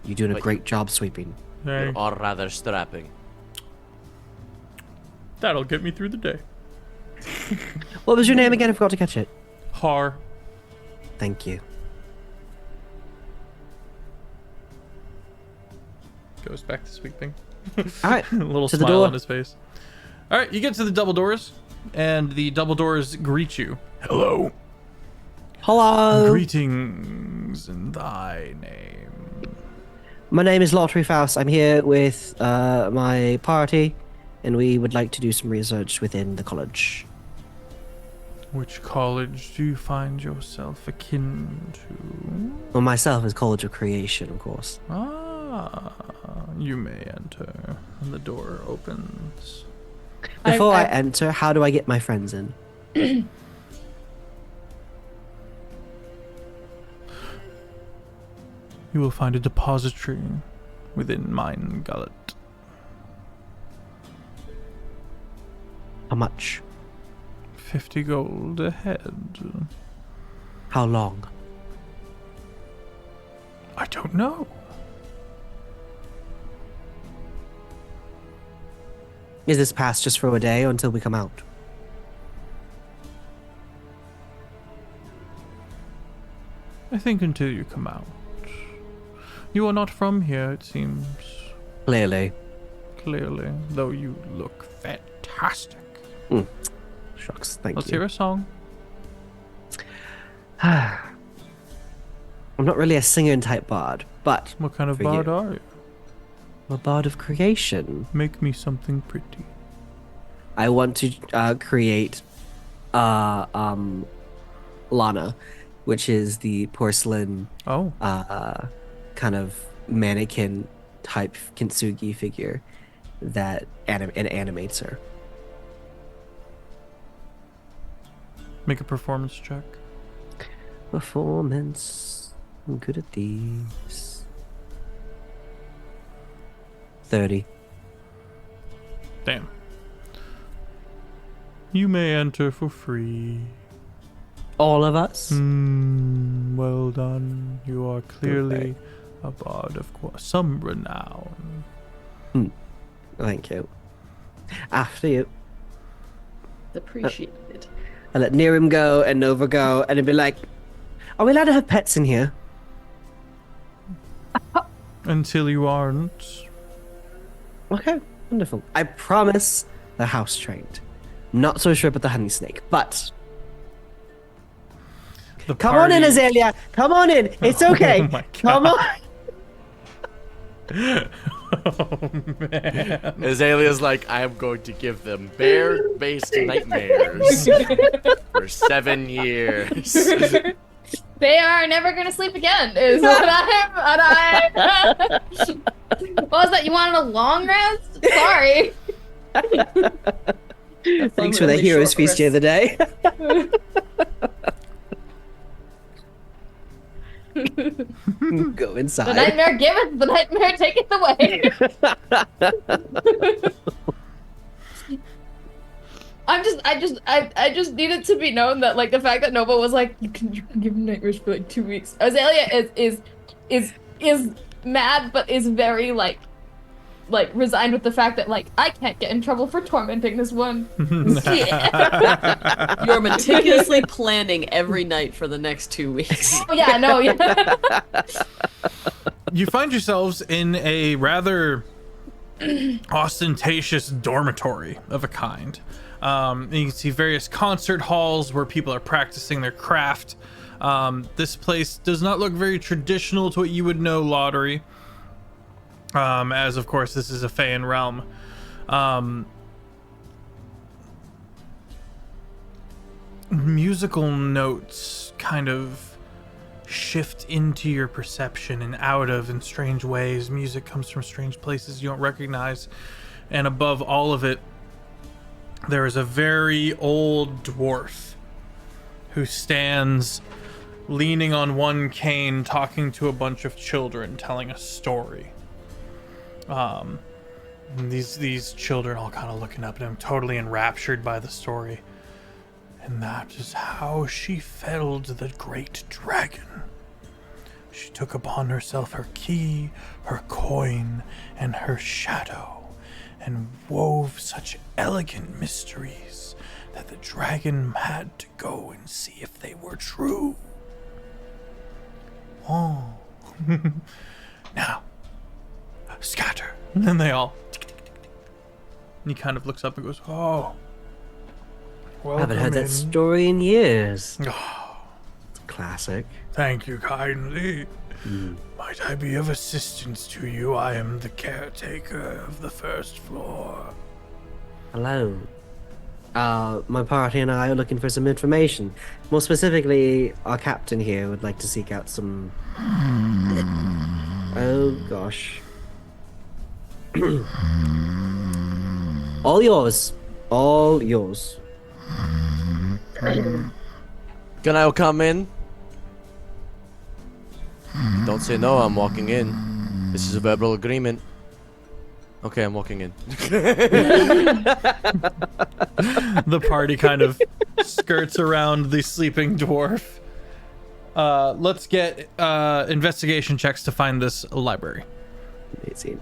You're doing a Wait. great job sweeping. Hey. Or rather strapping. That'll get me through the day. What was your name again? I forgot to catch it. Har. Thank you. Goes back to sweeping. All right. A little To the smile door. on his face. All right, you get to the double doors, and the double doors greet you. Hello. Hello. Greetings in thy name. My name is Lottery Faust. I'm here with my party, and we would like to do some research within the college. Which college do you find yourself akin to? Well, myself is College of Creation, of course. Ah, you may enter. And the door opens. Before I enter, how do I get my friends in? You will find a depository within mine gullet. How much? 50 gold a head. How long? I don't know. Is this pass just for a day or until we come out? I think until you come out. You are not from here, it seems. Clearly. Clearly, though you look fantastic. Shucks, thank Let's you. hear a song. I'm not really a singing type bard, but What kind of For bard you. are you? I'm a bard of creation. Make me something pretty. I want to create Lana, which is the porcelain Oh, kind of mannequin type kintsugi figure that animates her. make a performance check. Performance. I'm good at these. 30. Damn. You may enter for free. All of us? Well done. You are clearly a bard of some renown. Thank you. After you. Appreciated. I let Nirim go and Nova go, and it'd be like, are we allowed to have pets in here? Until you aren't. Okay, wonderful. I promise the house trained. Not so sure about the honey snake, but The come on in, party- Azalea. Come on in. It's okay. Oh my Come on. Oh man. Azalea's like, I am going to give them bear-based nightmares for 7 years. They are never gonna sleep again. Is what I. What was that? You wanted a long rest? Sorry. Thanks for the really hero's short feast the other day. Go The inside. nightmare giveth, the nightmare taketh away. I just need it to be known that like the fact that Nova was like, you can give him nightmares for like 2 weeks. Azalea is mad, but is very like resigned with the fact that like I can't get in trouble for tormenting this one. Yeah. You're meticulously planning every night for the next 2 weeks. Oh yeah, no, yeah. You find yourselves in a rather ostentatious dormitory of a kind. And you can see various concert halls where people are practicing their craft. This place does not look very traditional to what you would know lottery. As of course this is a Feyan realm. Musical notes kind of shift into your perception and out of in strange ways. Music comes from strange places you don't recognize. And above all of it, there is a very old dwarf who stands leaning on one cane, talking to a bunch of children, telling a story. These children all kind of looking up at him, totally enraptured by the story. And that is how she felled the great dragon. She took upon herself her key, her coin, and her shadow, and wove such elegant mysteries that the dragon had to go and see if they were true. Oh. Now, scatter. And then they all. And he kind of looks up and goes, "Oh, Haven't heard that in." story in years. Oh, It's a classic. Thank you kindly. Might I be of assistance to you? I am the caretaker of the first floor. Hello. My party and I are looking for some information. More specifically, our captain here would like to seek out some... Oh, gosh. All yours. All yours. Can I come in? Don't say no, I'm walking in. This is a verbal agreement. Okay, I'm walking in. the party kind of skirts around the sleeping dwarf. Let's get investigation checks to find this library. Amazing.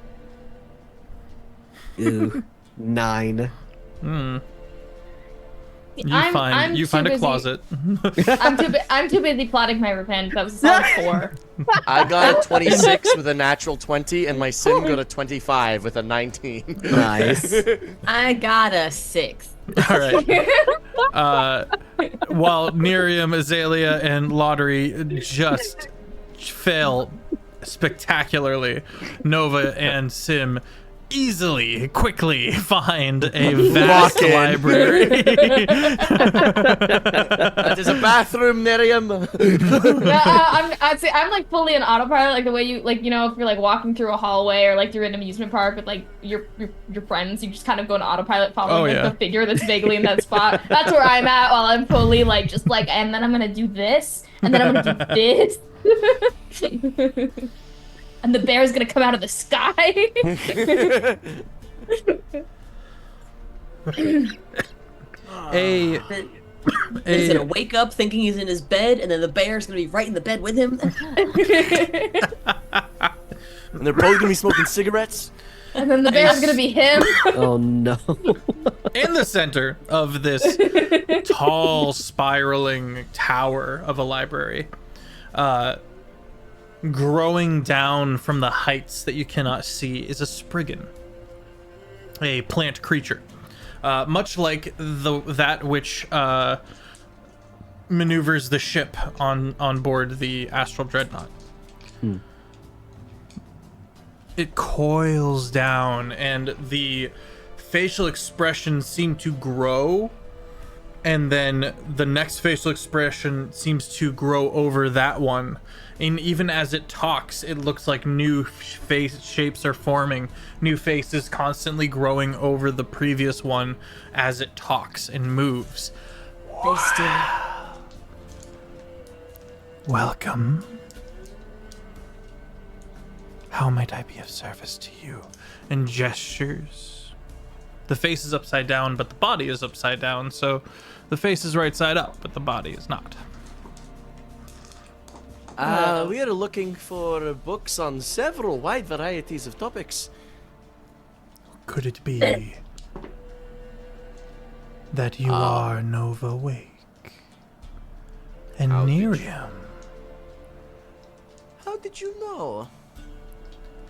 Ooh. 9. You find too a busy- closet. I'm too busy plotting my revenge. That was a solid 4. I got a 26 with a natural 20, and my sim got a 25 with a 19. Nice. I got a 6. All right. While Nerium, Azalea, and Lottery just fail spectacularly, Nova and Sim quickly find a vast Walk in. library. That is a bathroom, Miriam. I'm like fully in autopilot, like the way you if you're like walking through a hallway or like through an amusement park with like your friends, you just kind of go into autopilot following yeah. the figure that's vaguely in that spot. That's where I'm at while I'm fully like just like, and then I'm gonna do this, and then I'm gonna do this. And the bear's gonna come out of the sky. a He's gonna wake up thinking he's in his bed, and then the bear's gonna be right in the bed with him. And they're probably gonna be smoking cigarettes. And then the bear's gonna be him. Oh, no. in the center of this tall spiraling tower of a library, growing down from the heights that you cannot see, is a spriggan, a plant creature, much like that which maneuvers the ship on board the Astral Dreadnought. It coils down, and the facial expressions seem to grow, and then the next facial expression seems to grow over that one. And even as it talks, it looks like new face shapes are forming, new faces constantly growing over the previous one as it talks and moves. Welcome. How might I be of service to you? And gestures. The face is upside down, but the body is upside down, so the face is right side up, but the body is not. We are looking for books on several wide varieties of topics. Could it be that you are Nova Wake and How did you- Nerium? How did you know?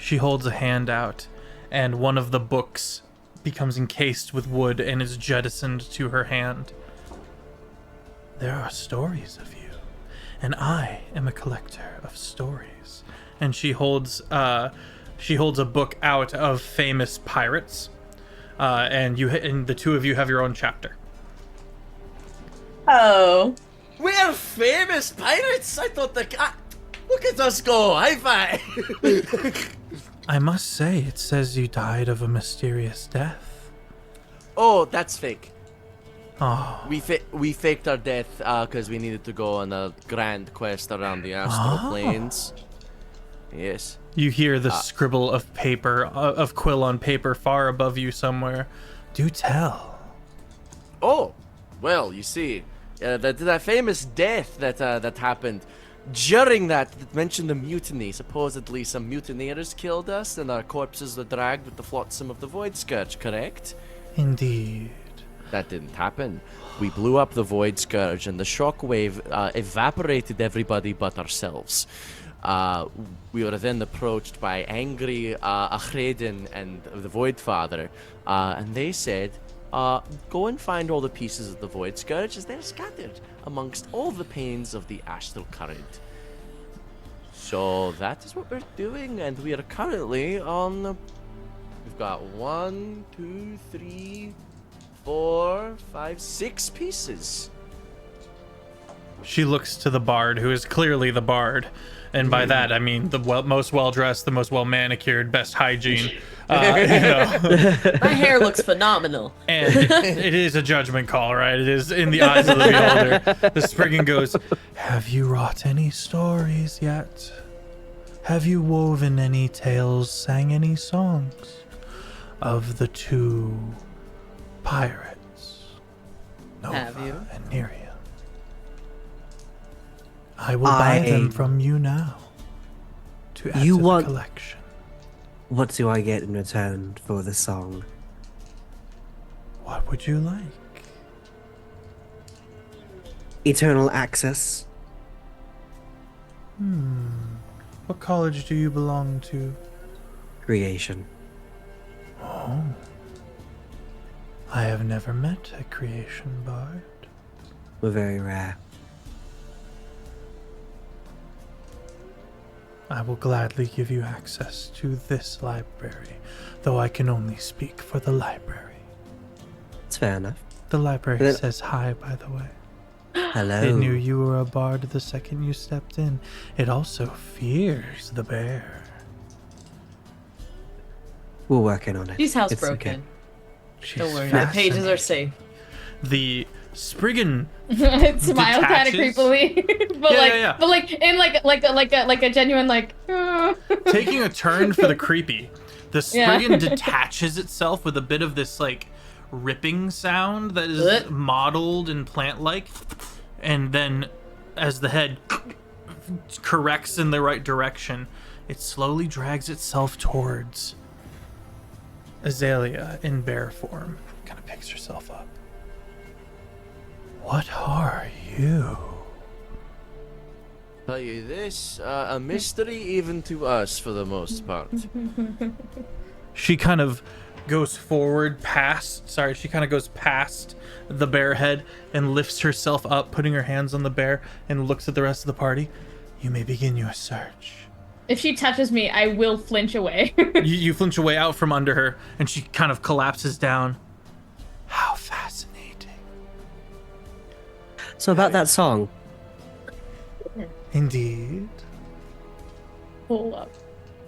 She holds a hand out, and one of the books becomes encased with wood and is jettisoned to her hand. There are stories of you, and I am a collector of stories. And she holds a book out of famous pirates, and the two of you have your own chapter. Oh. We're famous pirates. I thought look at us go. High five. I must say, it says you died of a mysterious death. Oh, that's fake. Oh, We faked our death because we needed to go on a grand quest around the astral planes. Yes. You hear the scribble of paper, of quill on paper far above you somewhere. do tell. Oh, well, you see, that famous death that happened. During that, it mentioned the mutiny. Supposedly, some mutineers killed us, and our corpses were dragged with the flotsam of the Void Scourge, correct? Indeed. That didn't happen. We blew up the Void Scourge, and the shockwave evaporated everybody but ourselves. We were then approached by angry Achredin and the Void Father, and they said, go and find all the pieces of the Void Scourge as they're scattered amongst all the panes of the astral current. So that is what we're doing, and we are currently on... We've got 1, 2, 3, 4, 5, 6 pieces. She looks to the bard, who is clearly the bard. And by that, I mean the most well-dressed, the most well-manicured, best hygiene. You know. My hair looks phenomenal. And it is a judgment call, right? It is in the eyes of the beholder. The Spriggan goes, have you wrought any stories yet? Have you woven any tales, sang any songs of the 2 pirates? Nova Have you? and Neria. I will buy them from you now to add to the collection. What do I get in return for the song? What would you like? Eternal access. What college do you belong to? Creation. Oh. I have never met a creation bard. We're very rare. I will gladly give you access to this library, though I can only speak for the library. It's fair enough. The library Then- says hi, by the way. Hello. It knew you were a bard the second you stepped in. It also fears the bear. We're working on it. She's It's housebroken. okay. She's Don't worry, the pages are safe. The Spriggan Smile kind of Detaches. creepily, but Yeah, but like in like a genuine like. taking a turn for the creepy. The Spriggan detaches itself with a bit of this like ripping sound that is What? modeled and plant-like, and then as the head corrects in the right direction, it slowly drags itself towards Azalea in bear form. Kind of picks herself up. What are you? Tell you this, a mystery even to us for the most part. She kind of goes forward past, she kind of goes past the bear head and lifts herself up, putting her hands on the bear, and looks at the rest of the party. You may begin your search. If she touches me, I will flinch away. You flinch away out from under her, and she kind of collapses down. How fascinating. So about that song. Indeed. Pull up.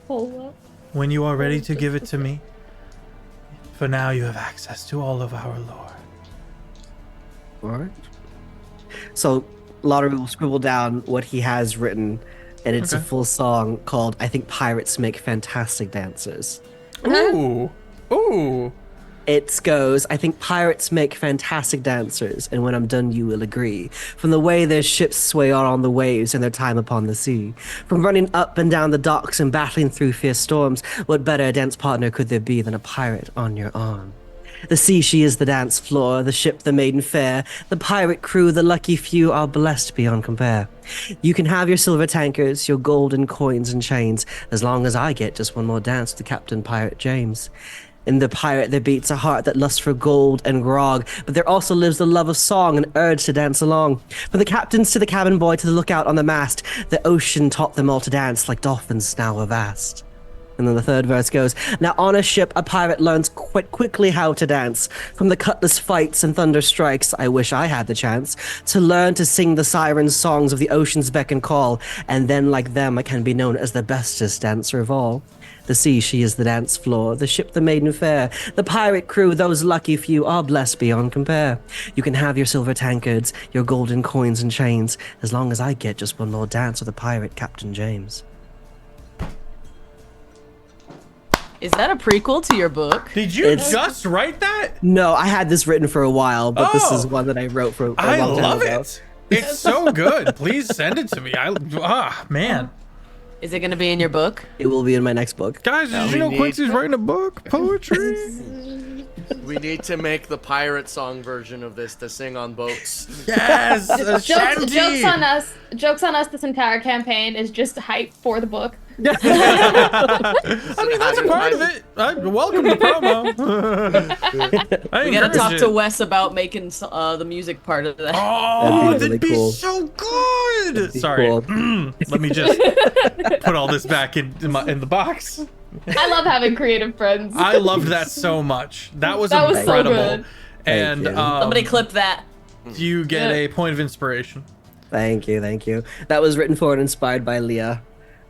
Pull up. When you are ready to give it to me, for now you have access to all of our lore. Alright. So Lauder will scribble down what he has written, and it's a full song called I Think Pirates Make Fantastic Dancers. Ooh. Ooh. It goes, I think pirates make fantastic dancers, and when I'm done you will agree. From the way their ships sway on the waves and their time upon the sea. From running up and down the docks and battling through fierce storms, what better dance partner could there be than a pirate on your arm? The sea, she is the dance floor, the ship, the maiden fair, the pirate crew, the lucky few are blessed beyond compare. You can have your silver tankers, your golden coins and chains, as long as I get just one more dance with Captain Pirate James. In the pirate there beats a heart that lusts for gold and grog, but there also lives the love of song and urge to dance along. From the captains to the cabin boy to the lookout on the mast, the ocean taught them all to dance like dolphins now are vast. And then the third verse goes, now on a ship a pirate learns quite quickly how to dance. From the cutlass fights and thunder strikes, I wish I had the chance to learn to sing the siren songs of the ocean's beck and call, and then like them I can be known as the bestest dancer of all. The sea, she is the dance floor, the ship, the maiden fair, the pirate crew, those lucky few are blessed beyond compare. You can have your silver tankards, your golden coins and chains, as long as I get just one more dance with the pirate Captain James. Is that a prequel to your book? Did you just write that? No, I had this written for a while, but this is Oh! one that I wrote for a long I time love ago. it. It's so good. Please send it to me. Man. Is it gonna be in your book? It will be in my next book. Guys, did you know Quincy's writing a book? Poetry? We need to make the pirate song version of this to sing on boats. Yes! Jokes on us. Jokes on us. This entire campaign is just hype for the book. I mean, that's a part of it. Welcome to promo. We gotta talk to Wes about making the music part of that. Oh, That'd be that'd be cool. so good. That'd be Sorry. cool. Let me just put all this back in the box. I love having creative friends. I loved that so much. That was That was so incredible. good. And Thank you. Somebody clip that. you get Yeah. a point of inspiration. Thank you. That was written for and inspired by Leah.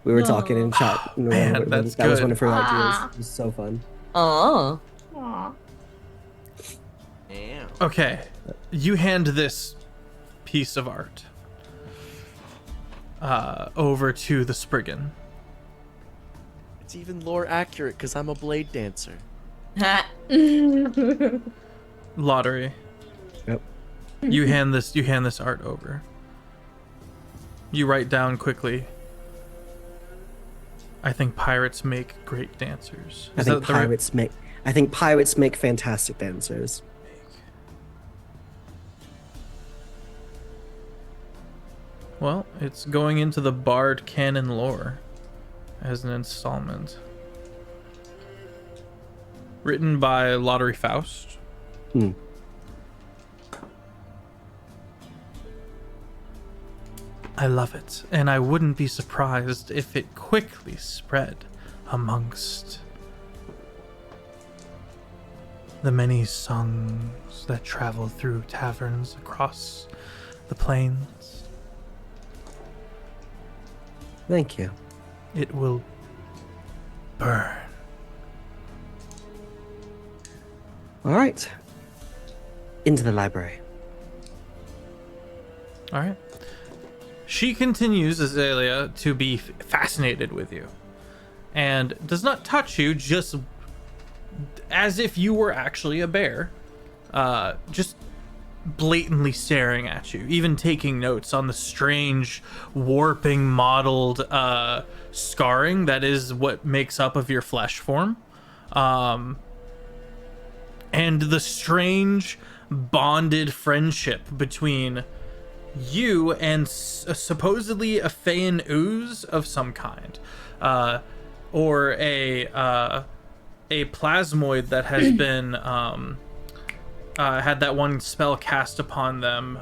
We were talking in chat. Man, that's that was good. one of her ideas. Ah. It was so fun. Oh. Aw. Damn. Okay, you hand this piece of art over to the Spriggan. It's even lore accurate because I'm a blade dancer. Lottery. Yep. You hand this art over. You write down quickly. I think pirates make great dancers. I think pirates make fantastic dancers. Well, it's going into the Bard canon lore as an installment. Written by Lottery Faust. Hmm. I love it, and I wouldn't be surprised if it quickly spread amongst the many songs that travel through taverns across the plains. Thank you. It will burn. All right. Into the library. All right. She continues, Azalea, to be fascinated with you and does not touch you, just as if you were actually a bear, just blatantly staring at you, even taking notes on the strange warping modeled scarring that is what makes up of your flesh form, and the strange bonded friendship between you and supposedly a Feyan ooze of some kind, or a plasmoid that has been had that one spell cast upon them,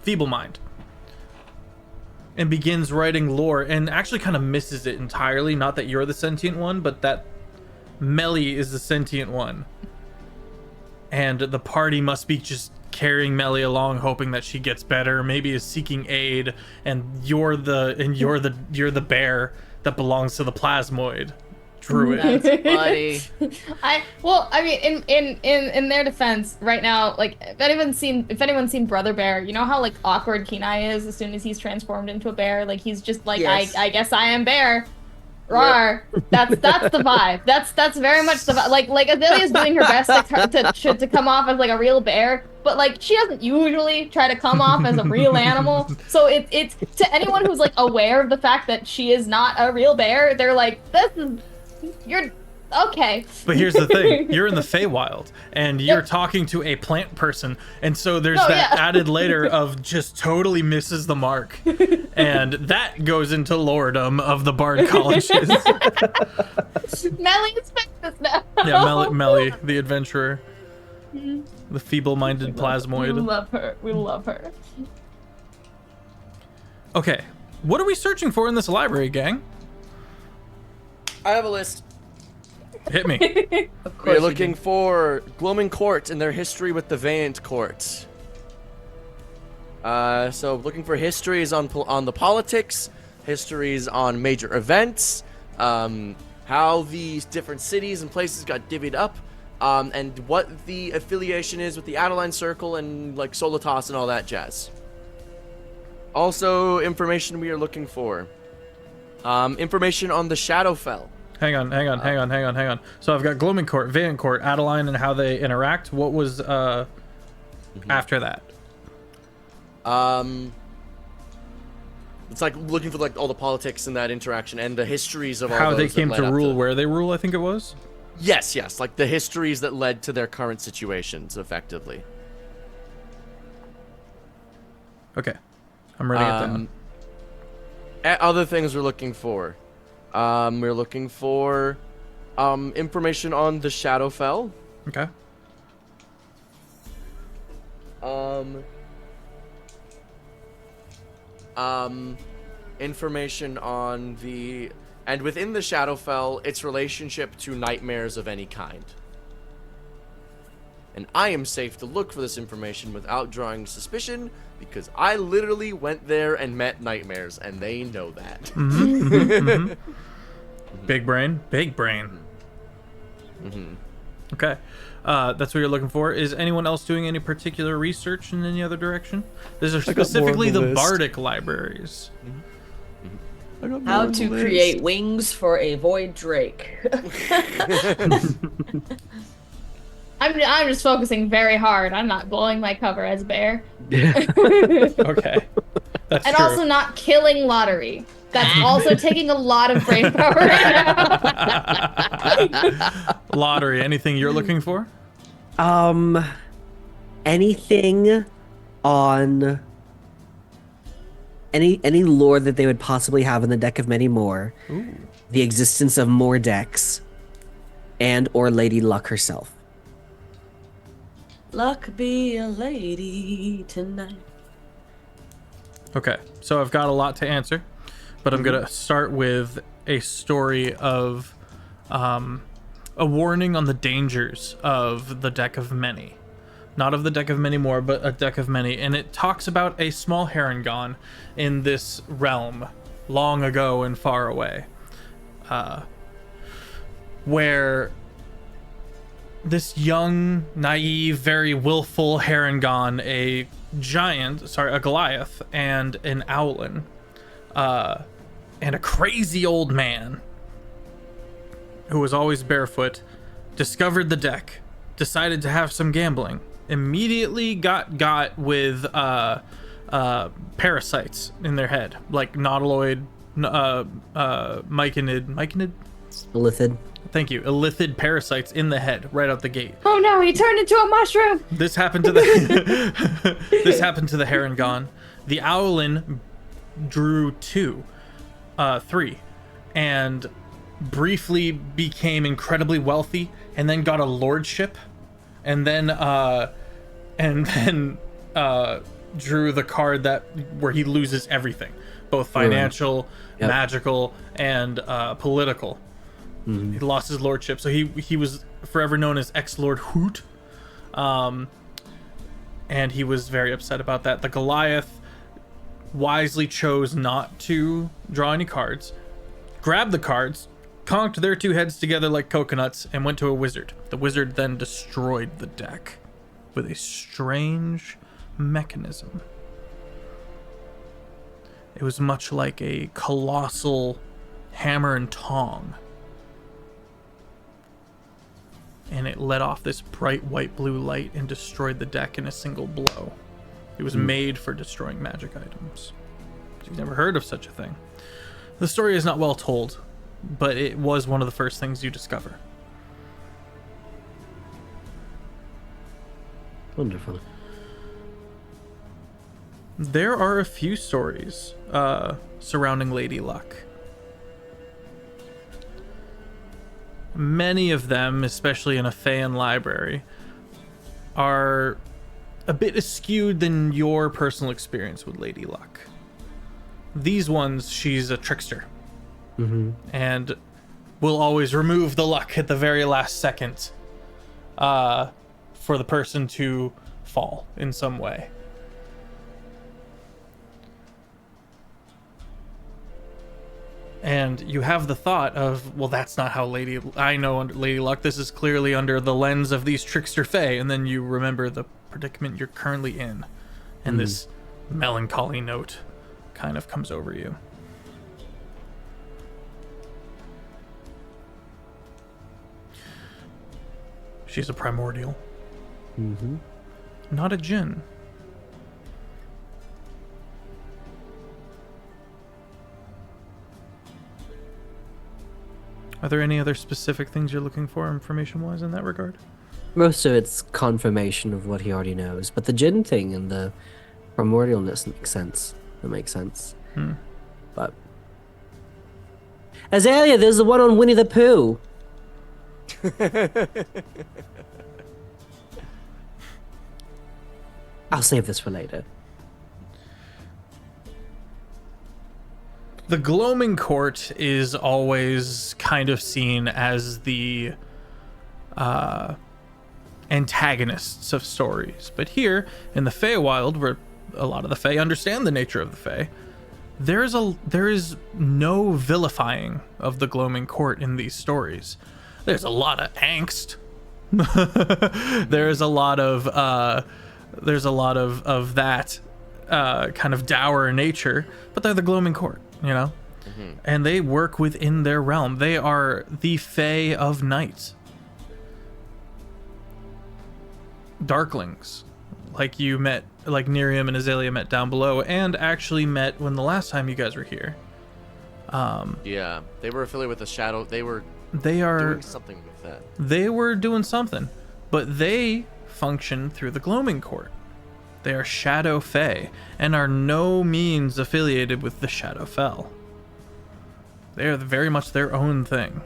Feeble Mind, and begins writing lore and actually kind of misses it entirely. Not that you're the sentient one, but that Melly is the sentient one, and the party must be just carrying Melly along, hoping that she gets better, maybe is seeking aid, and you're the bear that belongs to the plasmoid druid. That's funny. I mean, in their defense, right now, like if anyone's seen Brother Bear, you know how like awkward Kenai is as soon as he's transformed into a bear. Like he's just like, Yes. I guess I am bear. Rawr. That's the vibe. That's very much the vibe. Like Azalea's doing her best to come off as like a real bear, but like she doesn't usually try to come off as a real animal. So it's to anyone who's like aware of the fact that she is not a real bear, they're like, you're okay. But here's the thing, you're in the Feywild and you're talking to a plant person, and so there's that added layer of just totally misses the mark, and that goes into loredom of the Bard colleges. Melly is famous now. Yeah, Melly, the adventurer, the feeble-minded We plasmoid. love her. We love her. Okay, what are we searching for in this library, gang? I have a list. Hit me. Of course We're you looking do. for Gloaming Court and their history with the Valiant Court. So looking for histories on the politics, histories on major events, how these different cities and places got divvied up, and what the affiliation is with the Adeline Circle and like Solitas and all that jazz. Also, information we are looking for. Information on the Shadowfell. Hang on. So I've got Gloaming Court, Valiant Court, Adeline, and how they interact. What was after that? It's like looking for like all the politics and that interaction and the histories of all How those they that came led to up rule where they rule, I think it was. Yes, like the histories that led to their current situations, effectively. Okay, I'm writing it down. Other things we're looking for. We're looking for information on the Shadowfell. Okay. Information on and within the Shadowfell, its relationship to nightmares of any kind. And I am safe to look for this information without drawing suspicion because I literally went there and met nightmares, and they know that. Big brain. Okay. That's what you're looking for. Is anyone else doing any particular research in any other direction? These are specifically the bardic libraries. How to create wings for a void drake. I'm just focusing very hard. I'm not blowing my cover as bear. Okay. That's And true. also not killing lottery. That's also taking a lot of brain power right now. Lottery. Anything you're looking for? Anything on any lore that they would possibly have in the deck of many more. Ooh. The existence of more decks, and or Lady Luck herself. Luck be a lady tonight. Okay, so I've got a lot to answer, but I'm gonna start with a story of a warning on the dangers of the deck of many. Not of the deck of many more, but a deck of many. And it talks about a small Harengon in this realm long ago and far away, where this young, naive, very willful Harengon, a Goliath, and an Owlin, and a crazy old man who was always barefoot, discovered the deck, decided to have some gambling, immediately got with parasites in their head, like nautiloid, myconid, Illithid. thank you, illithid parasites in the head right out the gate. Oh no, he turned into a mushroom! This happened to the this happened to the Harengon. The Owlin drew 3, and briefly became incredibly wealthy, and then got a lordship, and then drew the card where he loses everything, both financial, magical, and political. He lost his lordship, so he was forever known as ex-Lord Hoot, and he was very upset about that. The Goliath wisely chose not to draw any cards, grabbed the cards, conked their 2 heads together like coconuts, and went to a wizard. The wizard then destroyed the deck with a strange mechanism. It was much like a colossal hammer and tong, and it let off this bright white blue light and destroyed the deck in a single blow. It was made for destroying magic items. You've never heard of such a thing. The story is not well told, but it was one of the first things you discover. Wonderful. There are a few stories surrounding Lady Luck. Many of them, especially in a fan library, are a bit askewed than your personal experience with Lady Luck. These ones, she's a trickster. And will always remove the luck at the very last second for the person to fall in some way. And you have the thought of, well, that's not how I know under Lady Luck. This is clearly under the lens of these trickster fae. And then you remember the predicament you're currently in. And this melancholy note kind of comes over you. She's a primordial. not a djinn. Are there any other specific things you're looking for information-wise in that regard? Most of it's confirmation of what he already knows, but the djinn thing and the primordialness makes sense. That makes sense. But Azalea, there's the one on Winnie the Pooh. I'll save this for later. The Gloaming Court is always kind of seen as the antagonists of stories. But here, in the Feywild, where a lot of the Fey understand the nature of the Fey, there is no vilifying of the Gloaming Court in these stories. There's a lot of angst. There's a lot of that kind of dour nature, but they're the Gloaming Court, you know? And they work within their realm. They are the Fae of night. Darklings, like you met, like Nerium and Azalea met down below, and actually met when the last time you guys were here. Yeah, they were affiliated with the Shadow. They are doing something with that. They were doing something, but they function through the Gloaming Court. They are Shadow Fae and are no means affiliated with the Shadowfell. They are very much their own thing.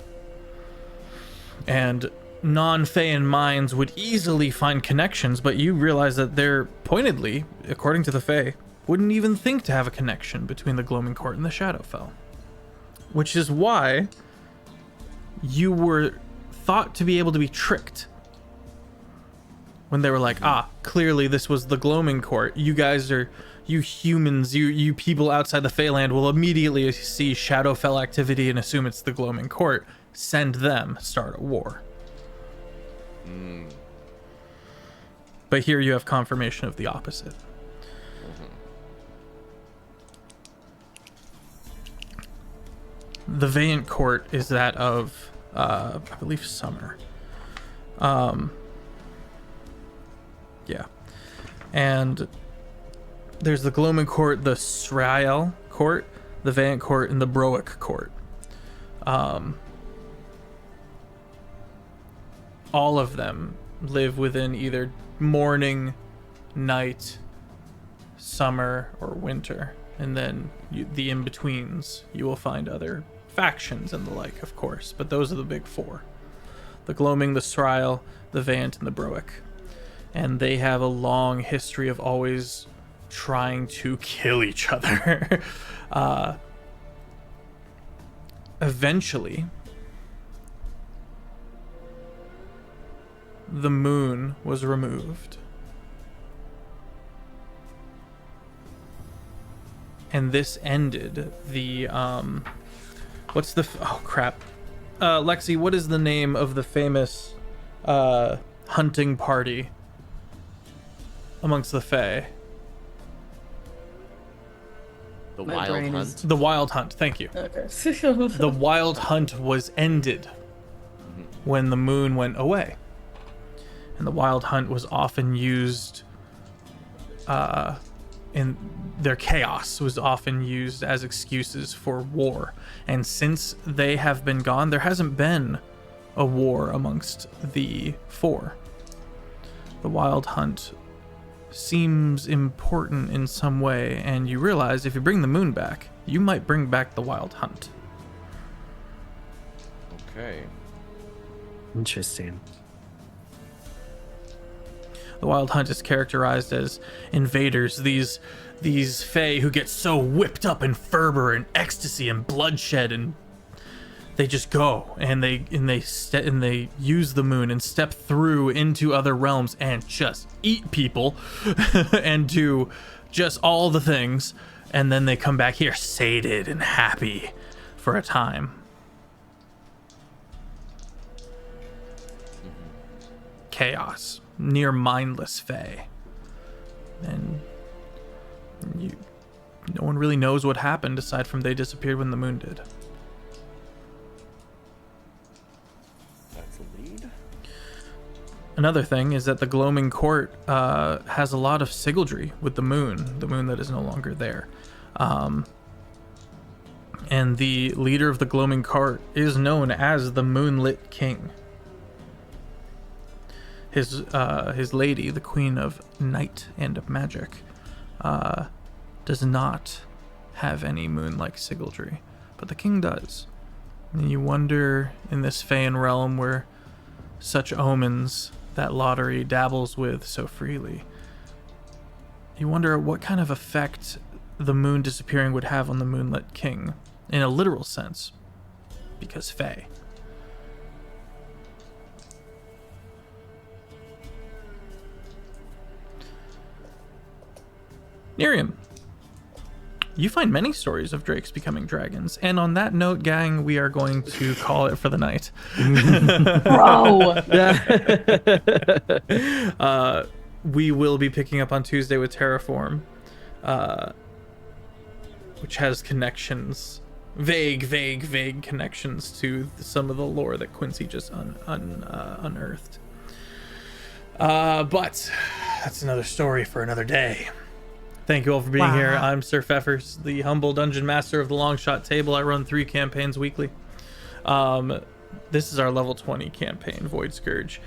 And non-Feyan minds would easily find connections, but you realize that they're pointedly, according to the Fae, wouldn't even think to have a connection between the Gloaming Court and the Shadowfell. Which is why you were thought to be able to be tricked. When they were like, clearly this was the Gloaming Court. You guys are, you humans, you people outside the Feyland will immediately see Shadowfell activity and assume it's the Gloaming Court. Send them, start a war. But here you have confirmation of the opposite. The Valiant Court is that of, I believe, Summer. Yeah. And there's the Gloaming Court, the Srael Court, the Valiant Court, and the Broic Court. All of them live within either morning, night, summer, or winter. And then the in-betweens, you will find other factions and the like, of course. But those are the big four. The Gloaming, the Srael, the Vant, and the Broic. And they have a long history of always trying to kill each other. Eventually, the moon was removed. And this ended the, what's the, oh crap. Lexi, what is the name of the famous hunting party amongst the Fae? The My Wild brain Hunt. is- The Wild Hunt, thank you. Okay. The Wild Hunt was ended when the moon went away. And the Wild Hunt was often used in their chaos was often used as excuses for war. And since they have been gone, there hasn't been a war amongst the four. The Wild Hunt seems important in some way, and you realize if you bring the moon back, you might bring back the Wild Hunt. Okay. Interesting. The Wild Hunt is characterized as invaders, these Fae who get so whipped up in fervor and ecstasy and bloodshed, and they just go and they use the moon and step through into other realms and just eat people and do just all the things, and then they come back here sated and happy for a time. Chaos. Near mindless Fae. And no one really knows what happened aside from they disappeared when the moon did. That's a lead. Another thing is that the Gloaming Court has a lot of sigildry with the moon that is no longer there. And the leader of the Gloaming Court is known as the Moonlit King. His lady, the Queen of Night and of Magic, does not have any moon-like sigildry, but the king does. And you wonder, in this Feyan realm where such omens that lottery dabbles with so freely, you wonder what kind of effect the moon disappearing would have on the Moonlit King, in a literal sense, because Fae. Nerium, you find many stories of drakes becoming dragons, and on that note, gang, we are going to call it for the night. Bro. We will be picking up on Tuesday with Terraform, which has connections, vague connections to some of the lore that Quincy just unearthed. But that's another story for another day. Thank you all for being here. I'm SirFeffers, the humble dungeon master of the Long Shot Table. I run 3 campaigns weekly. This is our level 20 campaign, Void Scourge.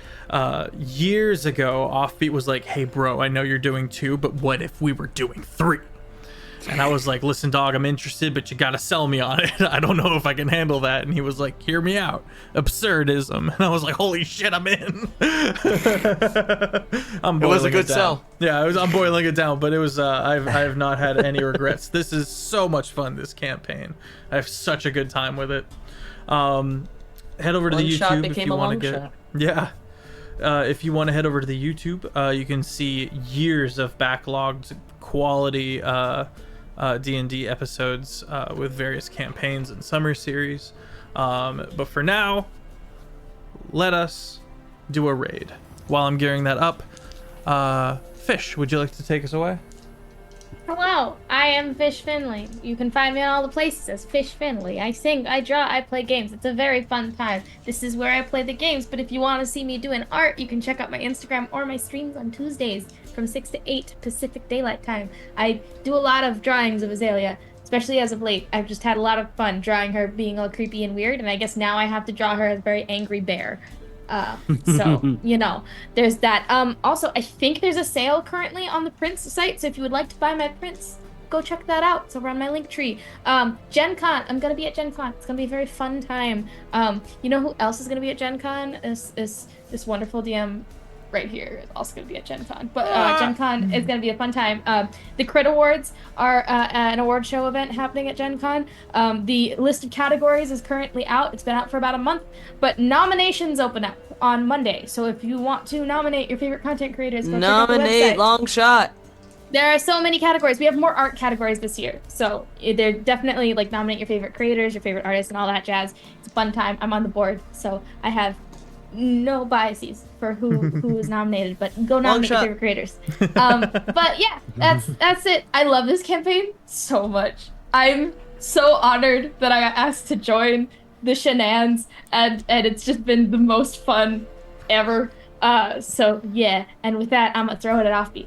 Years ago, Offbeat was like, hey bro, I know you're doing 2, but what if we were doing 3? And I was like, listen dog, I'm interested, but you gotta sell me on it. I don't know if I can handle that. And he was like, hear me out. Absurdism. And I was like, holy shit, I'm in. It was a good sell. Yeah, I'm boiling it down, but it was I have not had any regrets. This is so much fun, this campaign. I have such a good time with it. Head over to the YouTube if you want to get yeah. If you want to head over to the YouTube, you can see years of backlogged quality D&D episodes with various campaigns and summer series. But for now, let us do a raid. While I'm gearing that up, Fish, would you like to take us away? Hello, I am Fish Finley. You can find me on all the places as Fish Finley. I sing, I draw, I play games. It's a very fun time. This is where I play the games, but if you want to see me doing art, you can check out my Instagram or my streams on Tuesdays from 6 to 8 Pacific Daylight Time. I do a lot of drawings of Azalea, especially as of late. I've just had a lot of fun drawing her being all creepy and weird, and I guess now I have to draw her as a very angry bear. So, you know, there's that. Also, I think there's a sale currently on the Prince site, so if you would like to buy my prints, go check that out. It's over on my link tree. Gen Con, I'm gonna be at Gen Con. It's gonna be a very fun time. You know who else is gonna be at Gen Con? Is this wonderful DM right here is also going to be at Gen Con. But Gen Con is going to be a fun time. The Crit Awards are an award show event happening at Gen Con. The list of categories is currently out. It's been out for about a month. But nominations open up on Monday. So if you want to nominate your favorite content creators, go check out the website. Nominate Long Shot. There are so many categories. We have more art categories this year. So they're definitely like nominate your favorite creators, your favorite artists, and all that jazz. It's a fun time. I'm on the board. So I have no biases for who is nominated, but go nominate your favorite creators. But yeah, that's it. I love this campaign so much. I'm so honored that I got asked to join the shenanigans, and it's just been the most fun ever. So yeah, and with that, I'm gonna throw it at Offbeat.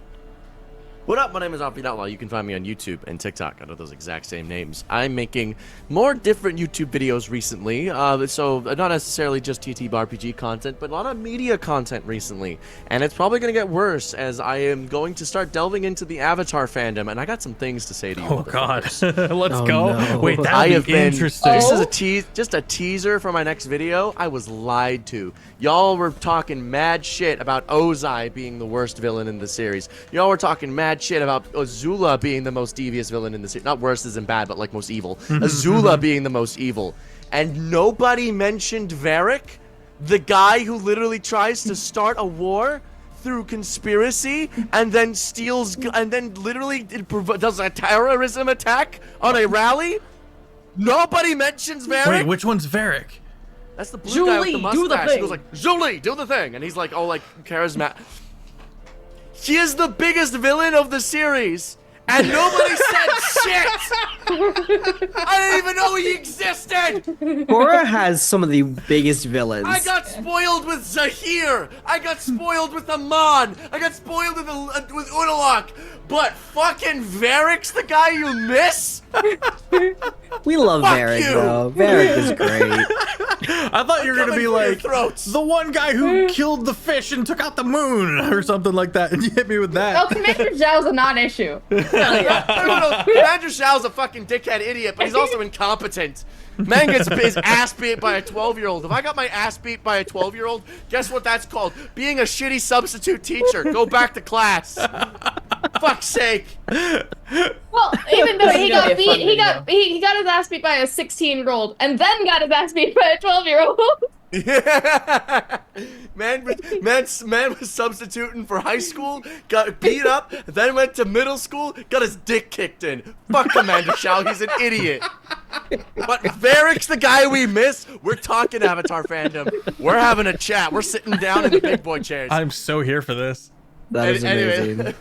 What up? My name is Offbeat Outlaw. You can find me on YouTube and TikTok under those exact same names. I'm making more different YouTube videos recently, so not necessarily just TTRPG content, but a lot of media content recently. And it's probably going to get worse as I am going to start delving into the Avatar fandom, and I got some things to say to you. Oh God, let's go. No. Wait, that would be interesting. This is just a teaser for my next video. I was lied to. Y'all were talking mad shit about Ozai being the worst villain in the series. Y'all were talking mad shit about Azula being the most devious villain in the series. Not worse as in bad, but like most evil. Azula being the most evil. And nobody mentioned Varric, the guy who literally tries to start a war through conspiracy and then steals, and then literally does a terrorism attack on a rally. Nobody mentions Varric. Wait, which one's Varric? That's the blue guy with the mustache. do the thing. He goes like, Julie, do the thing. And he's like, oh, like, charismatic. He is the biggest villain of the series. and nobody said shit. I didn't even know he existed. Cora has some of the biggest villains. I got spoiled with Zahir. I got spoiled with Amon. I got spoiled with Unalak. But fucking Varric's the guy you miss? We love Fuck Varric, you. though. Varric is great. I thought you were gonna be Coming for your like throats. the one guy who killed the fish and took out the moon or something like that, and you hit me with Oh, that. Commander Zhao's a non-issue. No, Commander Shao's a fucking dickhead idiot, but he's also incompetent. Man gets his ass beat by a 12-year-old. If I got my ass beat by a 12-year-old, guess what that's called? Being a shitty substitute teacher. Go back to class. Fuck's sake. Well, even though he This is gonna got be a fun beat, he got his ass beat by a 16-year-old, and then got his ass beat by a 12-year-old. Yeah. Man was substituting for high school, got beat up, then went to middle school, got his dick kicked in. Fuck Commander Shao, he's an idiot. But Varric's the guy we miss. We're talking Avatar fandom. We're having a chat. We're sitting down in the big boy chairs. I'm so here for this. That is amazing.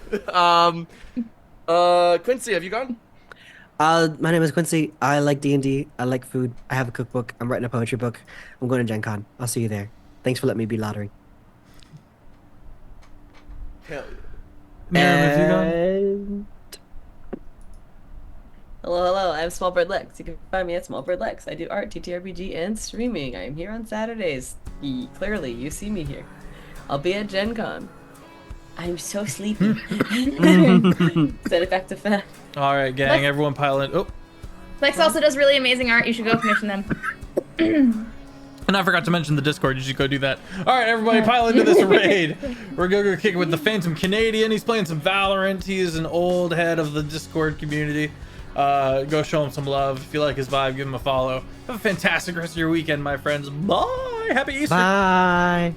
Quincy, have you gone? My name is Quincy. I like D&D. I like food. I have a cookbook. I'm writing a poetry book. I'm going to Gen Con. I'll see you there. Thanks for letting me be lottery. Hell Miriam, have you gone? And... Hello, I'm SmolBirdLex. You can find me at SmolBirdLex. I do art, TTRPG, and streaming. I am here on Saturdays. Clearly, you see me here. I'll be at Gen Con. I'm so sleepy. Send it back to Fat. All right, gang, everyone pile in. Oh, Lex also does really amazing art. You should go commission them. and I forgot to mention the Discord. You should go do that. All right, everybody, pile into this raid. We're gonna go kick it with the Phantom Canadian. He's playing some Valorant. He is an old head of the Discord community. Go show him some love. If you like his vibe, give him a follow. Have a fantastic rest of your weekend, my friends. Bye. Happy Easter. Bye.